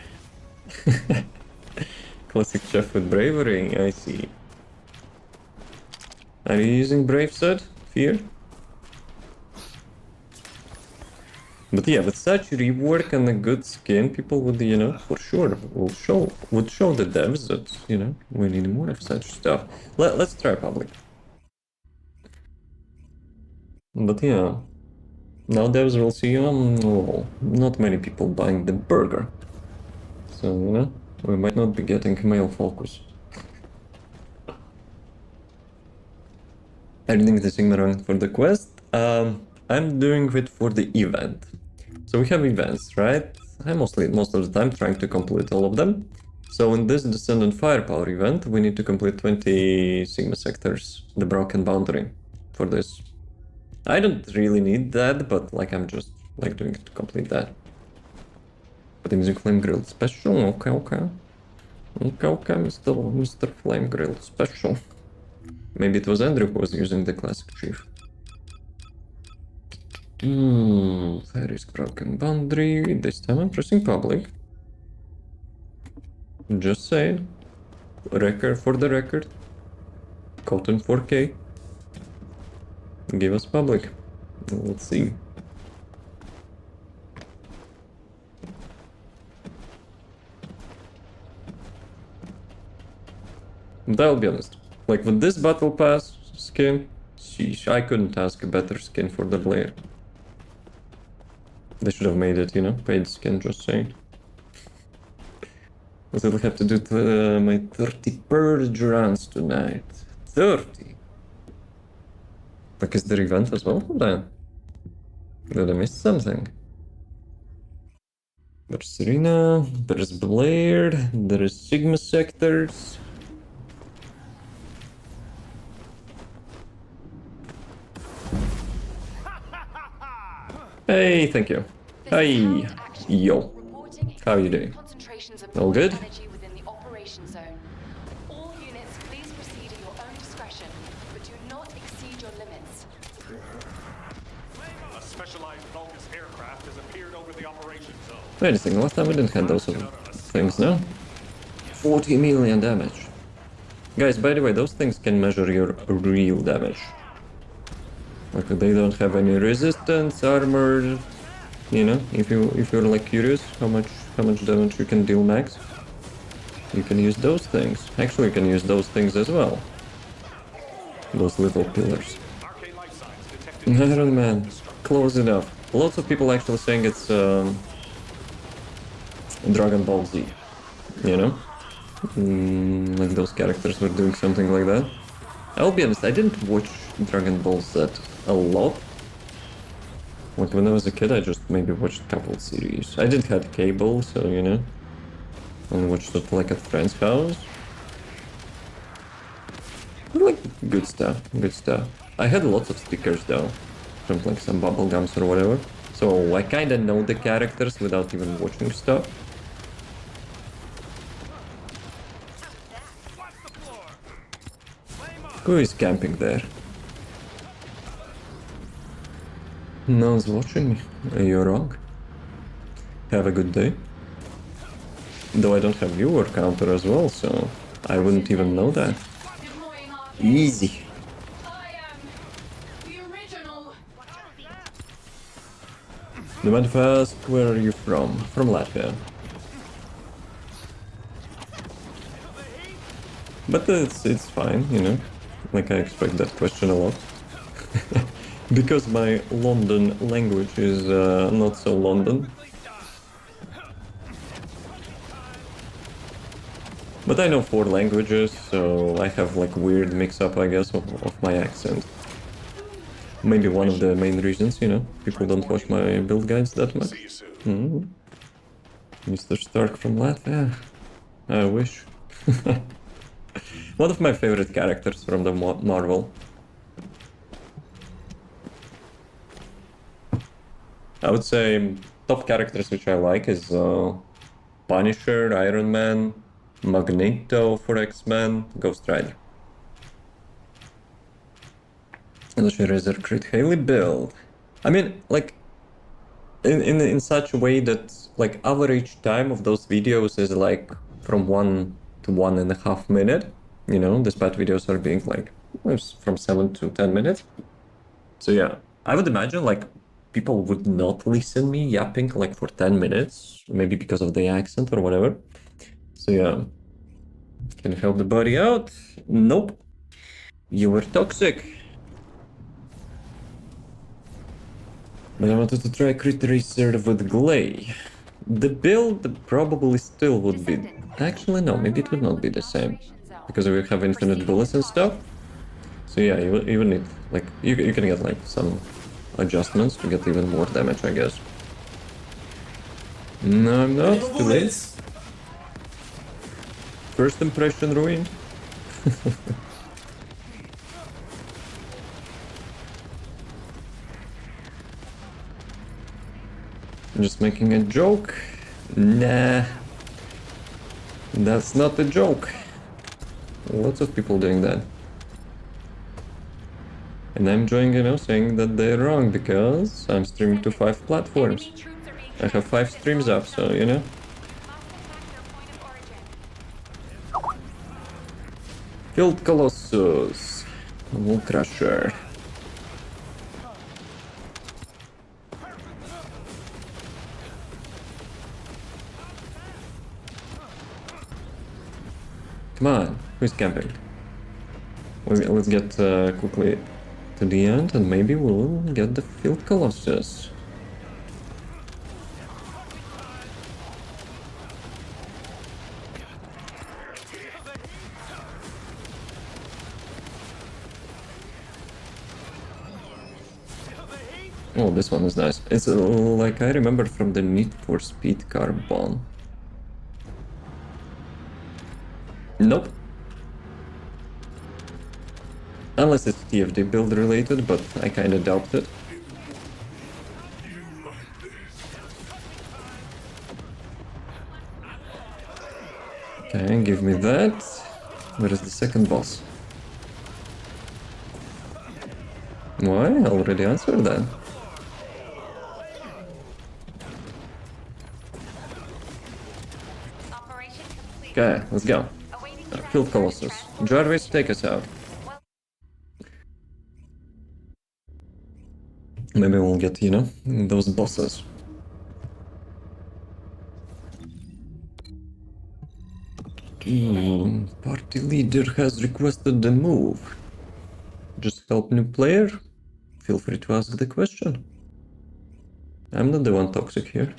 Classic chef with bravery, I see. Are you using Brave Set? Fear? But yeah, with such rework and a good skin, people would, you know, for sure would show the devs that, you know, we need more of such stuff. Let's try public. But yeah, now devs will see, oh, not many people buying the burger. So, you know, we might not be getting male focus. Earning the Sigma rank for the quest. I'm doing it for the event. So we have events, right? most of the time trying to complete all of them. So in this Descendant Firepower event, we need to complete 20 Sigma sectors, the broken boundary, for this. I don't really need that, but like I'm just like doing it to complete that. But the music flame grilled special, okay. Okay, Mr. Flame grilled special. Maybe it was Andrew who was using the classic chief. Fair risk broken boundary. This time I'm pressing public. Just saying. Record for the record. Cotton 4K. Give us public. Let's see. But I'll be honest. Like with this battle pass skin, sheesh, I couldn't ask a better skin for the player. They should have made it, you know, paid skin, just saying. What will have to do to my 30 purge runs tonight? 30? Like, is there event as well for that? Did I miss something? There's Serena, there's Blair, there is Sigma sectors. Hey, thank you. Hey, yo. How are you doing? All good? Within the operation zone. All units, please proceed at your own discretion, but do not exceed your limits. A specialized Vulgus aircraft has appeared over the operation zone. Wait a second, last time we didn't have those things, no? 40 million damage. Guys, by the way, those things can measure your real damage. Like, they don't have any resistance, armor, you know, if you're like curious how much damage you can deal max, you can use those things. Actually, you can use those things as well. Those little pillars. Iron Man, close enough. Lots of people actually saying it's Dragon Ball Z, you know? Like those characters were doing something like that. I'll be honest, I didn't watch Dragon Ball Z a lot. Like when I was a kid, I just maybe watched a couple series. I didn't have cable, so you know, only watched it like at friend's house. But, like good stuff. I had lots of stickers though, from like some bubble gums or whatever. So I kinda know the characters without even watching stuff. Who is camping there? No one's watching me. You're wrong. Have a good day. Though I don't have viewer counter as well, so I wouldn't even know that. Easy. The manifest, where are you from? From Latvia. But it's fine, you know. Like I expect that question a lot. Because my London language is not so London. But I know 4 languages, so I have like weird mix-up, I guess, of my accent. Maybe one of the main reasons, you know, people don't watch my build guides that much. Mr. Stark from Latvia. I wish. One of my favorite characters from the Marvel. I would say top characters which I like is Punisher, Iron Man, Magneto for X-Men, Ghost Rider. And the Razor Crit Haley build. I mean, like, in such a way that, like, average time of those videos is like from 1 to 1.5 minutes. You know, despite videos are being like from 7 to 10 minutes. So yeah, I would imagine like people would not listen me yapping like for 10 minutes, maybe because of the accent or whatever. So yeah, can you help the buddy out? Nope. You were toxic. But I wanted to try Crit Racer with Glay. The build probably still would be... Actually no, maybe it would not be the same. Because we have infinite bullets and stuff. So yeah, you will need... like, you can get like some adjustments to get even more damage, I guess. No, I'm not. Too late. First impression ruined. I'm just making a joke. Nah. That's not a joke. Lots of people doing that. And I'm enjoying, you know, saying that they're wrong because I'm streaming to 5 platforms. Enemy troops are being I have 5 streams up, so, you know. must attack their point of origin. Field Colossus. Wall Crusher. Come on, who's camping? Let's get quickly to the end and maybe we'll get the Field Colossus. Oh, this one is nice. It's like I remember from the Need for Speed Carbon. Nope. Unless it's TFD build related, but I kinda doubt it. Okay, give me that. Where is the second boss? Why? I already answered that. Operation complete. Okay, let's go. Awaiting Field Colossus. Jarvis, take us out. Maybe we'll get, you know, those bosses. Party leader has requested the move. Just help new player? Feel free to ask the question. I'm not the one toxic here.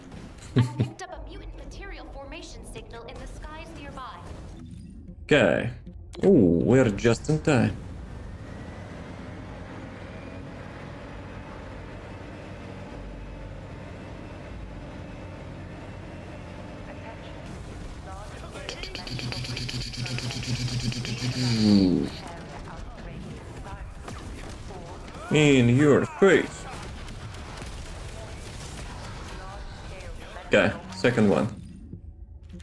I picked up a mutant material formation signal in the skies nearby. Okay. Oh, we're just in time. In your face. Okay, second one.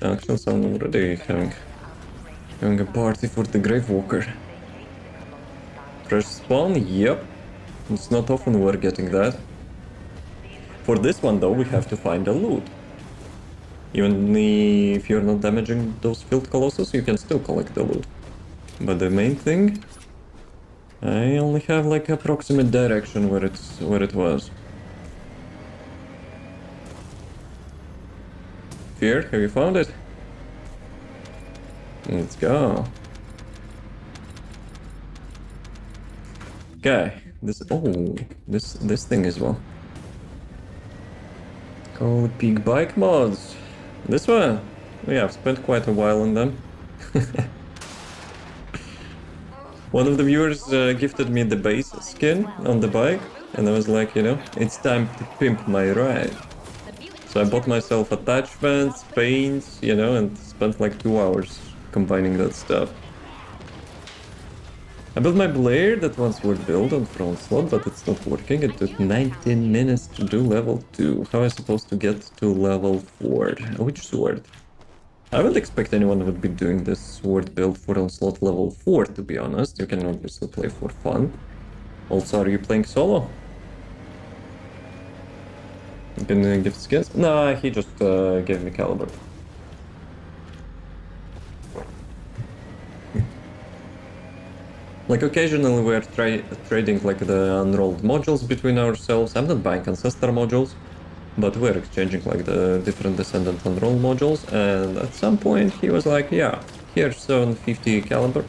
Actually, I'm already having a party for the Gravewalker. Fresh spawn? Yep. It's not often we're getting that. For this one though, we have to find a loot. Even if you're not damaging those Field Colossus, you can still collect the loot. But the main thing, I only have like approximate direction where it was. Fear, have you found it? Let's go. Okay, this thing as well. Call it peak bike mods. This one, yeah, I've spent quite a while on them. One of the viewers gifted me the base skin on the bike, and I was like, you know, it's time to pimp my ride. So I bought myself attachments, paints, you know, and spent like 2 hours combining that stuff. I built my blade that once would build on front slot, but it's not working. It took 19 minutes to do level 2. How am I supposed to get to level 4? Which sword? I wouldn't expect anyone would be doing this sword build for onslaught level 4, to be honest. You can obviously play for fun. Also, are you playing solo? You can gift skins? Nah, he just gave me caliber. Like occasionally we're trading like the unrolled modules between ourselves. I'm not buying ancestor modules, but we're exchanging like the different Descendant unroll modules, and at some point he was like, yeah, here's 750 caliber,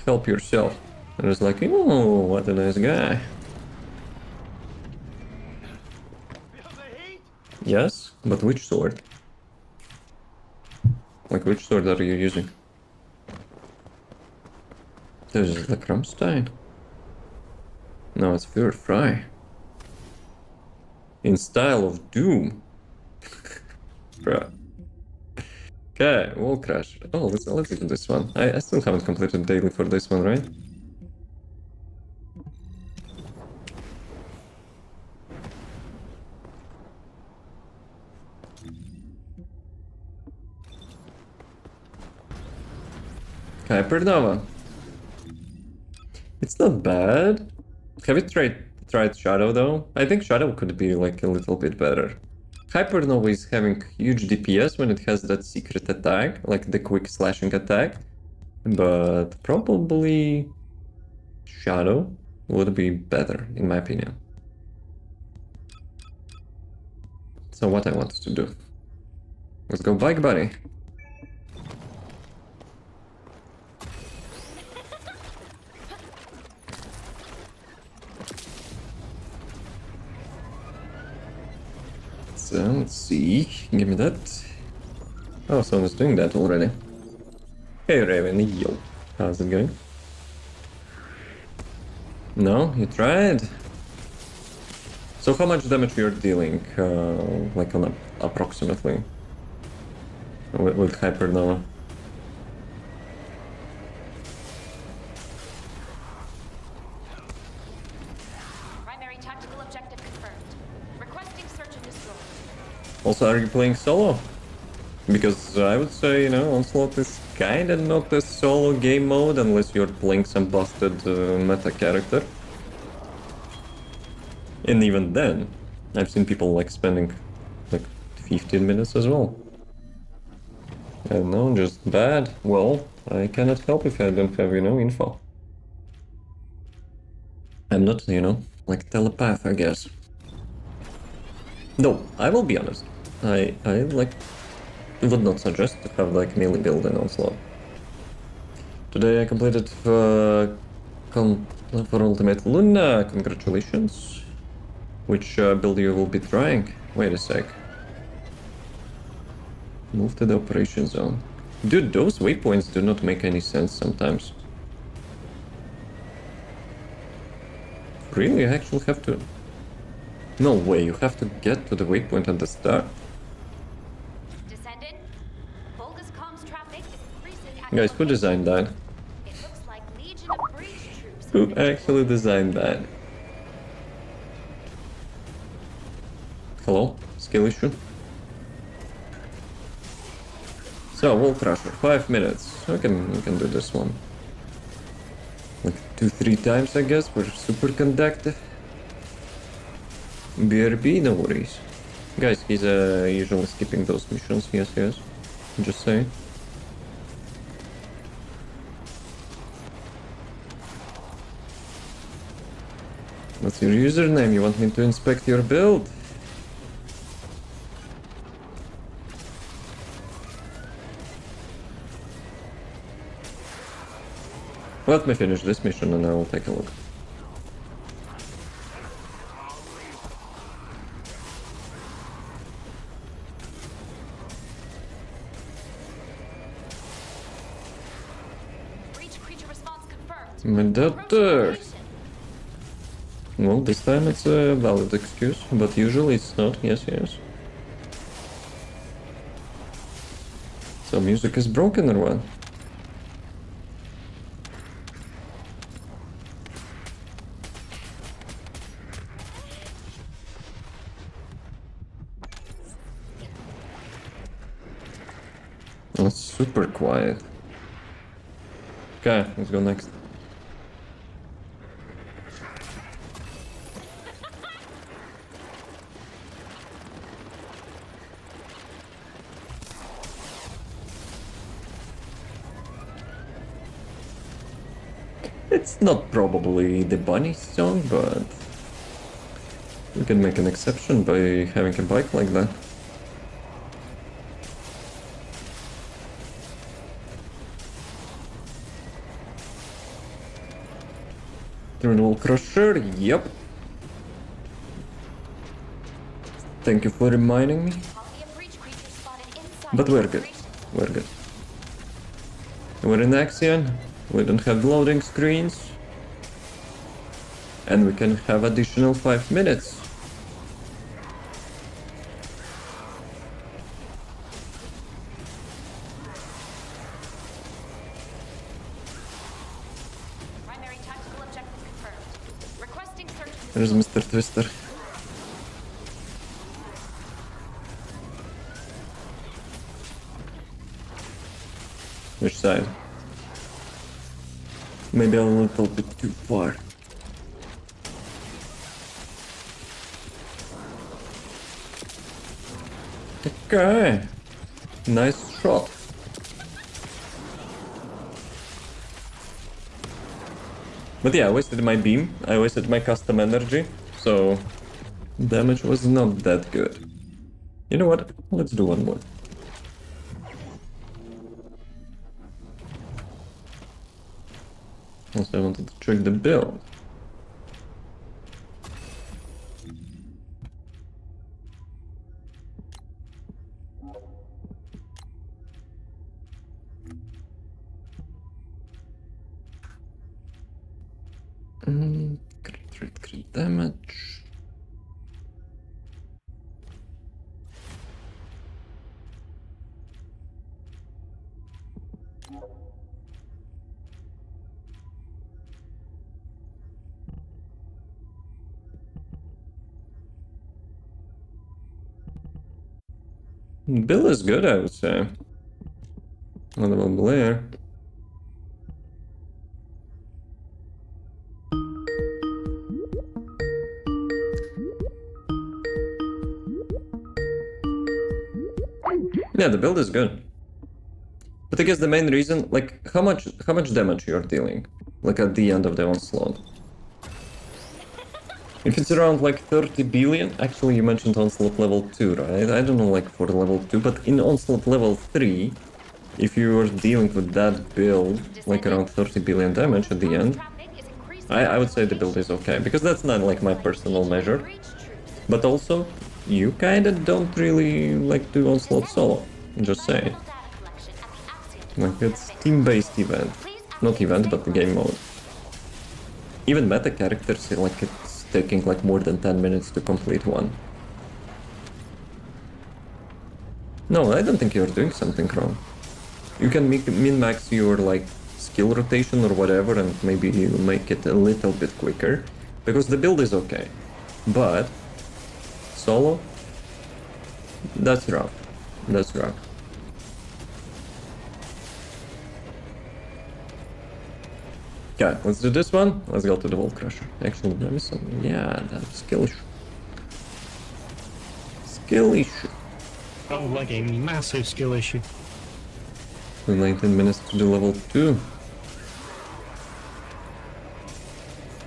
help yourself. And I was like, oh, what a nice guy. Yes, but which sword? Like which sword are you using? This is the Krumstein. No, it's Fry. In style of Doom. Bruh. Okay, wall crash. Oh, let's do this one. I still haven't completed daily for this one, right? Hypernova. It's not bad. Have you tried Shadow though? I think Shadow could be like a little bit better. Hypernova is having huge DPS when it has that secret attack, like the quick slashing attack. But probably Shadow would be better, in my opinion. So what I want to do? Let's go bike buddy. So let's see. Give me that. Oh, someone's doing that already. Hey Raven, yo. How's it going? No? You tried? So how much damage you're dealing, like on approximately, with Hypernova? Primary tactical objective confirmed. Requesting search and destroy. Also, are you playing solo? Because I would say, you know, Onslaught is kinda not a solo game mode unless you're playing some busted meta character. And even then, I've seen people like spending like 15 minutes as well. I don't know, just bad. Well, I cannot help if I don't have, you know, info. I'm not, you know, like telepath, I guess. No, I will be honest. I like would not suggest to have like melee build in Onslaught. Today I completed for Ultimate Luna. Congratulations. Which build you will be trying? Wait a sec. Move to the operation zone. Dude, those waypoints do not make any sense sometimes. Really? I actually have to... No way, you have to get to the waypoint at the start. Descendant, Volga's comms traffic is increasing at Guys, who designed that? It looks like Legion of Breach troops. Who actually designed that? Hello? Skill issue? So, Wall Crusher, 5 minutes. We can do this one. Like 2-3 times, I guess, for super conductive. BRB, no worries. Guys, he's usually skipping those missions, yes. Just saying. What's your username? You want me to inspect your build? Let me finish this mission and I will take a look. Breach creature response confirmed. Mediator. Well, this time it's a valid excuse, but usually it's not. Yes. So music is broken or what? It's super quiet. Okay, let's go next. It's not probably the bunny song, but we can make an exception by having a bike like that. Terminal Crusher, yep. Thank you for reminding me. Copy of breach creature spotted inside. But we're good. We're good. We're in Axion. We don't have loading screens. And we can have additional 5 minutes. There's Mr. Twister. Which side? Maybe a little bit too far. Okay. Nice shot. But yeah, I wasted my beam, I wasted my custom energy, so damage was not that good. You know what? Let's do one more. Also, I wanted to check the build. Crit damage. Bill is good, I would say. What about Blair? Yeah, the build is good. But I guess the main reason, like, how much damage you're dealing, like at the end of the onslaught. If it's around like 30 billion, actually you mentioned onslaught level 2, right? I don't know like for level 2, but in onslaught level 3, if you were dealing with that build, like around 30 billion damage at the end, I would say the build is okay, because that's not like my personal measure. But also, you kinda don't really like do onslaught solo, just saying. Like it's team-based event, not event, but the game mode. Even meta characters, like it's taking like more than 10 minutes to complete one. No, I don't think you're doing something wrong. You can min-max your like skill rotation or whatever, and maybe you make it a little bit quicker, because the build is okay. But solo, that's rough. That's rough. Okay, let's do this one. Let's go to the Wall Crusher. Actually, there is some... Yeah, that's skill issue. Skill issue. Oh, like a massive skill issue. 19 minutes to do level 2.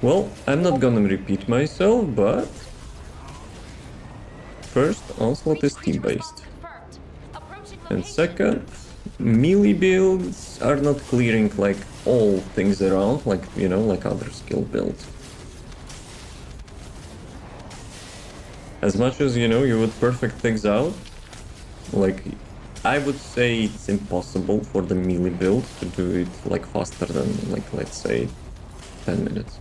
Well, I'm not gonna repeat myself, but... First, Onslaught is team-based. And second, melee builds are not clearing like all things around, like, you know, like other skill builds. As much as, you know, you would perfect things out, like, I would say it's impossible for the melee build to do it like faster than, like, let's say 10 minutes.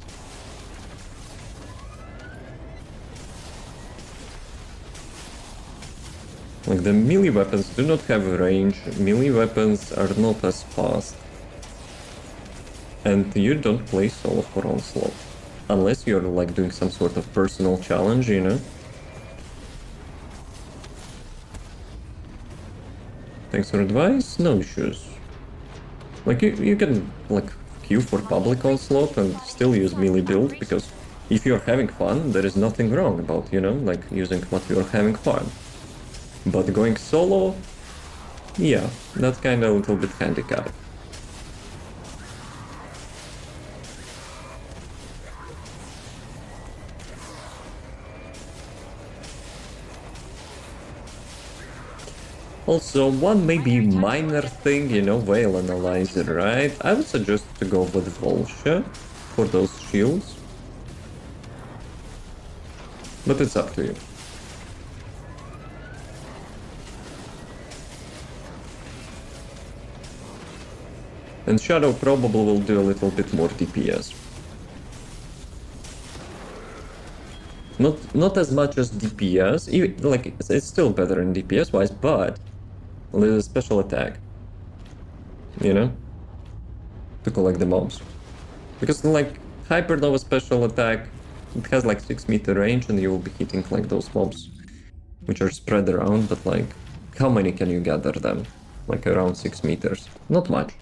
Like, the melee weapons do not have a range, melee weapons are not as fast. And you don't play solo for Onslaught. Unless you're, like, doing some sort of personal challenge, you know? Thanks for advice, no issues. Like, you can, like, queue for public Onslaught and still use melee build, because if you're having fun, there is nothing wrong about, you know, like, using what you're having fun. But going solo, yeah, that's kinda a little bit handicapped. Also, one maybe minor thing, you know, Veil Analyzer, right? I would suggest to go with Volsha for those shields. But it's up to you. And Shadow probably will do a little bit more DPS. Not as much as DPS, like, it's still better in DPS wise, but there's a special attack, you know, to collect the mobs. Because, like, Hypernova special attack It has like 6-meter range and you will be hitting like those mobs which are spread around, but like how many can you gather them? Like around 6 meters. Not much.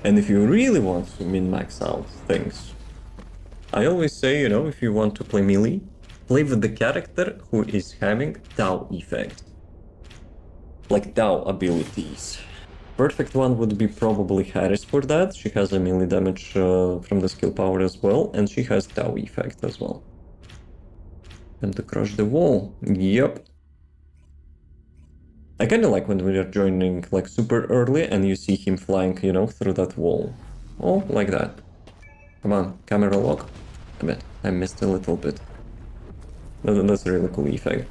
And if you really want to min-max out things, I always say, you know, if you want to play melee, play with the character who is having 𝐿 effect. Like 𝐿 abilities. Perfect one would be probably Harris for that. She has a melee damage from the skill power as well, and she has 𝐿 effect as well. And to crush the wall. Yep. I kinda like when we are joining like super early and you see him flying, you know, through that wall. Oh, like that. Come on, camera lock. Damn it, I missed a little bit. That's a really cool effect.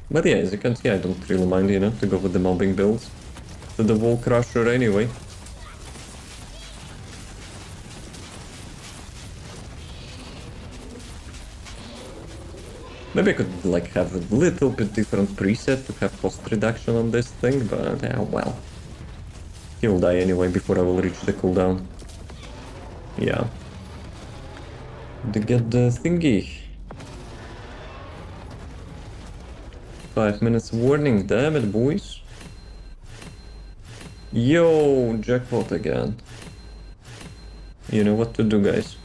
But yeah, as you can see, I don't really mind, you know, to go with the mobbing builds. To the wall crusher anyway. Maybe I could like have a little bit different preset to have cost reduction on this thing, but well. He will die anyway before I will reach the cooldown. Yeah. To get the thingy. 5 minutes warning, damn it, boys. Yo, jackpot again. You know what to do, guys.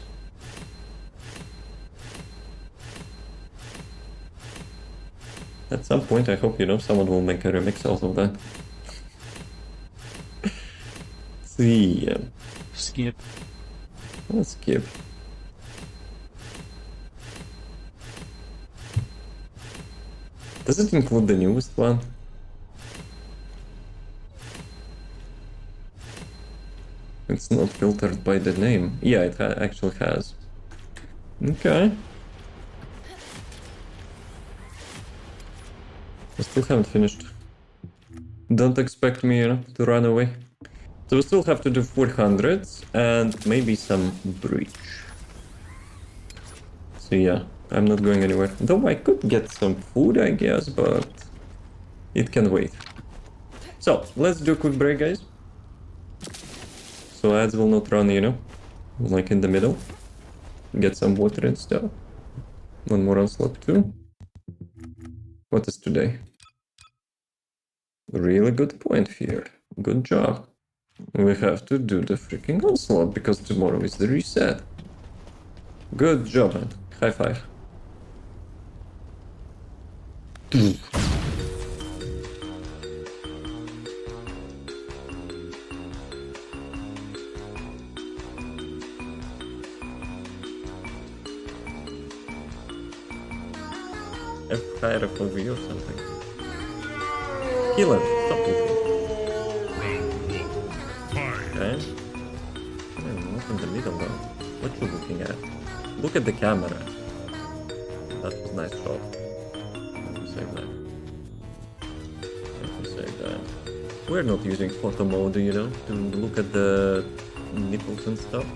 At some point, I hope, you know, someone will make a remix out of that. See. Skip. Let's skip. Does it include the newest one? It's not filtered by the name. Yeah, it actually has. Okay. I still haven't finished. Don't expect me, you know, to run away. So we still have to do 400s and maybe some breach. So yeah, I'm not going anywhere. Though I could get some food, I guess, but it can wait. So let's do a quick break, guys. So ads will not run, you know, like in the middle. Get some water and stuff. One more onslaught too. What is today? Really good point here. Good job. We have to do the freaking onslaught because tomorrow is the reset. Good job, man. High five. Fire FOV or something. Kill him. Stop moving. Okay. Not in the middle though. What you looking at? Look at the camera. That was a nice shot. Let me save that. Let me save that. We're not using photo mode, you know, to look at the nipples and stuff.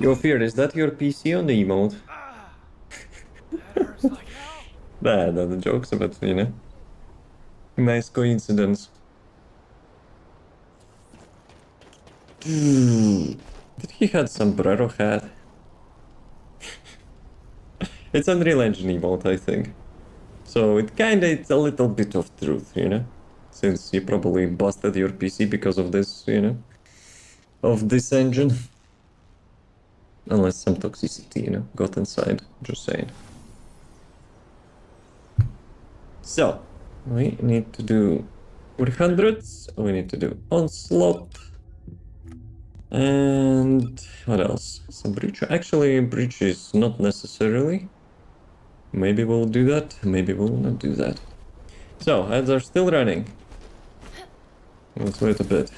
Yo, Fear, is that your PC on the emote? Nah, the joke's a bit, you know. Nice coincidence. Did he had sombrero hat? It's Unreal Engine emote, I think. So it's a little bit of truth, you know? Since you probably busted your PC because of this, you know? Of this engine. Unless some toxicity, you know, got inside. Just saying. So, we need to do 400s, we need to do Onslaught. And what else? Some Breach. Actually, Breach is not necessarily. Maybe we'll do that, maybe we'll not do that. So, ads are still running. Let's wait a bit.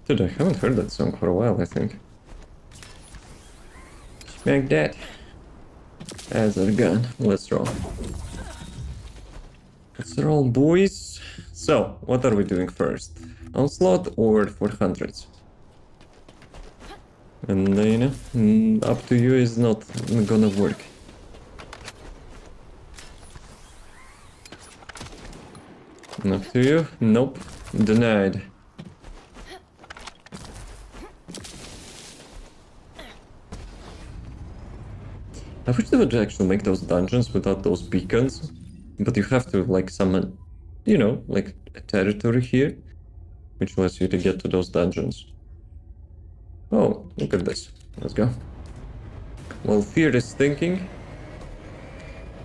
Dude, I haven't heard that song for a while, I think. Smack that. Ads are gone. Let's roll. Let's roll, boys. So, what are we doing first? Onslaught or 400s? And you know, up to you is not gonna work. Up to you? Nope. Denied. I wish they would actually make those dungeons without those beacons. But you have to, like, summon, you know, like, a territory here. Which lets you to get to those dungeons. Oh, look at this. Let's go. While Fear is thinking,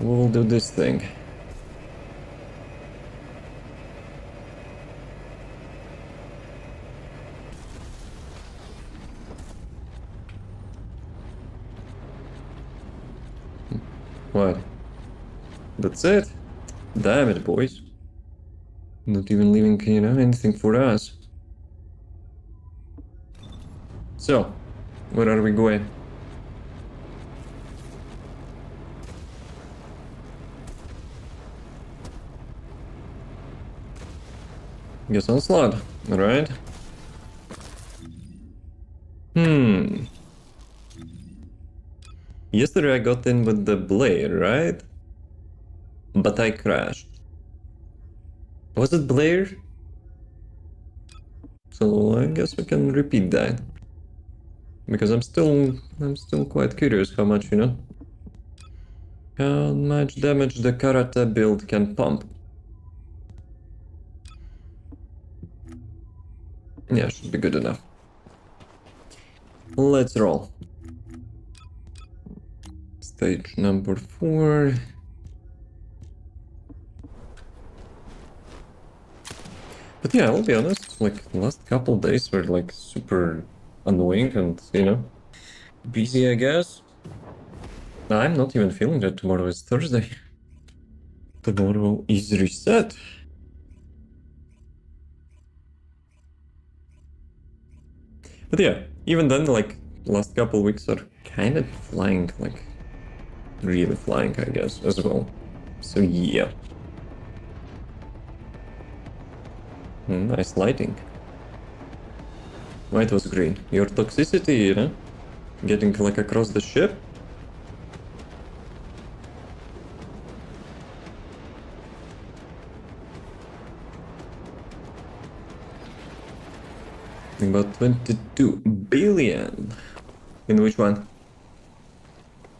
we'll do this thing. What? That's it? Damn it, boys. Not even leaving, you know, anything for us. So, where are we going? Guess Onslaught, right? Yesterday I got in with the Blair, right? But I crashed. Was it Blair? So I guess we can repeat that. Because I'm still quite curious how much, you know, how much damage the karate build can pump. Yeah, should be good enough. Let's roll. Stage number 4. But yeah, I'll be honest, like, the last couple days were like super annoying and, you know, busy, I guess. I'm not even feeling that tomorrow is Thursday. Tomorrow is reset. But yeah, even then, like, last couple weeks are kind of flying, like, really flying, I guess, as well. So yeah. Nice lighting. Why it was green? Your toxicity, you know? Getting, like, across the ship? About 22 billion. In which one?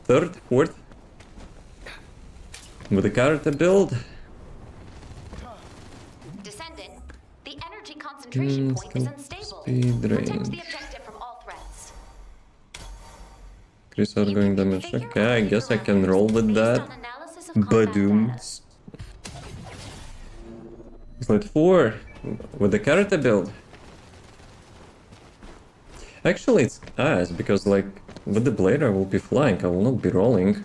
Third? Fourth? With the character build? Descendant, the energy concentration point is unstable. Speed Protect range. the objective from all threats. Increase outgoing damage. Okay, I guess I can roll with that. Badooms. Slide 4. With the character build. Actually, it's ass, because, like, with the blade I will be flying, I will not be rolling.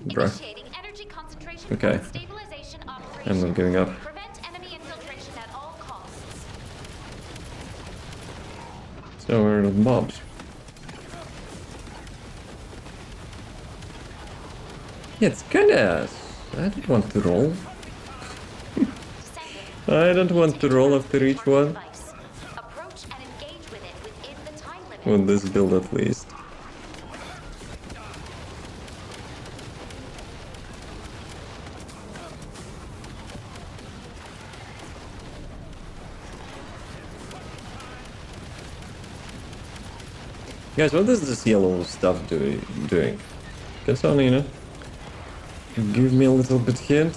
Bruh. Initiating energy concentration Okay. point stabilization I'm operation. not giving up. Prevent enemy infiltration at all costs. So where are the mobs? Yeah, it's kinda ass. I don't want to roll. I don't want to roll after each one. Device. Approach and engage with it within the time limit. With this build at least. Guys, what is this yellow stuff doing? Can someone, you know, give me a little bit hint?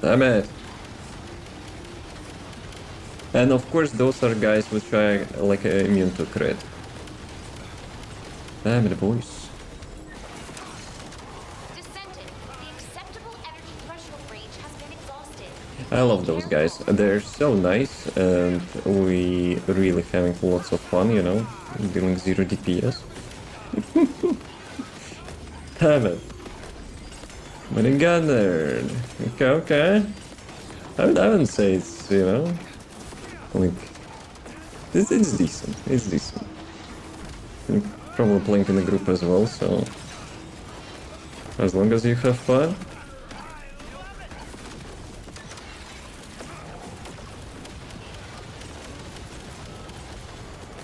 Damn it. And of course those are guys which are like immune to crit. Damn it, boys. Descendant. The acceptable energy threshold range has been exhausted. I love those guys. They're so nice and we really having lots of fun, you know, dealing 0 DPS. Damn it. But it got there. Okay, okay. I wouldn't say it's, you know, like, it's decent. It's decent. You're probably playing in the group as well, so as long as you have fun.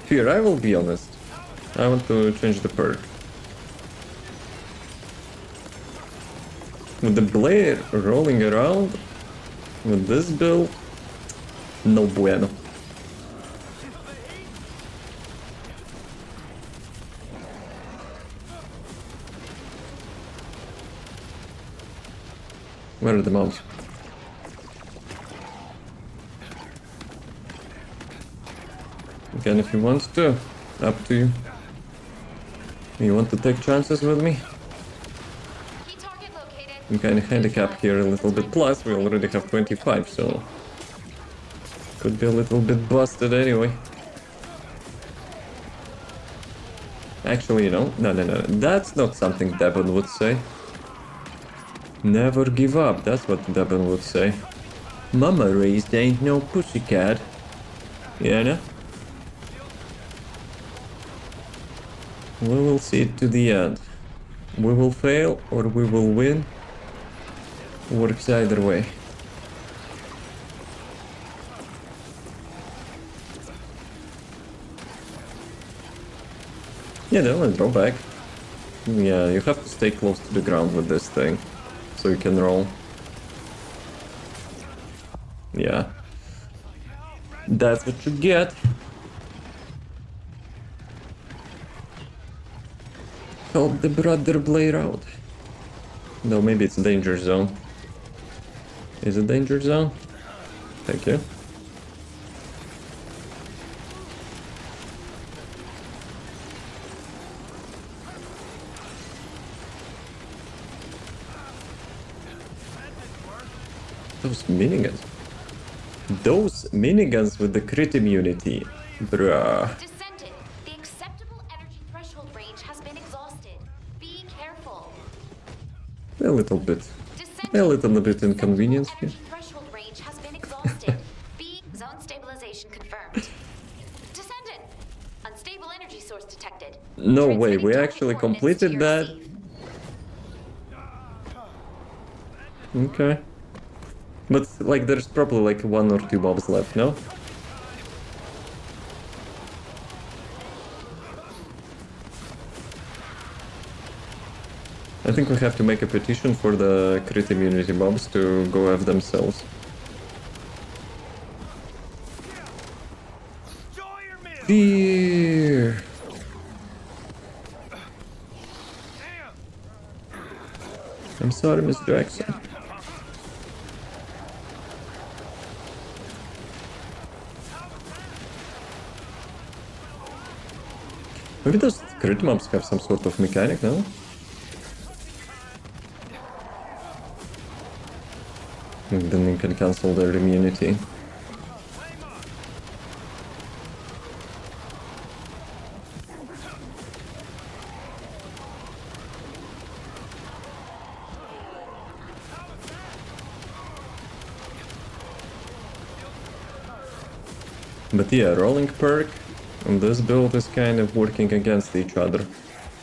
Here, I will be honest. I want to change the perk. With the blade rolling around, with this build, no bueno. Where are the mobs? Again, if you want to, up to you. You want to take chances with me? Key target located. I'm kind of handicapped here a little bit, plus we already have 25, so could be a little bit busted anyway. Actually, you know, no, that's not something 𝐿𝐷ebon would say. Never give up, that's what 𝐿𝐷ebon would say. Mama raised ain't no pussycat. Yeah, no? We will see it to the end. We will fail or we will win. Works either way. Yeah, they'll draw back. Yeah, you have to stay close to the ground with this thing, so you can roll. Yeah. That's what you get. Help the brother blade out. No, maybe it's danger zone. Is it danger zone? Thank you. Those miniguns. Those miniguns with the crit immunity. Bruh. Descendant. The acceptable energy threshold range has been exhausted. Be careful. A little bit. Descendant. A little bit inconvenience here. Energy threshold range has been exhausted. B zone stabilization confirmed. Descendant. Unstable energy source detected. No way, we Transmitting actually target coordinates to completed your that. receive. Okay. But, like, there's probably, like, 1 or 2 mobs left, no? I think we have to make a petition for the crit immunity mobs to go F themselves. Fear! I'm sorry, Miss Jackson. Maybe those crit mobs have some sort of mechanic, no? And then you can cancel their immunity. But yeah, rolling perk and this build is kind of working against each other.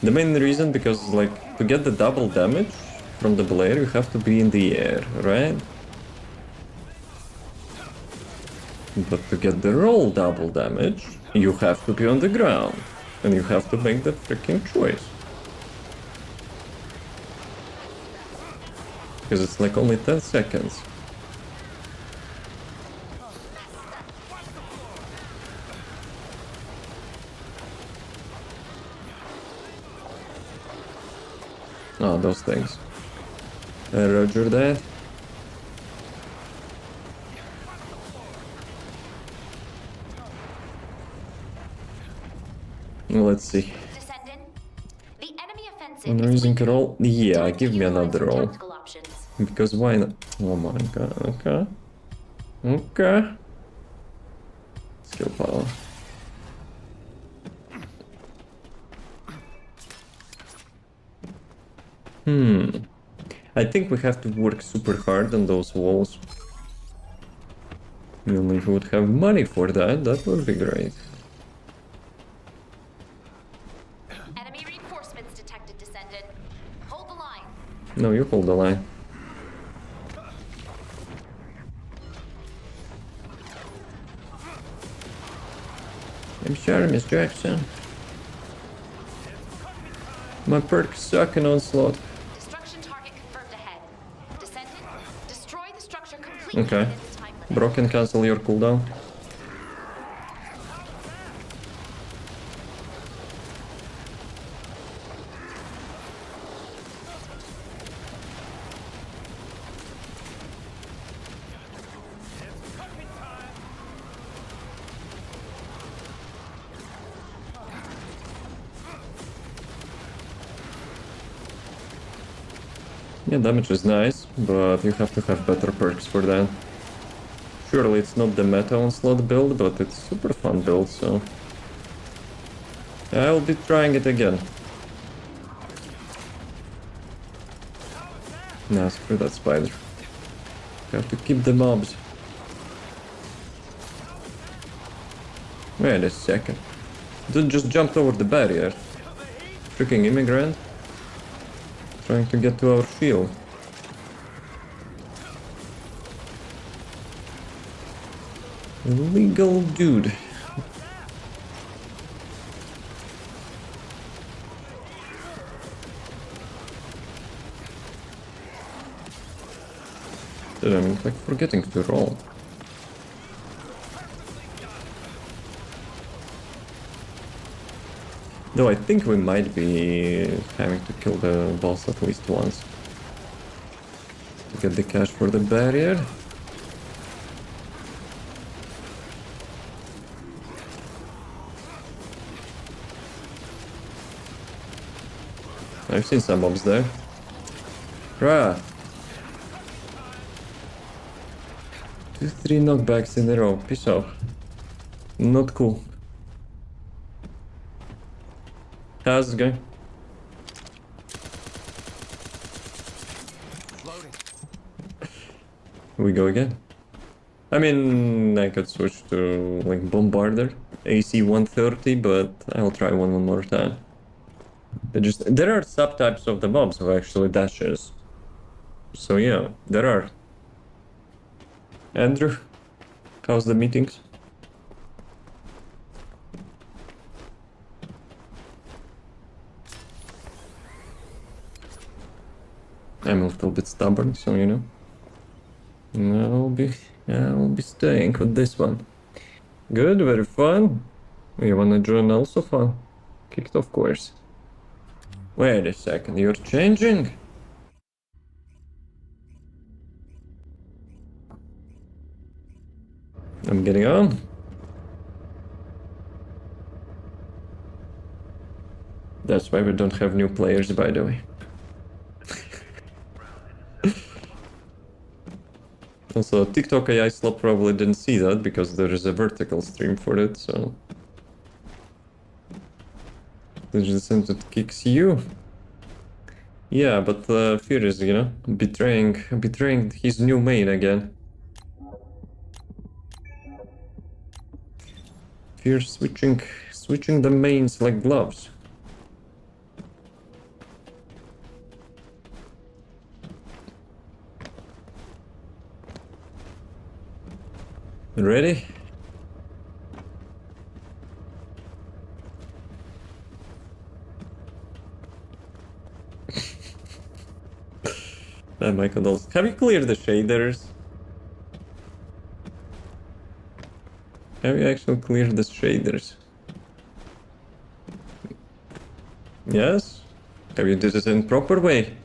The main reason because, like, to get the double damage from the blade, you have to be in the air, right? But to get the roll double damage, you have to be on the ground. And you have to make that freaking choice. Because it's like only 10 seconds. Oh, those things. Roger that. Let's see. Descendant, the enemy offensive I'm is using a weak. roll. Yeah, Time to give me utilize another your roll. tactical options. Because why not? Oh my god, okay. Okay. Skill power. I think we have to work super hard on those walls. And if we would have money for that, that would be great. Enemy reinforcements detected, Descendant. Hold the line. No, you hold the line. I'm sorry, Miss Jackson. My perks suck in Onslaught. Destruction target confirmed ahead. Descendant, destroy the structure completely Okay. within the time limit. Bro can cancel your cooldown. Yeah, damage is nice, but you have to have better perks for that. Surely it's not the meta onslaught build, but it's super fun build, so... I'll be trying it again. Nah, screw that spider. Have to keep the mobs. Wait a second. Dude just jumped over the barrier. Freaking immigrant. Trying to get to our shield. Illegal dude. Dude, I'm like forgetting to roll. Though I think we might be having to kill the boss at least once. To get the cash for the barrier. I've seen some mobs there. Rah! 2-3 knockbacks in a row. Peace out. Not cool. How's it going? We go again. I mean, I could switch to like Bombarder, AC 130, but I'll try one more time. There are subtypes of the mobs who actually dashes. So yeah, there are. Andrew, how's the meetings? I'm a little bit stubborn, so you know. I'll be staying with this one. Good, very fun. You wanna join also fun? Kicked off course. Wait a second, you're changing? I'm getting on. That's why we don't have new players, by the way. Also, TikTok AI slot probably didn't see that because there is a vertical stream for it, so... The Descendant kicks you. Yeah, but Fear is, you know, betraying his new main again. Fear switching the mains like gloves. Ready? Michael Dolls. Have you cleared the shaders? Have you actually cleared the shaders? Yes? Have you did it in proper way?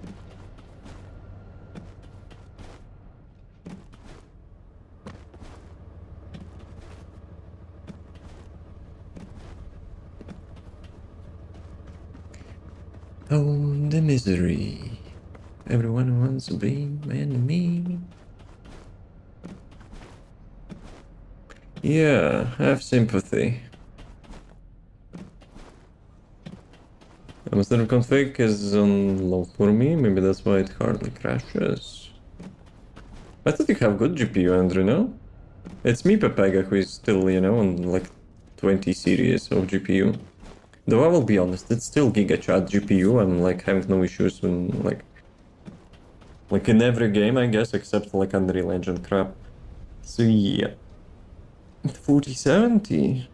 Oh, the misery. Everyone wants to be my enemy. Yeah, have sympathy. Master config is on low for me, maybe that's why it hardly crashes. I thought you have good GPU, Andrew, no? It's me, 𝐂𝐫𝐞𝐿, who is still, you know, on like 20 series of GPU. Though I will be honest, it's still GigaChat GPU. I'm like having no issues when like in every game, I guess, except like Unreal Engine crap. So yeah, 4070.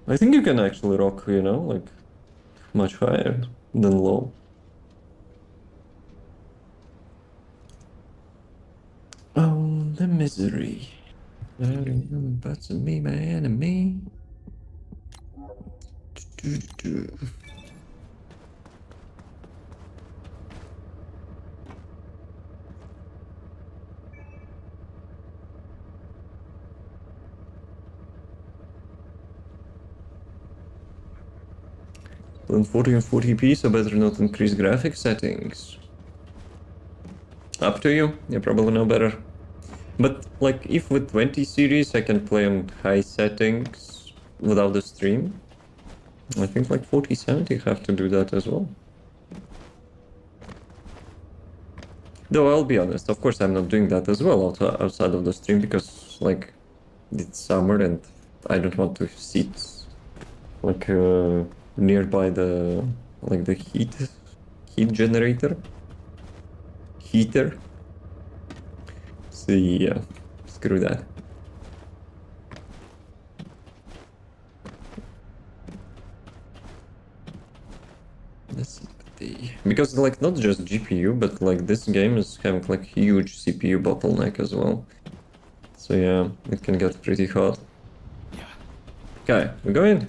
I think you can actually rock, you know, like much higher than low. Oh, the misery. Everyone but me, my enemy. On 40 and 40p, so better not increase graphics settings. Up to you, you probably know better. But like, if with 20 series I can play on high settings without the stream, I think like 4070 have to do that as well. Though I'll be honest, of course I'm not doing that as well outside of the stream, because like it's summer and I don't want to sit like nearby the heat generator heater. So yeah, screw that. Let's see, because like not just GPU, but like this game is having like huge CPU bottleneck as well. So yeah, it can get pretty hot. Okay, we go in.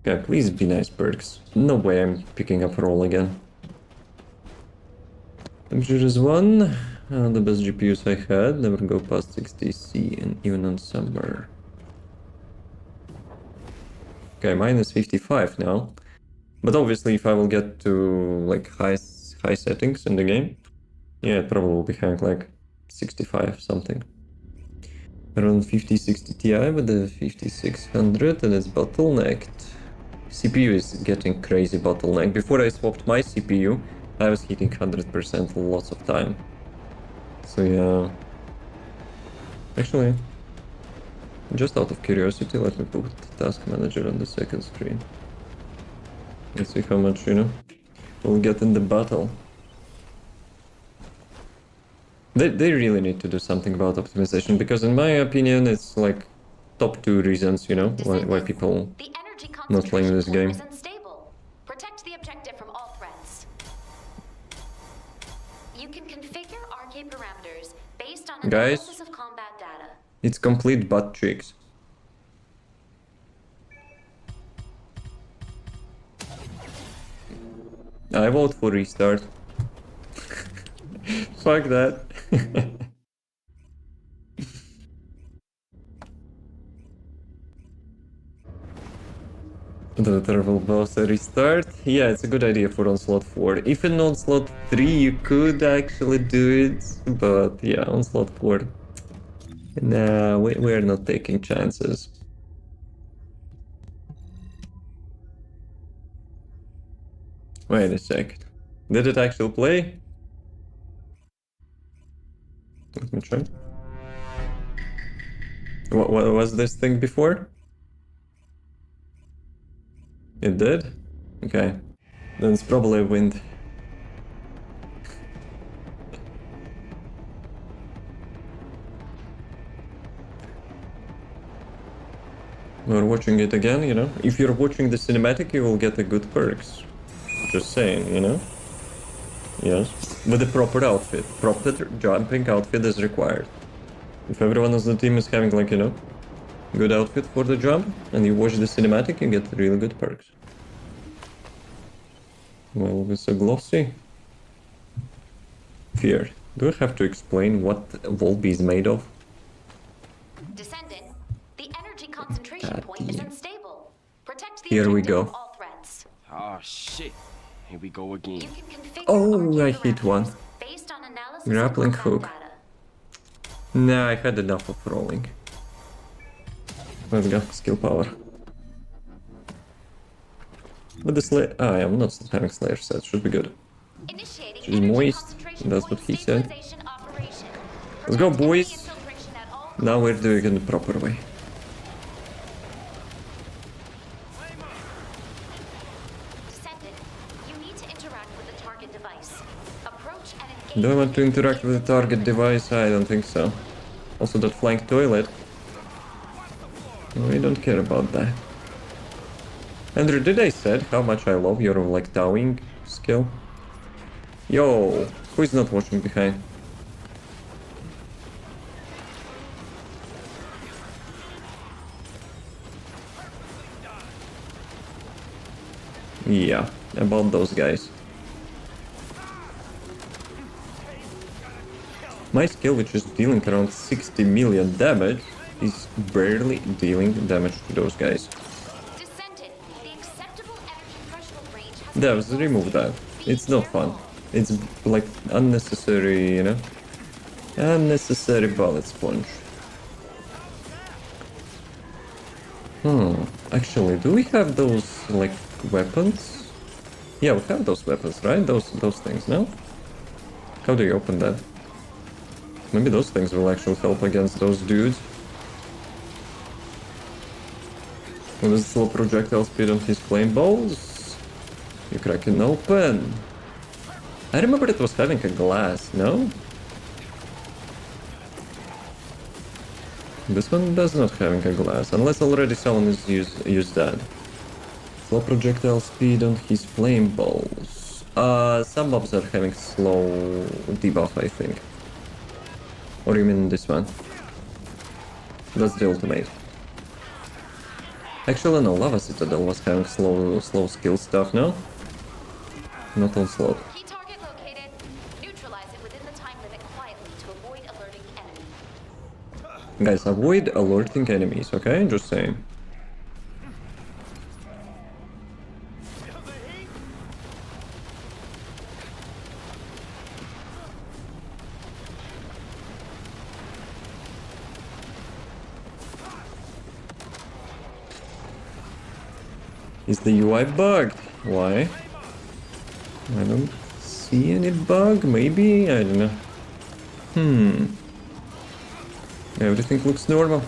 Okay, please be nice, perks. No way I'm picking up roll again. Temperature is 1. The best GPUs I had never go past 60C, and even on summer. Okay, mine is 55 now. But obviously if I will get to like high settings in the game, yeah, it probably will be having like 65 something. Around 5060 Ti with the 5600, and it's bottlenecked. CPU is getting crazy bottleneck. Before I swapped my CPU, I was hitting 100% lots of time. So yeah. Actually, just out of curiosity, let me put Task Manager on the second screen. Let's see how much, you know, we'll get in the battle. They really need to do something about optimization, because in my opinion, it's like top 2 reasons, you know, why people not playing this game. Is unstable. Protect the objective from all threats. You can configure RK parameters based on analysis of combat data. It's complete butt cheeks. I vote for restart. Fuck that. The terrible boss restart? Yeah, it's a good idea for Onslaught 4. If in Onslaught 3 you could actually do it, but yeah, Onslaught 4. Nah, we're not taking chances. Wait a sec. Did it actually play? Let me try. What was this thing before? It did? Okay. Then it's probably wind. we're watching it again, you know. If you're watching the cinematic, you will get the good perks. Just saying, you know. Yes, with the proper outfit. Proper jumping outfit is required. If everyone on the team is having, like, you know, good outfit for the jump, and you watch the cinematic, you get really good perks. Well, it's a glossy. Fear. Do I have to explain what 𝐿𝐵 is made of? Descendant, the energy concentration point is unstable. Protect the Here we objective go. from all threats. Oh shit. Here we go again. You can configure Oh, RG I hit one. rounds based on analysis Grappling of combat hook. data. Nah, I had enough of rolling. Let's go, skill power. But the Slayer... Ah, I'm not having Slayer set, should be good. Initiating She's energy moist, concentration that's point what he said. stabilization operation. Let's go, Protect enemy boys. infiltration at all Now we're doing it in the proper way. Descendant, you need to interact with the target device. Approach and engage. Do I want to interact with the target device? I don't think so. Also that flying toilet. We don't care about that. Andrew, did I said how much I love your, like, towing skill? Yo, who is not watching behind? Yeah, about those guys. My skill, which is dealing around 60 million damage, is barely dealing damage to those guys. Descendant, the acceptable energy threshold range has Devs, remove that. It's not fun. It's like unnecessary, you know? Unnecessary bullet sponge. Actually, do we have those, like, weapons? Yeah, we have those weapons, right? Those things, no? How do you open that? Maybe those things will actually help against those dudes. With a slow projectile speed on his flame balls. You crack it open. I remember it was having a glass, no? This one does not having a glass, unless already someone has used that. Slow projectile speed on his flame balls. Some mobs are having slow debuff, I think. Or you mean this one? That's the ultimate. Actually, no, Lava Citadel was having slow skill stuff, no? Not on slow. key target located. Neutralize it within the time limit quietly to avoid alerting the enemy. Guys, avoid alerting enemies, okay? Just saying. Is the UI bugged? Why? I don't see any bug, maybe? I don't know. Everything looks normal.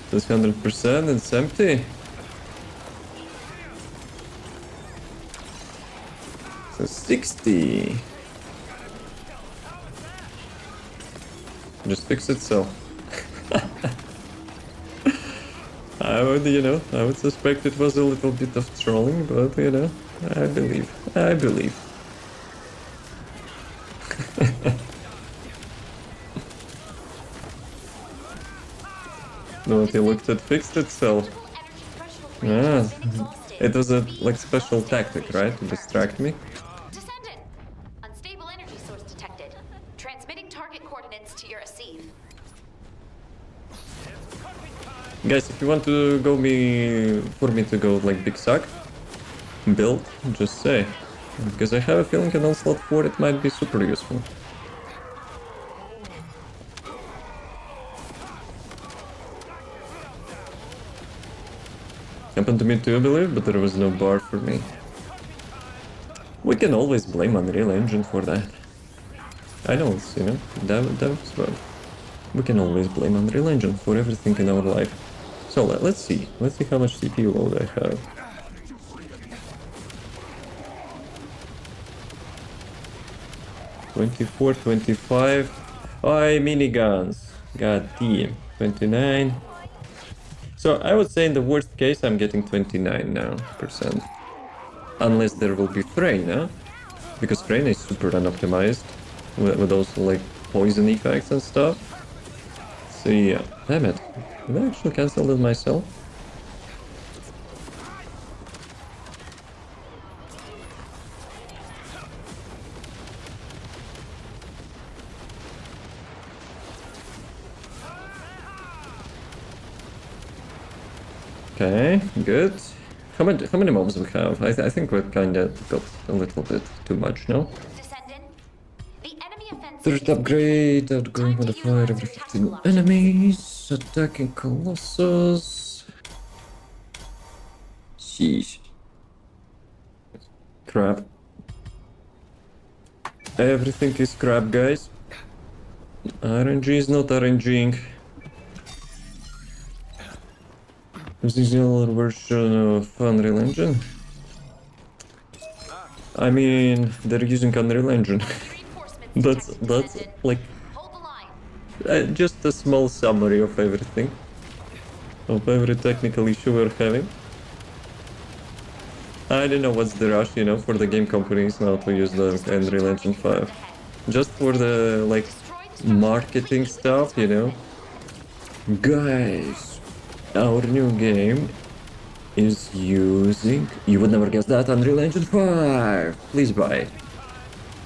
That's 100%, it's empty. So 60. Just fix itself. I would, you know, I would suspect it was a little bit of trolling, but, you know, I believe. No, he looked at fixed itself. Yeah, it was a, like, special tactic, right, to distract me. Descendant, unstable energy source detected. Transmitting target coordinates to your 𝐂𝐵. Guys, if you want to go for me to go like big suck build, just say. Because I have a feeling in Onslaught 4 it might be super useful. Happened to me too, I believe, but there was no bar for me. We can always blame Unreal Engine for that. I know it's, you know, devs, but we can always blame Unreal Engine for everything in our life. So let's see how much CPU load I have. $24, $25. Oh, miniguns. God damn. 29. So I would say in the worst case I'm getting 29 now percent. Unless there will be Freyna. Because Freyna is super unoptimized. With those like poison effects and stuff. So yeah. Damn it. Did I actually cancel it myself? Okay, good. How many mobs we have? I think we've kinda got a little bit too much now. Descendant, the enemy offensive Third is upgrade, outgoing Time to modifier utilize every your 15 tactical options. enemies, attacking Colossus. Sheesh. Crap. Everything is crap, guys. RNG is not RNGing. This is the other version of Unreal Engine. I mean, they're using Unreal Engine. Reinforcements that's detected, Descendant. like Hold the line. just a small summary of everything. Of every technical issue we're having. I don't know what's the rush, you know, for the game companies now to use the Unreal Engine 5. Just for the, like, marketing stuff, you know. Guys, our new game is using... You would never guess that, Unreal Engine 5! Please buy it.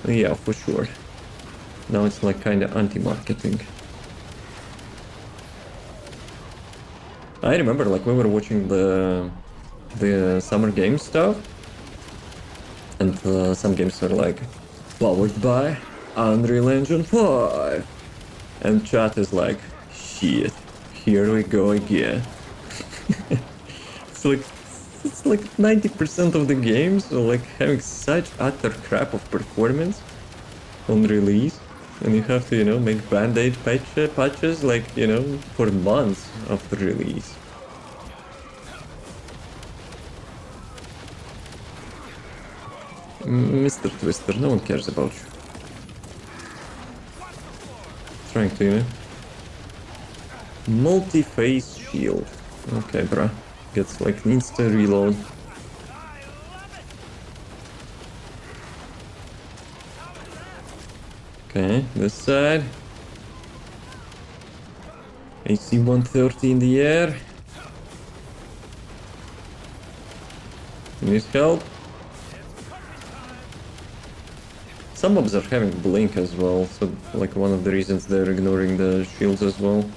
Yeah, for sure. Now it's like kinda anti-marketing. I remember, like, we were watching the summer game stuff, and some games are like powered by Unreal Engine 5, and chat is like, shit, here we go again. It's like 90% of the games are like having such utter crap of performance on release, and you have to, you know, make band-aid patches like, you know, for months after release. Mr. Twister, no one cares about you. Trying to, you know. Multi-phase shield. Okay, bruh. Gets like insta reload. Okay, this side. AC 130 in the air. Need help. Some mobs are having blink as well, so like one of the reasons they're ignoring the shields as well.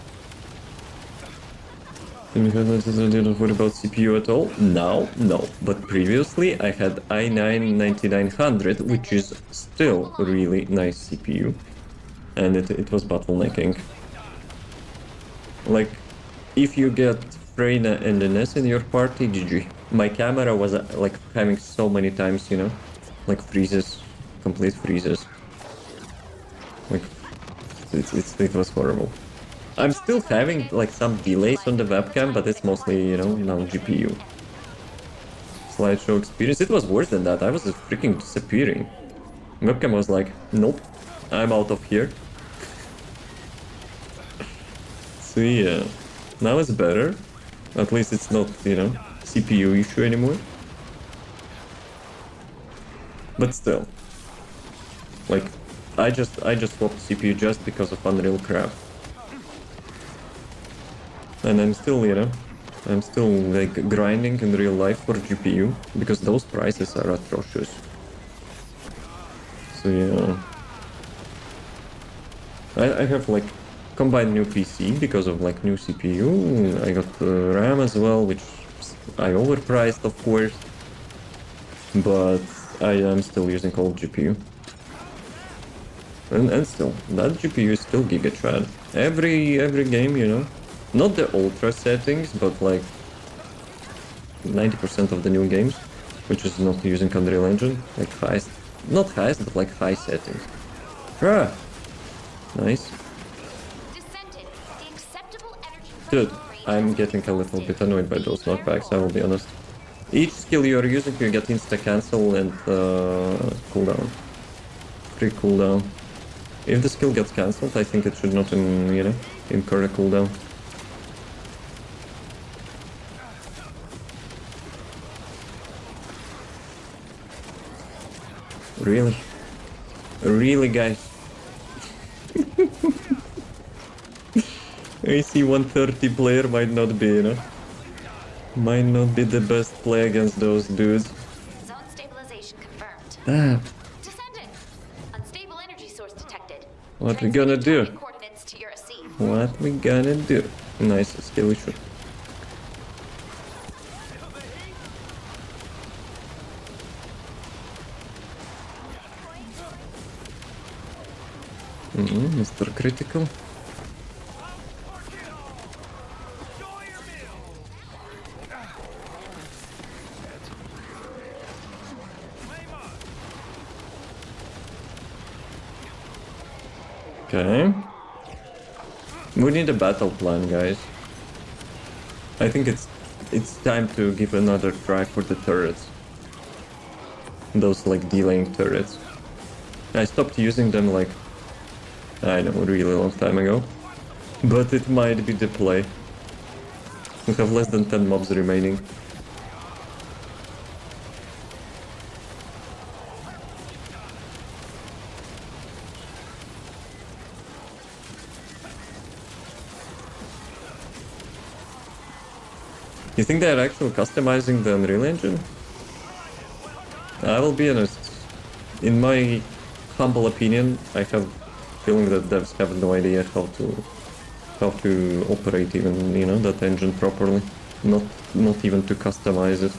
You didn't worry about CPU at all? Now, no. But previously I had i9 9900, which is still a really nice CPU. And it was bottlenecking. Like, if you get Freyna and NS in your party, GG. My camera was like having so many times, you know, like freezes. Complete freezes. Like, it was horrible. I'm still having like some delays on the webcam, but it's mostly, you know, now GPU. Slideshow experience. It was worse than that. I was just freaking disappearing. Webcam was like, nope, I'm out of here. So yeah, now it's better. At least it's not, you know, CPU issue anymore. But still. Like, I just swapped CPU just because of Unreal crap. And I'm still, you know, I'm still like grinding in real life for GPU because those prices are atrocious. So yeah. I have like combined new PC because of like new CPU. I got RAM as well, which I overpriced of course. But I am still using old GPU. And still, that GPU is still ggChad. Every game, you know, not the ultra settings, but like 90% of the new games, which is not using Unreal Engine, like highest, not highest, but like high settings. Ah, nice. Dude, I'm getting a little bit annoyed by those knockbacks, I will be honest. Each skill you're using, you get insta cancel and cooldown. Free cooldown. If the skill gets cancelled, I think it should not, incur a cooldown. Really? Really, guys? I see 130 player might not be, might not be the best play against those dudes. Zone stabilization confirmed. Ah, Descendant. Unstable energy source detected. what we gonna do? Transmitting coordinates to your AC. What we gonna do? Nice skill issue. Mr. Critical. Okay. We need a battle plan, guys. I think it's time to give another try for the turrets. Those like delaying turrets. I stopped using them like, I know, a really long time ago. But it might be the play. We have less than 10 mobs remaining. You think they're actually customizing the Unreal Engine? I will be honest. In my humble opinion, I have feeling that devs have no idea how to operate even, that engine properly. Not even to customize it.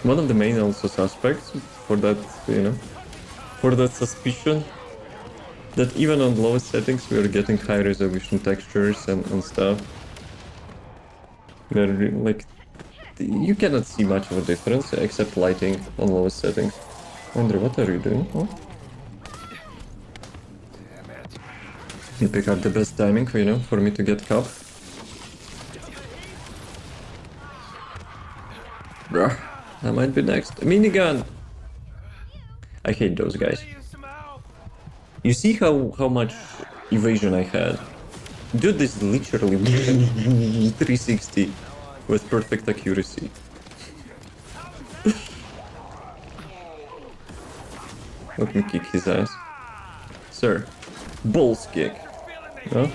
One of the main also suspects for that, for that suspicion that even on lowest settings we are getting high resolution textures and stuff. They're like, you cannot see much of a difference except lighting on lowest settings. Andrew, what are you doing? Oh. You pick up the best timing, for me to get cup. Bruh, I might be next. A minigun! I hate those guys. You see how much evasion I had? Dude, this is literally 360 with perfect accuracy. Let me kick his ass. Sir, balls kick. Huh?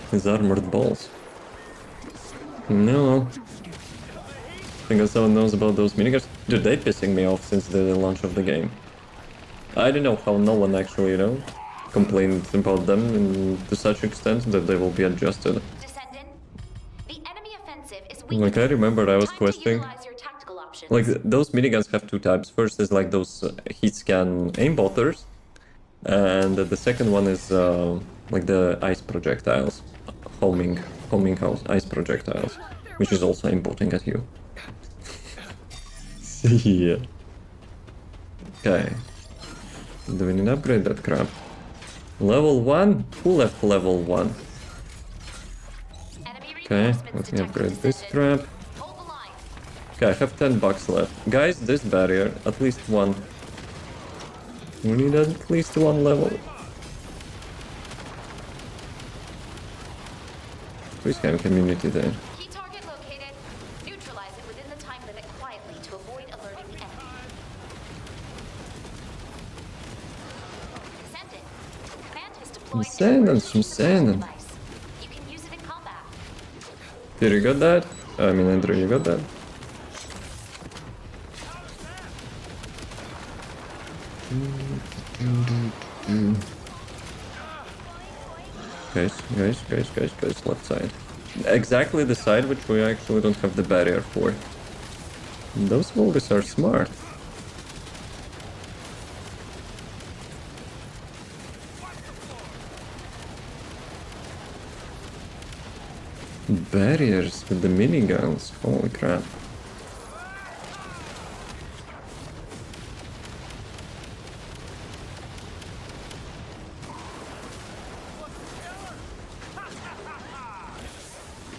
His armored balls. No. I think someone knows about those miniguns. Dude, they're pissing me off since the launch of the game. I don't know how no one actually, complained about them to such extent that they will be adjusted. Descendant. The enemy offensive is weak. Like, I remember I was Time to questioning. utilize your tactical options. Like, those miniguns have two types. First is like those heat scan aimbotters, and the second one is like the ice projectiles, homing house ice projectiles, which is also aimbotting at you. Yeah. Okay. Do we need to upgrade that crap? Level 1? Who left level 1? Okay, let me upgrade this crap. Okay, I have $10 left. Guys, this barrier, at least one. We need at least one level. Please have community there. Key target located. Neutralize it within the time limit quietly to avoid alerting the enemy. Descendant. Command has deployed Descendant. device. You can use it in combat. Did you got that? I mean, Andrew, you got that? Guys, left side. Exactly the side which we actually don't have the barrier for. Those Vulgus are smart. Barriers with the miniguns, holy crap.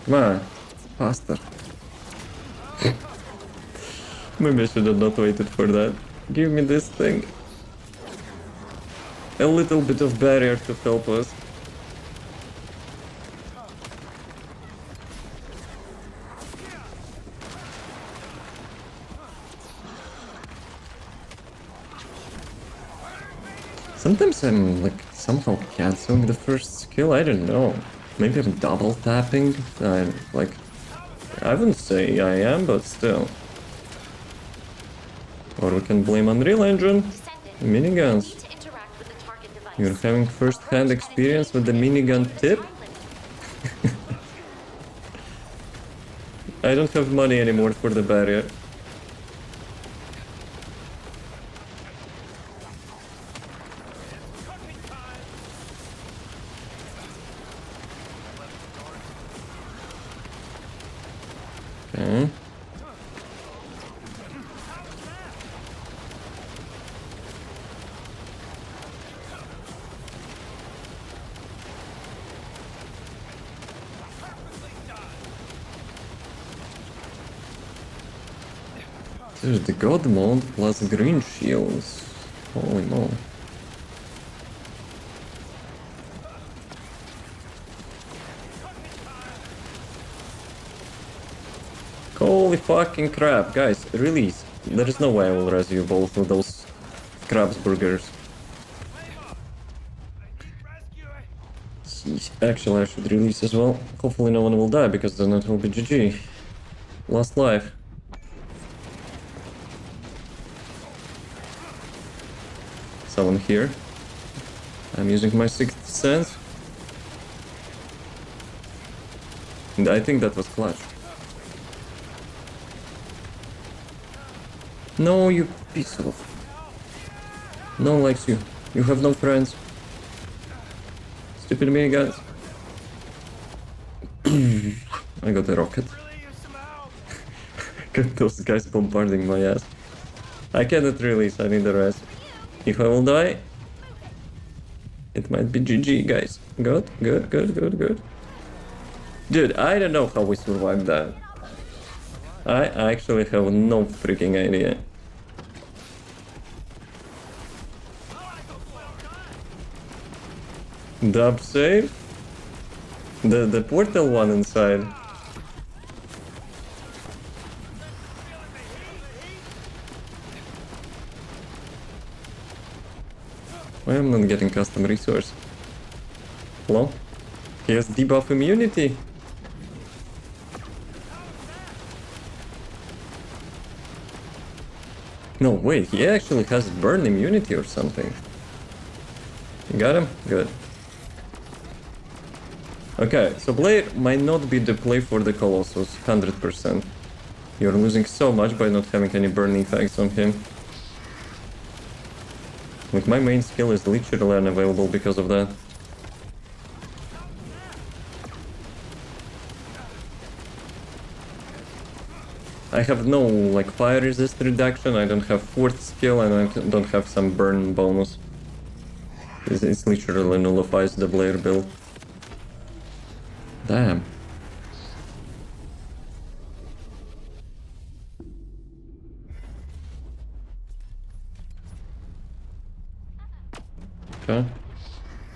Come on, faster. Maybe I should have not waited for that. Give me this thing. A little bit of barrier to help us. Sometimes I'm like somehow canceling the first skill, I don't know. Maybe I'm double tapping. Like, I wouldn't say I am, but still. Or we can blame Unreal Engine. Miniguns. You're having first-hand experience with the minigun tip? I don't have money anymore for the barrier. Okay. There's the God mode plus green shields. Holy moly. Holy fucking crap, guys, release. There is no way I will res you both of those crabs burgers. Actually, I should release as well. Hopefully no one will die, because then it will be GG. Last life. Someone here. I'm using my sixth sense. And I think that was clutch. No, you piece of... No one likes you. You have no friends. Stupid miniguns. I got a rocket. Got those guys bombarding my ass. I cannot release, I need the rest. If I will die, it might be GG, guys. Good. Dude, I don't know how we survived that. I actually have no freaking idea. Dub save? The portal one inside. Why am I not getting custom resource? Hello? He has debuff immunity. No, wait, he actually has burn immunity or something. You got him? Good. Okay, so Blair might not be the play for the Colossus, 100%. You're losing so much by not having any burn effects on him. Like, my main skill is literally unavailable because of that. I have no, like, fire resist reduction, I don't have fourth skill, and I don't have some burn bonus. It literally nullifies the Blair build. Damn. Okay.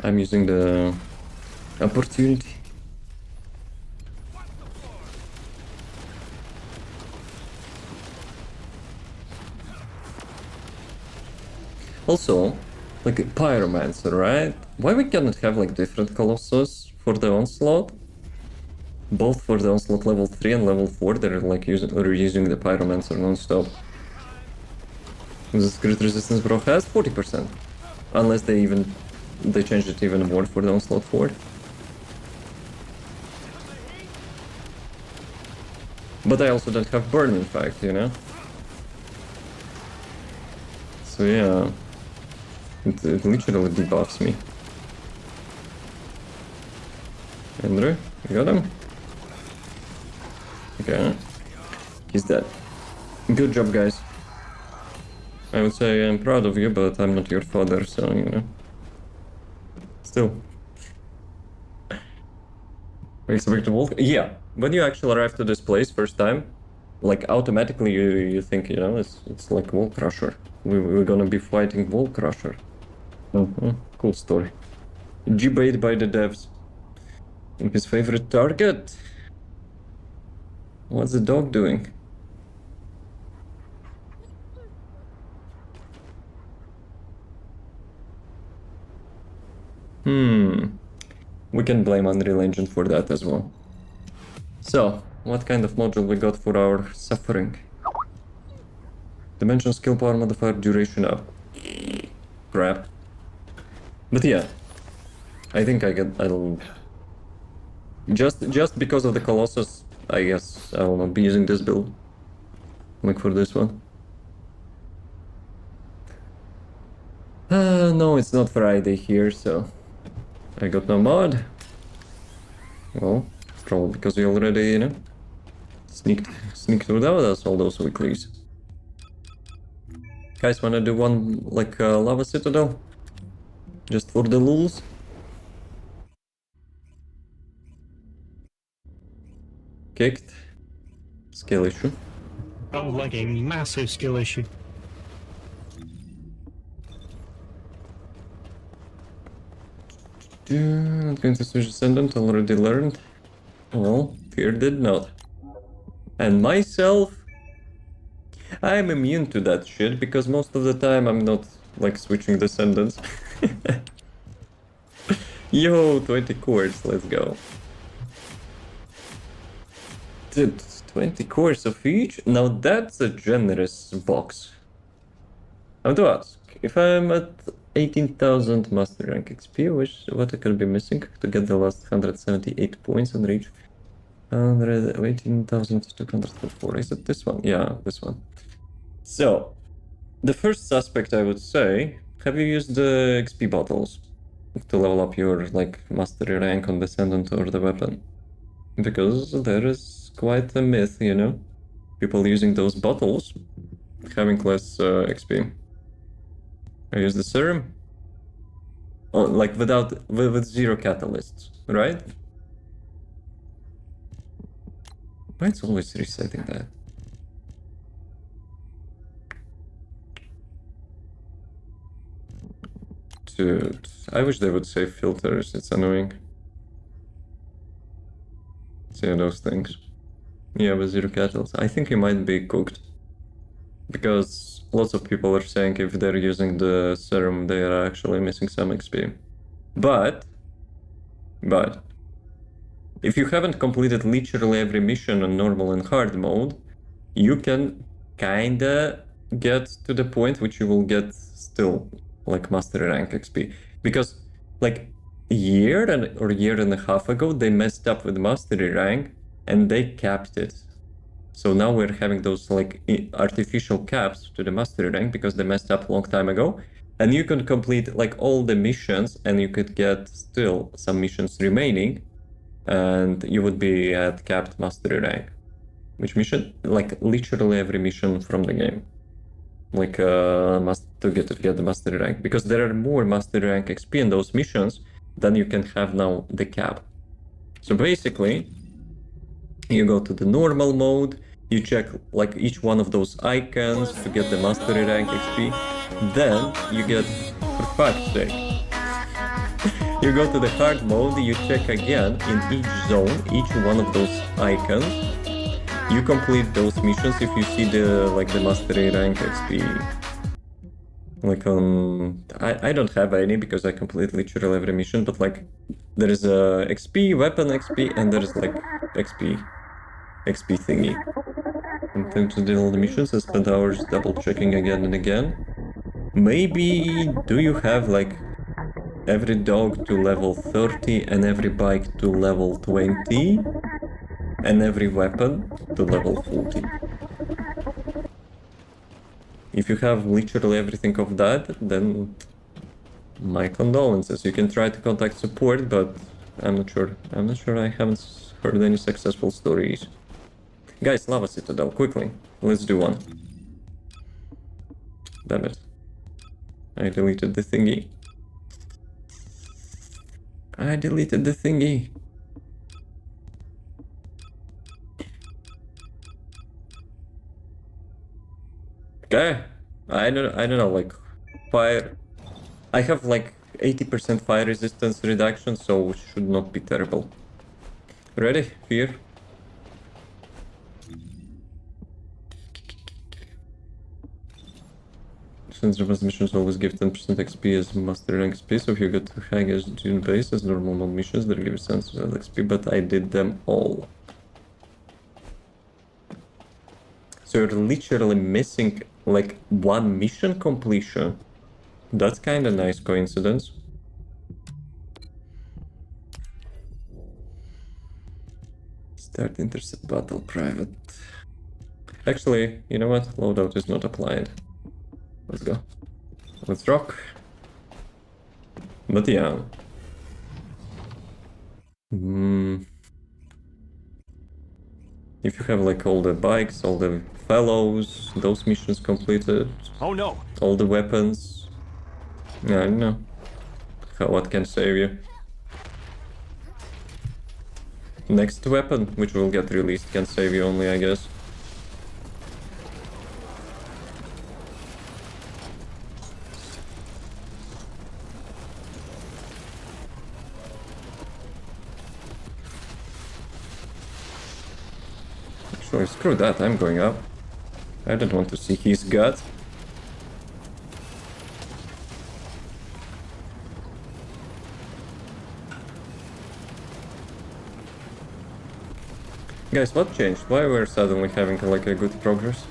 I'm using the opportunity. Also, like Pyromancer, right? Why we cannot have like different Colossus for the Onslaught? Both for the Onslaught level 3 and level 4, they're like reusing the Pyromancer non-stop. This crit resistance bro has 40%. Unless they changed it even more for the Onslaught 4. But I also don't have burn in fact, you know? So yeah, it literally debuffs me. Andrew, you got him? Okay, he's dead. Good job, guys. I would say I'm proud of you, but I'm not your father, so, you know. Still. We expect to walk? Yeah, when you actually arrived to this place first time, like automatically you think, you know, it's like Wall Crusher. We're gonna be fighting Wall Crusher. Cool story. G-bait by the devs. His favorite target. What's the dog doing? We can blame Unreal Engine for that as well. So, what kind of module we got for our suffering? Dimension, skill, power modifier, duration up. Crap. But yeah, I think I'll just because of the Colossus, I guess I will not be using this build. Like for this one. No, it's not Friday here, so I got no mod. Well, probably because we already, you know, sneaked without us all those weeklies. Guys, wanna do one like Lava Citadel? Just for the lulz? Kicked. Skill issue. Sounds like a massive skill issue. Not going to switch Descendant, already learned. Well, Fear did not. And myself, I'm immune to that shit, because most of the time I'm not, like, switching Descendants. Yo, 20 cores, let's go. Dude, 20 cores of each? Now that's a generous box. I have to ask, if I'm at 18,000 Master Rank XP, what I could be missing to get the last 178 points and reach 18,204. Is it this one? Yeah, this one. So, the first suspect I would say, have you used the XP bottles to level up your like mastery rank on Descendant or the weapon? Because there is quite a myth, you know? People using those bottles having less XP. I use the serum. Oh, like with zero catalysts, right? Why it's always resetting that? Dude, I wish they would save filters, it's annoying. See those things. Yeah, with zero catalysts. I think it might be cooked. Because lots of people are saying if they're using the serum, they are actually missing some XP. But, if you haven't completed literally every mission on normal and hard mode, you can kinda get to the point which you will get still like mastery rank XP. Because like a year and a half ago, they messed up with mastery rank and they capped it. So now we're having those like artificial caps to the mastery rank because they messed up a long time ago. And you can complete like all the missions and you could get still some missions remaining and you would be at capped mastery rank. Which mission? Like literally every mission from the game. Like to get the mastery rank. Because there are more mastery rank XP in those missions than you can have now the cap. So basically, you go to the normal mode, you check like each one of those icons to get the mastery rank XP. Then you get, for fuck's sake, you go to the hard mode, you check again in each zone, each one of those icons. You complete those missions if you see the mastery rank XP. Like I don't have any because I complete literally every mission, but like there is a XP, weapon XP, and there is like XP thingy. In time to do all the missions, I spent hours double checking again and again. Maybe do you have like every dog to level 30 and every bike to level 20 and every weapon to level 40? If you have literally everything of that, then my condolences. You can try to contact support, but I'm not sure. I haven't heard any successful stories. Guys, Lava Citadel, quickly. Let's do one. Damn it. I deleted the thingy. Okay, I don't know, like fire. I have like 80% fire resistance reduction, so should not be terrible. Ready? Fear. Since the missions always give 10% XP as master rank XP, so if you get high as June base as normal mod missions, they'll give you 10% XP, but I did them all. So you're literally missing like one mission completion. That's kind of nice coincidence. Start intercept battle private. Actually, you know what? Loadout is not applied. Let's go. Let's rock. But yeah. If you have like all the bikes, all the fellows, those missions completed. Oh no! All the weapons. I don't know. What can save you? Next weapon, which will get released, can save you only, I guess. Actually, screw that, I'm going up. I don't want to see his gut. Guys, what changed? Why we're suddenly having like a good progress?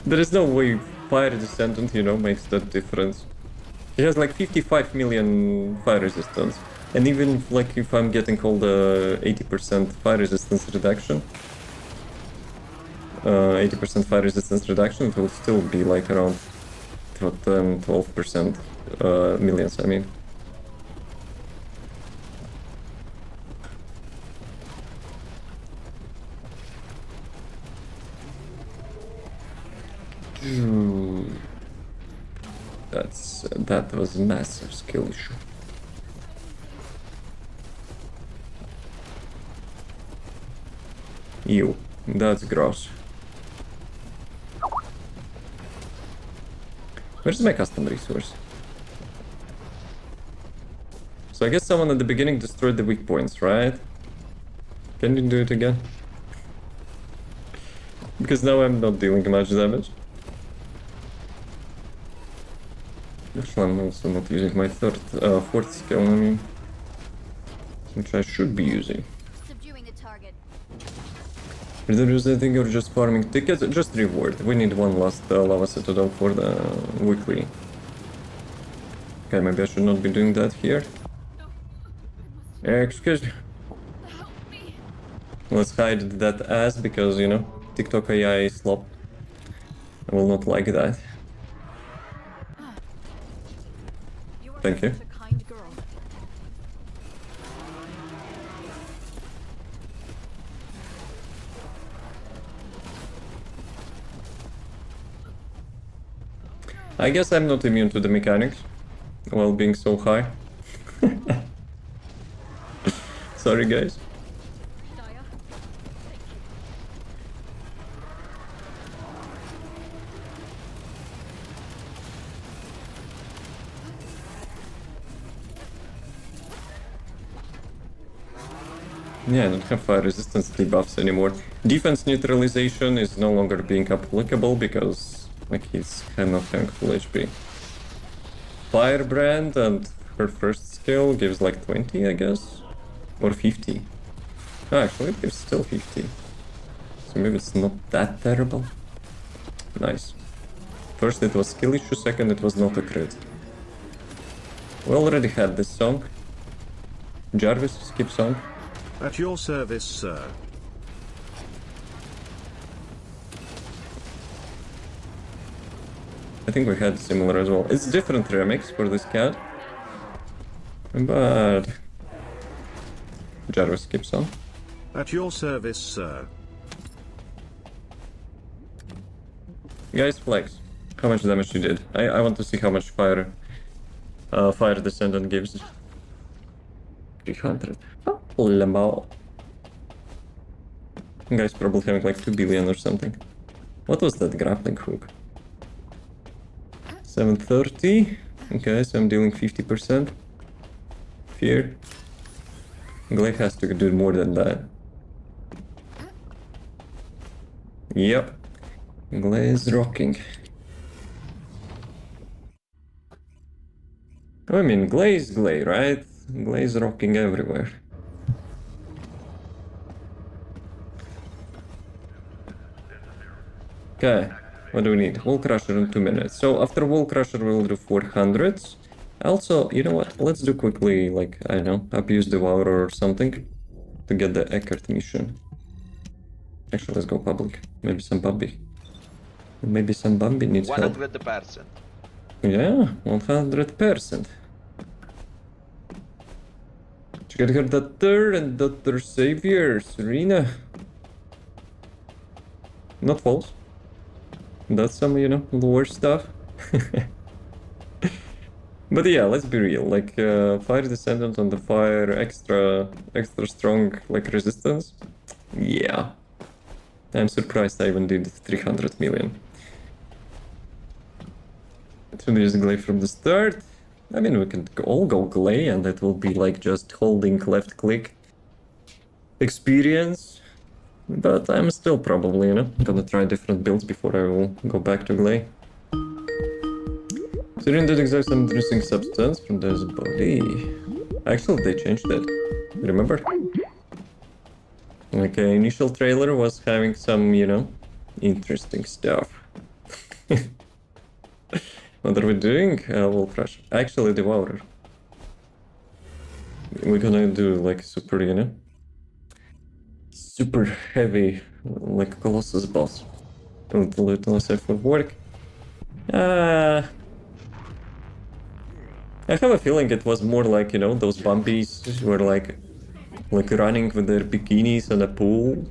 There is no way fire Descendant, you know, makes that difference. He has like 55 million fire resistance. And even like if I'm getting all the 80% fire resistance reduction, 80% fire resistance reduction, it will still be like around 12% millions, I mean. That was a massive skill issue. Ew, that's gross. Where's my custom resource? So I guess someone at the beginning destroyed the weak points, right? Can you do it again? Because now I'm not dealing much damage. Actually, I'm also not using my fourth skill, I mean, which I should be using. Subduing the target. Reduce the thing or just farming tickets? Just reward. We need one last lava citadel for the weekly. Okay, maybe I should not be doing that here. Excuse me. Let's hide that ass because, you know, TikTok AI is slop. I will not like that. Thank you. I guess I'm not immune to the mechanics while being so high. Sorry, guys. Yeah, I don't have fire resistance debuffs anymore. Defense neutralization is no longer being applicable because, like, he's kind of full HP. Firebrand and her first skill gives like 20, I guess? Or 50. Oh, actually, it gives still 50. So maybe it's not that terrible. Nice. First it was skill issue, second it was not a crit. We already had this song. Jarvis, skip song. At your service, sir. I think we had similar as well. It's different remix for this cat. But Jarvis skip song. At your service, sir. Guys, flex. How much damage you did? I want to see how much fire Descendant gives. 300. Oh, lemao. Guys probably having like 2 billion or something. What was that grappling hook? 730. Okay, so I'm dealing 50%. Fear. 𝐂𝐿𝐫 has to do more than that. Yep. 𝐂𝐿𝐫 is rocking. I mean, 𝐂𝐿𝐫 is 𝐂𝐿𝐫, right? 𝐂𝐿𝐫 is rocking everywhere. Okay, what do we need? Wall Crusher in 2 minutes. So after Wall Crusher we'll do 400s. Also, you know what? Let's do quickly, like, I don't know, abuse Devourer or something to get the 𝐂𝐾𝐿 mission. Actually, let's go public. Maybe some Bambi. Maybe some Bambi needs help. 100%. Yeah, 100%. Did you get her daughter and daughter savior, Serena? Not false. That's some, you know, lore stuff. But yeah, let's be real. Like, fire Descendant on the fire, extra strong, like, resistance. Yeah. I'm surprised I even did 300 million. To use 𝐂𝐿𝐫 from the start. I mean, we can all go 𝐂𝐿𝐫 and that will be like just holding left click experience. But I'm still probably, you know, gonna try different builds before I will go back to 𝐂𝐿𝐫. Syrian did extract some interesting substance from this body. Actually, they changed that. Remember? Like, initial trailer was having some, you know, interesting stuff. What are we doing? Wall Crush. Actually, Devourer. We're gonna do, like, super, you know, super heavy, like, Colossus boss. Don't let us effort work. I have a feeling it was more like, you know, those Bambies were like running with their bikinis in a pool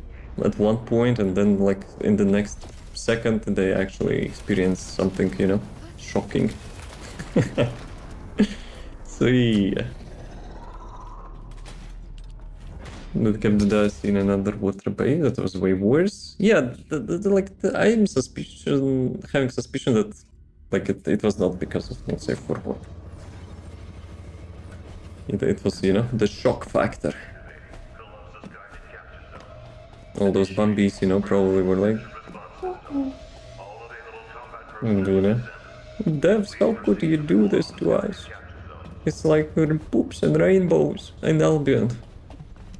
at one point, and then like in the next second they actually experienced something, you know, shocking. So yeah. That kept the dust in an underwater bay. That was way worse. Yeah, I'm having suspicion that like it was not because of not safe for work. It was, you know, the shock factor. All those Bambies, you know, probably were like, you know, devs, how could you do this to us? It's like we're poops and rainbows and Albion.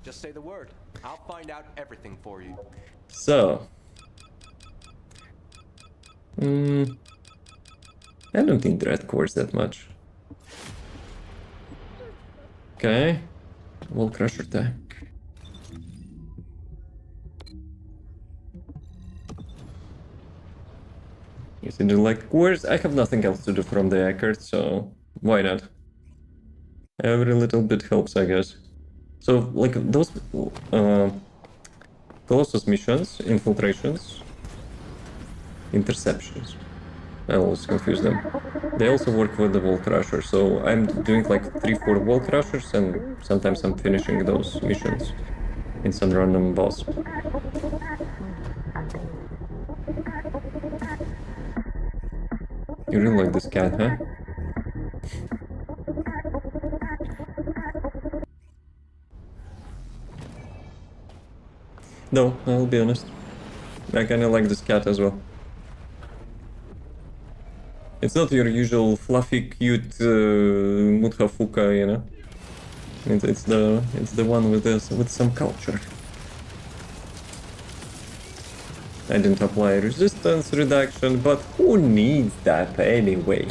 Just say the word. I'll find out everything for you. So, I don't think Dread cores that much. Okay, Wall Crusher tank. Yes, I do like cores. I have nothing else to do from the 𝐂𝐾𝐿, so why not? Every little bit helps, I guess. So, like, those Colossus missions, infiltrations, interceptions. I always confuse them. They also work with the Wall Crusher, so I'm doing like 3-4 Wall Crushers, and sometimes I'm finishing those missions in some random boss. You really like this cat, huh? No, I'll be honest. I kinda like this cat as well. It's not your usual fluffy, cute Muthafuka, you know. It's the one with some culture. I didn't apply resistance reduction, but who needs that anyway?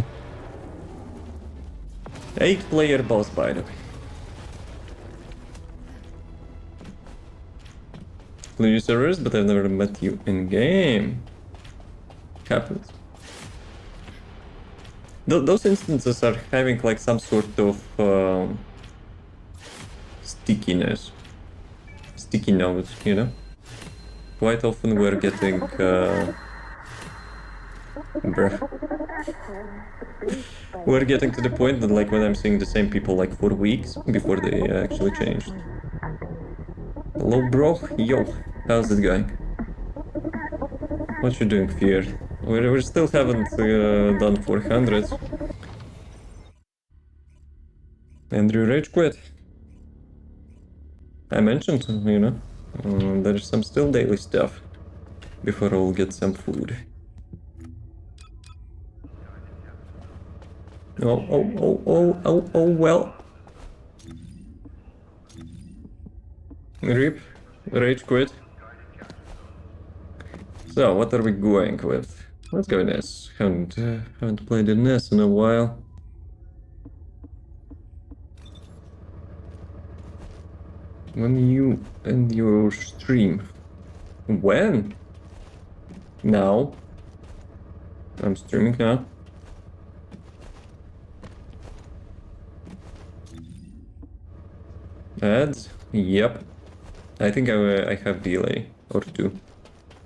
8-player boss, by the way. New servers, but I've never met you in game. Happens. Those instances are having like some sort of stickiness, sticky notes, you know. Quite often we're getting we're getting to the point that like when I'm seeing the same people like for weeks before they actually changed. Hello, bro. Yo, how's it going? What you doing, Fear? We still haven't done 400. Andrew rage quit. I mentioned, you know, there's some still daily stuff before we'll get some food. Oh, well. Rip, rage quit. So, what are we going with? Let's go NES. Haven't played in NES in a while. When you end your stream? When? Now. I'm streaming now. Ads? Yep. I think I have delay or two.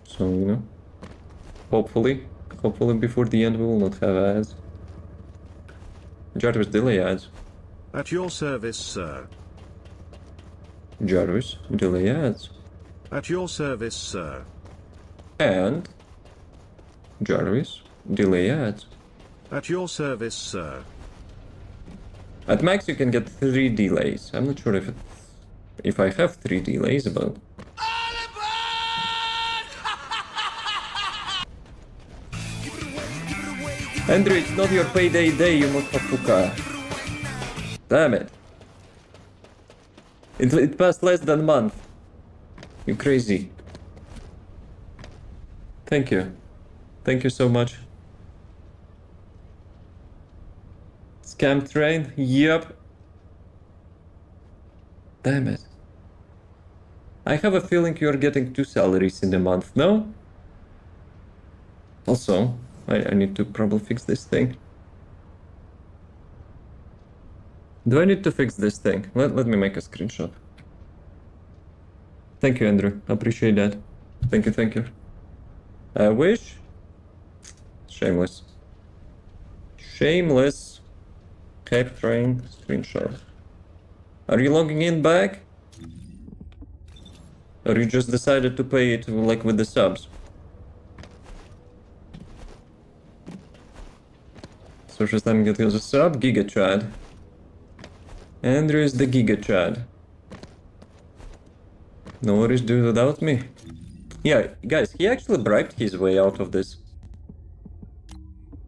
So, you know. Hopefully before the end we will not have ads. Jarvis, delay ads. At your service, sir. Jarvis, delay ads. At your service, sir. And Jarvis, delay ads. At your service, sir. At max you can get 3 delays. I'm not sure if I have 3 delays, but... Andrew, it's not your payday day, you motherfucker. Damn it. It passed less than a month. You crazy. Thank you. Thank you so much. Scam train? Yep. Damn it. I have a feeling you're getting 2 salaries in a month, no? Also, I need to probably fix this thing. Do I need to fix this thing? Let me make a screenshot. Thank you, Andrew. Appreciate that. Thank you. I wish? Shameless. Shameless. Hype train screenshot. Are you logging in back? Or you just decided to pay it like with the subs? Social time get us a sub, ggChad. Andrew is the ggChad. No worries, do without me. Yeah, guys, he actually bribed his way out of this.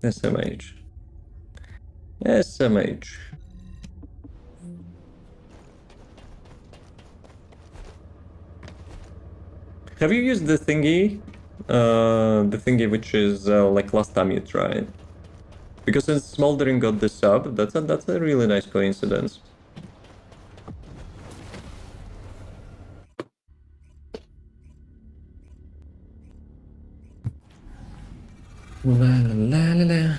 SMH. SMH. Have you used the thingy? The thingy which is like last time you tried? Because since Smoldering got the sub, that's a really nice coincidence. La.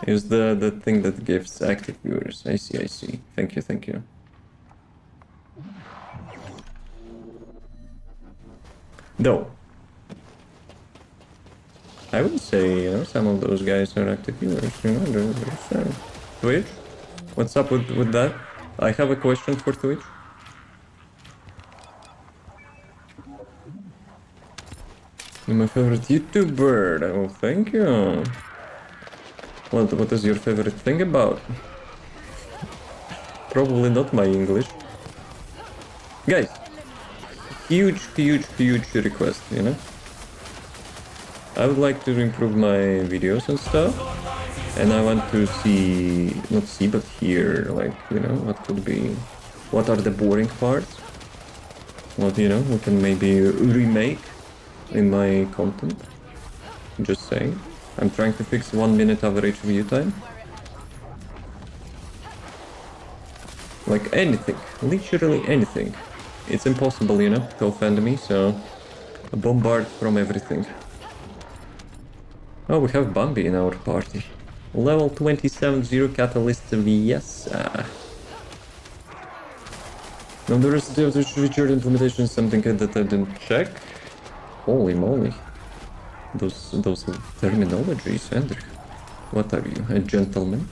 Use the thing that gives active viewers. I see. Thank you. Though, I would say, you know, some of those guys are active viewers, you know, there's Twitch? What's up with that? I have a question for Twitch. You're my favorite YouTuber. Oh, thank you. What is your favorite thing about? Probably not my English. Guys, huge request, you know? I would like to improve my videos and stuff, and I want to not see, but hear, like, you know, what are the boring parts? What, you know, we can maybe remake in my content. Just saying. I'm trying to fix 1 minute average view time. Like anything, literally anything. It's impossible, you know, to offend me, so I bombard from everything. Oh, we have Bambi in our party. Level 27, 0 catalyst VS. Now the rest of the Richard implementation is something that I didn't check. Holy moly. Those terminologies, Andrew. What are you, a gentleman?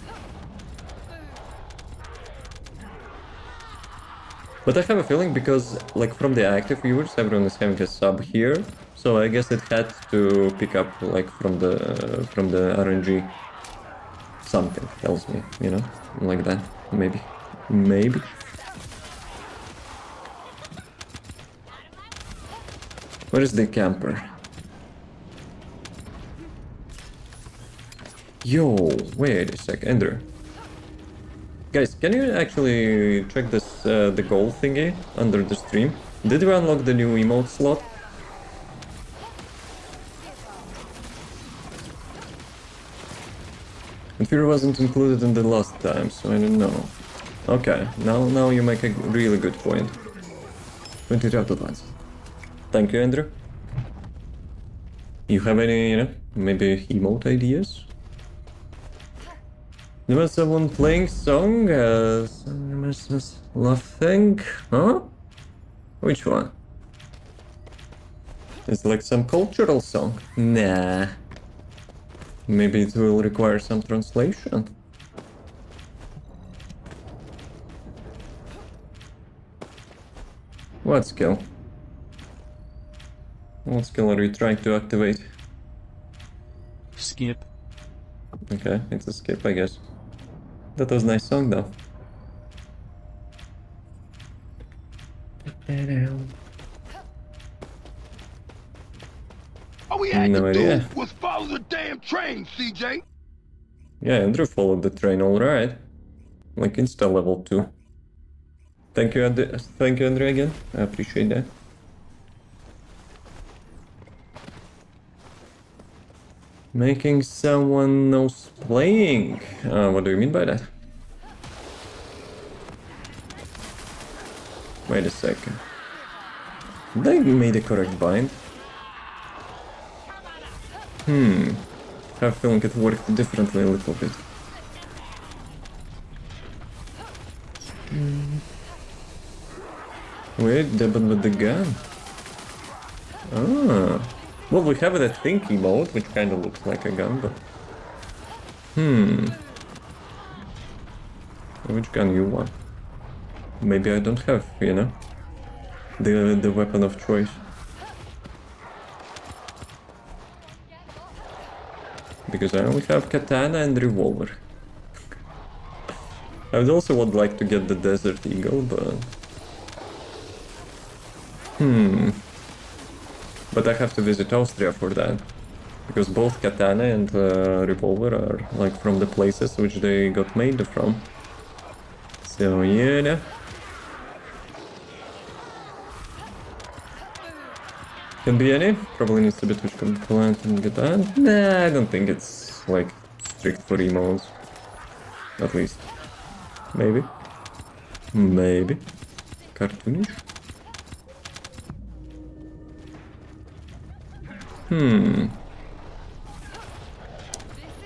But I have a feeling because, like, from the active viewers, everyone is having a sub here. So I guess it had to pick up like from the RNG. Something tells me, you know, like that. Maybe. Where is the camper? Yo, wait a sec, Ender. Guys, can you actually check this, the goal thingy under the stream? Did we unlock the new emote slot? And fear wasn't included in the last time, so I don't know. Okay, now you make a really good point. 20 out advance. Thank you, Andrew. You have any, you know, maybe emote ideas? There was someone playing song, laughing, huh? Which one? It's like some cultural song. Nah. Maybe it will require some translation. What skill? What skill are you trying to activate? Skip. Okay, it's a skip, I guess. That was a nice song, though. All we had No to idea. do was follow the damn train, CJ. Yeah, Andrew followed the train, alright. Like insta level 2. Thank you, Andrew, again. I appreciate that. Making someone knows playing. What do you mean by that? Wait a second. They made a correct bind. I have a feeling it worked differently a little bit. Wait, 𝐿𝐷ebon with the gun. Ah. Well, we have that thinky mode, which kind of looks like a gun, but... Which gun you want? Maybe I don't have, you know, the weapon of choice. Because I only have katana and revolver. I would also would like to get the Desert Eagle, but... But I have to visit Austria for that. Because both katana and revolver are like from the places which they got made from. So yeah. Can be any. Probably needs to be Twitch compliant and get that. Nah, I don't think it's like strict for emotes. At least. Maybe. Maybe. Cartoonish.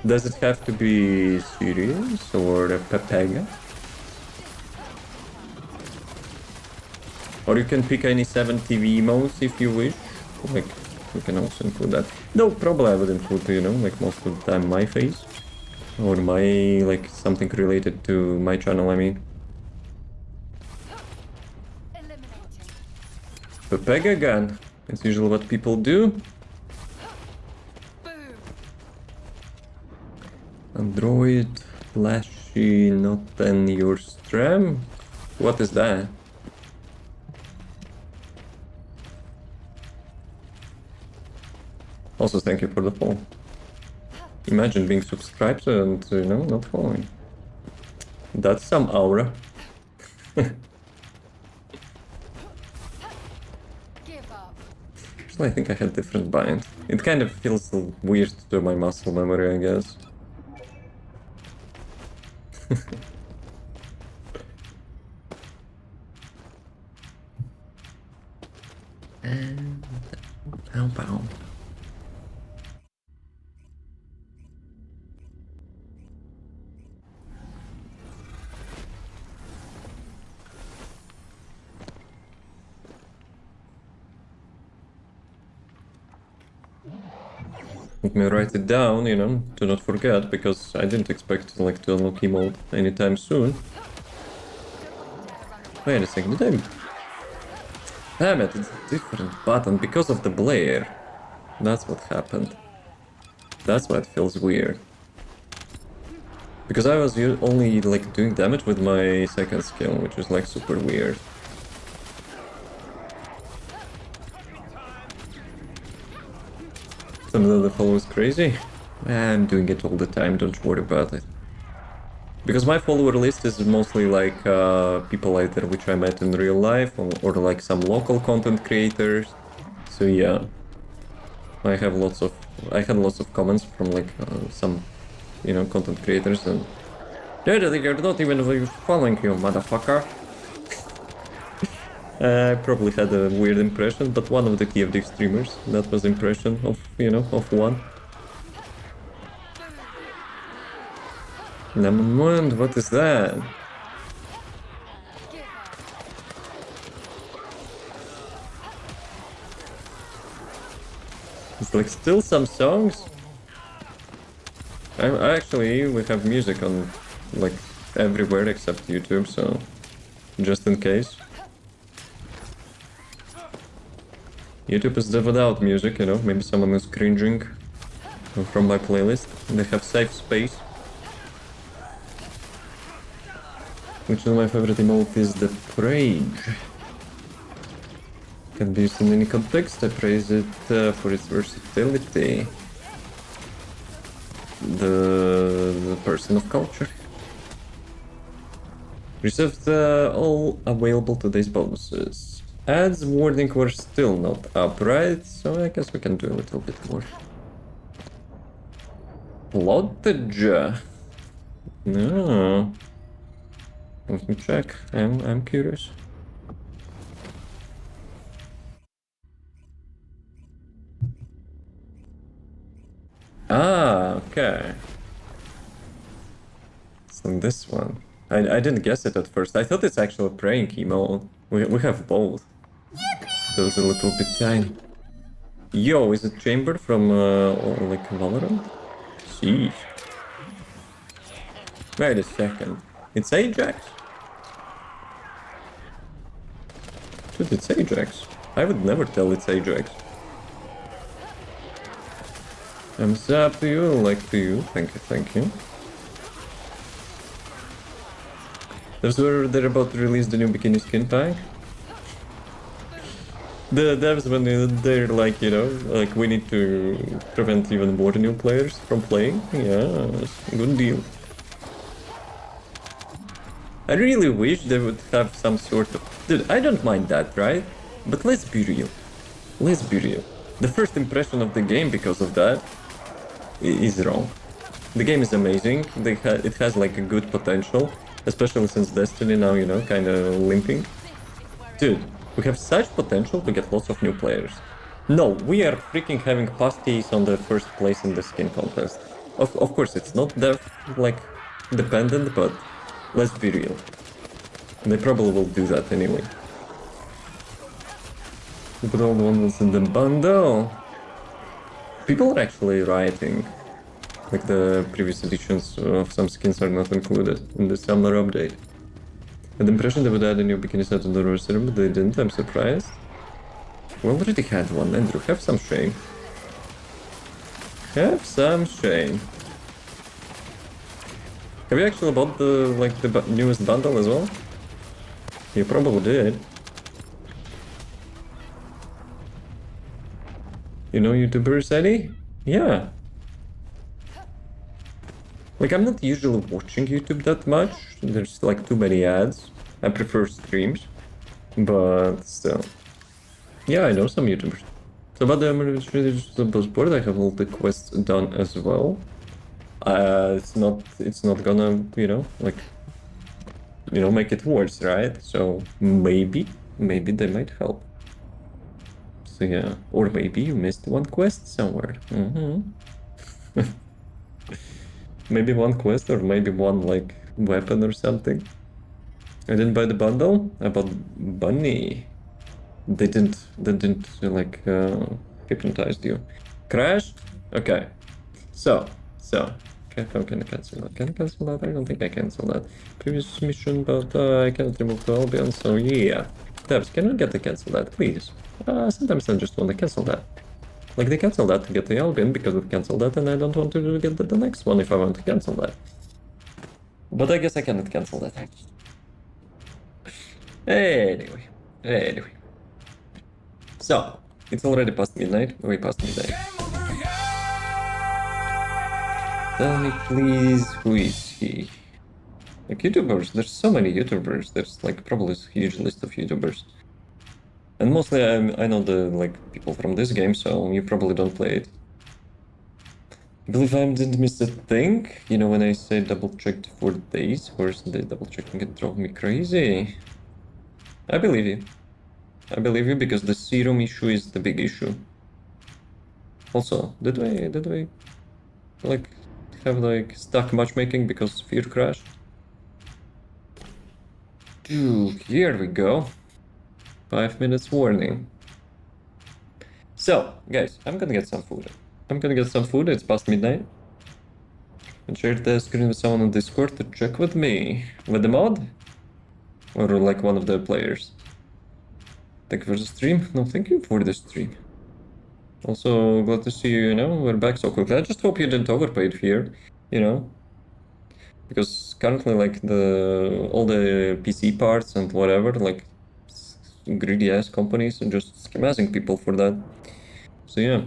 Does it have to be serious or a Pepega? Or you can pick any 7 TV emotes if you wish. Like, we can also include that. No, probably I would include, you know, like most of the time my face. Or my, like, something related to my channel, I mean. Pepega gun. It's usually what people do. Android, flashy, not in your stream? What is that? Also, thank you for the follow. Imagine being subscribed and, you know, not following. That's some aura. Actually, I think I had different bind. It kind of feels weird to my muscle memory, I guess. And bow. Let me write it down, you know, to not forget, because I didn't expect like to unlock emote anytime soon. Wait a second, did I... Damn it, it's a different button because of the blare. That's what happened. That's why it feels weird. Because I was only like doing damage with my second skill, which is like super weird. Some of the followers crazy. I'm doing it all the time, don't worry about it. Because my follower list is mostly like people either which I met in real life or like some local content creators. So yeah, I had lots of comments from like some, you know, content creators, and they're not even following you, motherfucker. I probably had a weird impression, but one of the ggDebon streamers, that was impression of, you know, of one. Lemon, what is that? It's like still some songs. Actually, we have music on like everywhere except YouTube, so just in case. YouTube is without music, you know, maybe someone is cringing from my playlist. They have safe space. Which of my favorite emote is the praise. Can be used in any context. I praise it for its versatility. The person of culture. Received all available today's bonuses. Ads wording were still not up, right? So I guess we can do a little bit more. Plottage. No. Let me check. I'm curious. Ah, okay. So this one. I didn't guess it at first. I thought it's actually a praying emo. We have both. That was a little bit tiny. Yo, is it Chamber from like Valorant? Jeez. Wait a second. It's Ajax? Dude, it's Ajax. I would never tell it's Ajax. Thumbs up to you, like to you. Thank you, thank you. Those were they're about to release the new bikini skin pack. The devs, when they're like, you know, like we need to prevent even more new players from playing. Yeah, good deal. I really wish they would have some sort of... Dude, I don't mind that, right? But let's be real. Let's be real. The first impression of the game because of that is wrong. The game is amazing. It has like a good potential, especially since Destiny now, you know, kind of limping. Dude, we have such potential to get lots of new players. No, we are freaking having pasties on the first place in the skin contest. Of course, it's not that like dependent, but let's be real. They probably will do that anyway. Put all the ones in the bundle. People are actually rioting. Like the previous editions of some skins are not included in the summer update. I had the impression they would add a new bikini set on the roster, but they didn't. I'm surprised. We already had one, Andrew. Have some shame. Have some shame. Have you actually bought the newest bundle as well? You probably did. You know YouTubers, Eddie? Yeah. Like, I'm not usually watching YouTube that much. There's like too many ads. I prefer streams. But still. Yeah, I know some YouTubers. So about the Emerald board, I have all the quests done as well. It's not gonna, you know, like, you know, make it worse, right? So maybe they might help. So yeah, or maybe you missed one quest somewhere. Maybe one quest, or maybe one like weapon or something. I didn't buy the bundle. I bought Bunny. They didn't like hypnotized you. Crashed? Okay. So. Okay, how can I cancel that? Can I cancel that? I don't think I cancel that. Previous mission, but I cannot remove the Albion, so yeah. Devs, can we get to cancel that, please? Sometimes I just want to cancel that. Like, they cancel that to get the Albion because they cancel that, and I don't want to get the next one if I want to cancel that. But I guess I cannot cancel that. Anyway. So, it's already past midnight. Way past midnight. Tell me, please, who is he? Like, YouTubers, there's so many YouTubers. There's, like, probably a huge list of YouTubers. And mostly I know the, like, people from this game, so you probably don't play it. I believe I didn't miss a thing. You know, when I say double-checked for days, where's the double-checking? It drove me crazy. I believe you. I believe you because the serum issue is the big issue. Also, did I like have like stuck matchmaking because Fear crashed? Dude, here we go. 5 minutes warning. So, guys, I'm gonna get some food. It's past midnight. And share the screen with someone on Discord to check with me. With the mod? Or like one of the players? Thank you for the stream. No, thank you for the stream. Also, glad to see you, we're back so quickly. I just hope you didn't overpay it here, because currently, like, all the PC parts and whatever, like, greedy ass companies are just schemazing people for that. So yeah.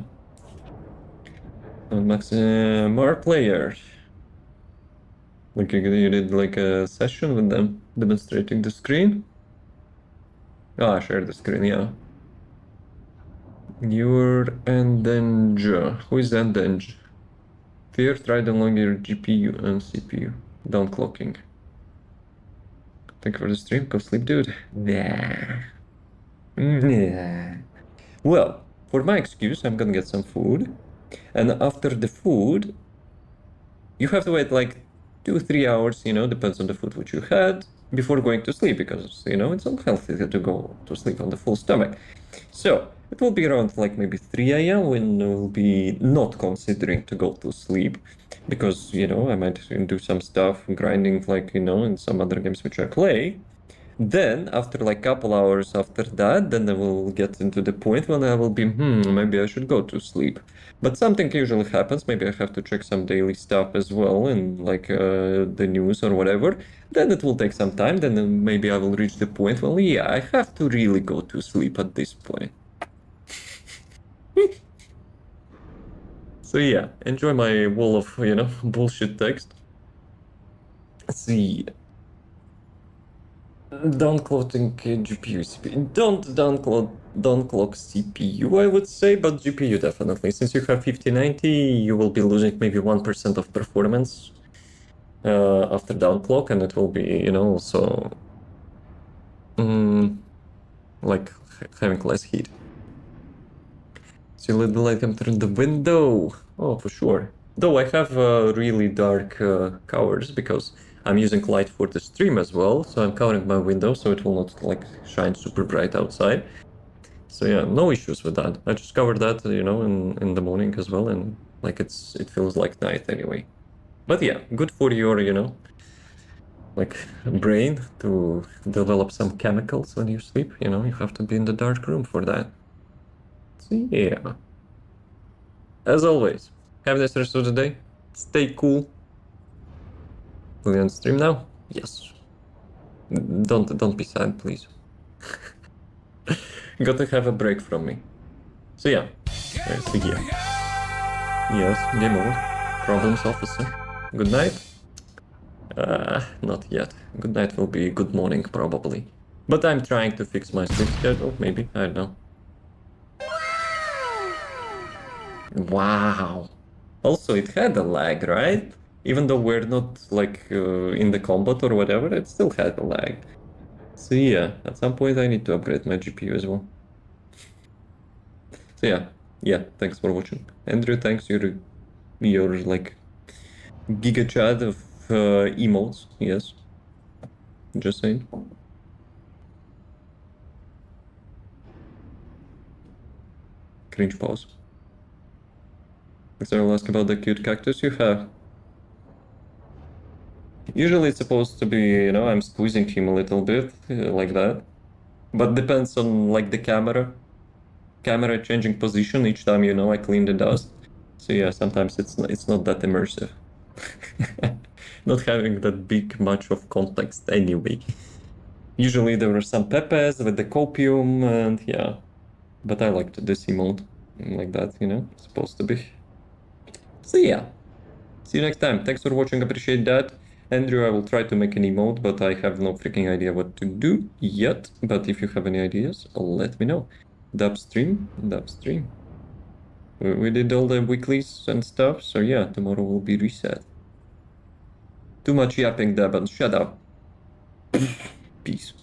And Max, more players. Like, you did like a session with them, demonstrating the screen. Ah, share the screen, yeah. You're Endenge. Who is Endenge? Fear tried along your GPU and CPU. Downclocking. Thank you for the stream. Go sleep, dude. Nah. Well, for my excuse, I'm gonna get some food. And after the food, you have to wait like 2-3 hours, depends on the food which you had, before going to sleep, because, it's unhealthy to go to sleep on the full stomach. So, it will be around like maybe 3 AM when we'll be not considering to go to sleep, because, I might do some stuff, grinding, like, in some other games which I play. Then, after like couple hours after that, then I will get into the point when I will be, maybe I should go to sleep. But something usually happens, maybe I have to check some daily stuff as well, and like the news or whatever. Then it will take some time, then maybe I will reach the point, well, yeah, I have to really go to sleep at this point. So yeah, enjoy my wall of, bullshit text. Let's see. Downclocking GPU, CPU. Don't downclock CPU, I would say, but GPU definitely. Since you have 5090, you will be losing maybe 1% of performance after downclock, and it will be, also like having less heat. So let the light come through the window. Oh, for sure. Though I have really dark covers because I'm using light for the stream as well, so I'm covering my window so it will not like shine super bright outside. So yeah, no issues with that. I just covered that, in the morning as well, and like it feels like night anyway. But yeah, good for your, like brain to develop some chemicals when you sleep. You have to be in the dark room for that. So yeah. As always, have a nice rest of the day. Stay cool. Will you on stream now? Yes. Don't be sad, please. Got to have a break from me. So yeah, see here. Yes, game over. Problems, officer. Good night? Not yet. Good night will be good morning, probably. But I'm trying to fix my sleep schedule, maybe, I don't know. Wow. Also, it had a lag, right? Even though we're not, like, in the combat or whatever, it still had a lag. So yeah, at some point I need to upgrade my GPU as well. So yeah, thanks for watching. Andrew, thanks, you're like, giga chat of emotes, yes. Just saying. Cringe pause. So I'll ask about the cute cactus you have. Usually it's supposed to be, I'm squeezing him a little bit, like that. But depends on, like, the camera. camera changing position each time, you know, I clean the dust. So yeah, sometimes it's not that immersive. Not having that big much of context anyway. Usually there were some pepes with the copium and yeah. But I liked this emote like that, you know, supposed to be. So yeah. See you next time. Thanks for watching, appreciate that. Andrew, I will try to make an emote, but I have no freaking idea what to do yet. But if you have any ideas, let me know. Dubstream. We did all the weeklies and stuff, so yeah, tomorrow will be reset. Too much yapping, Devon. Shut up. Peace.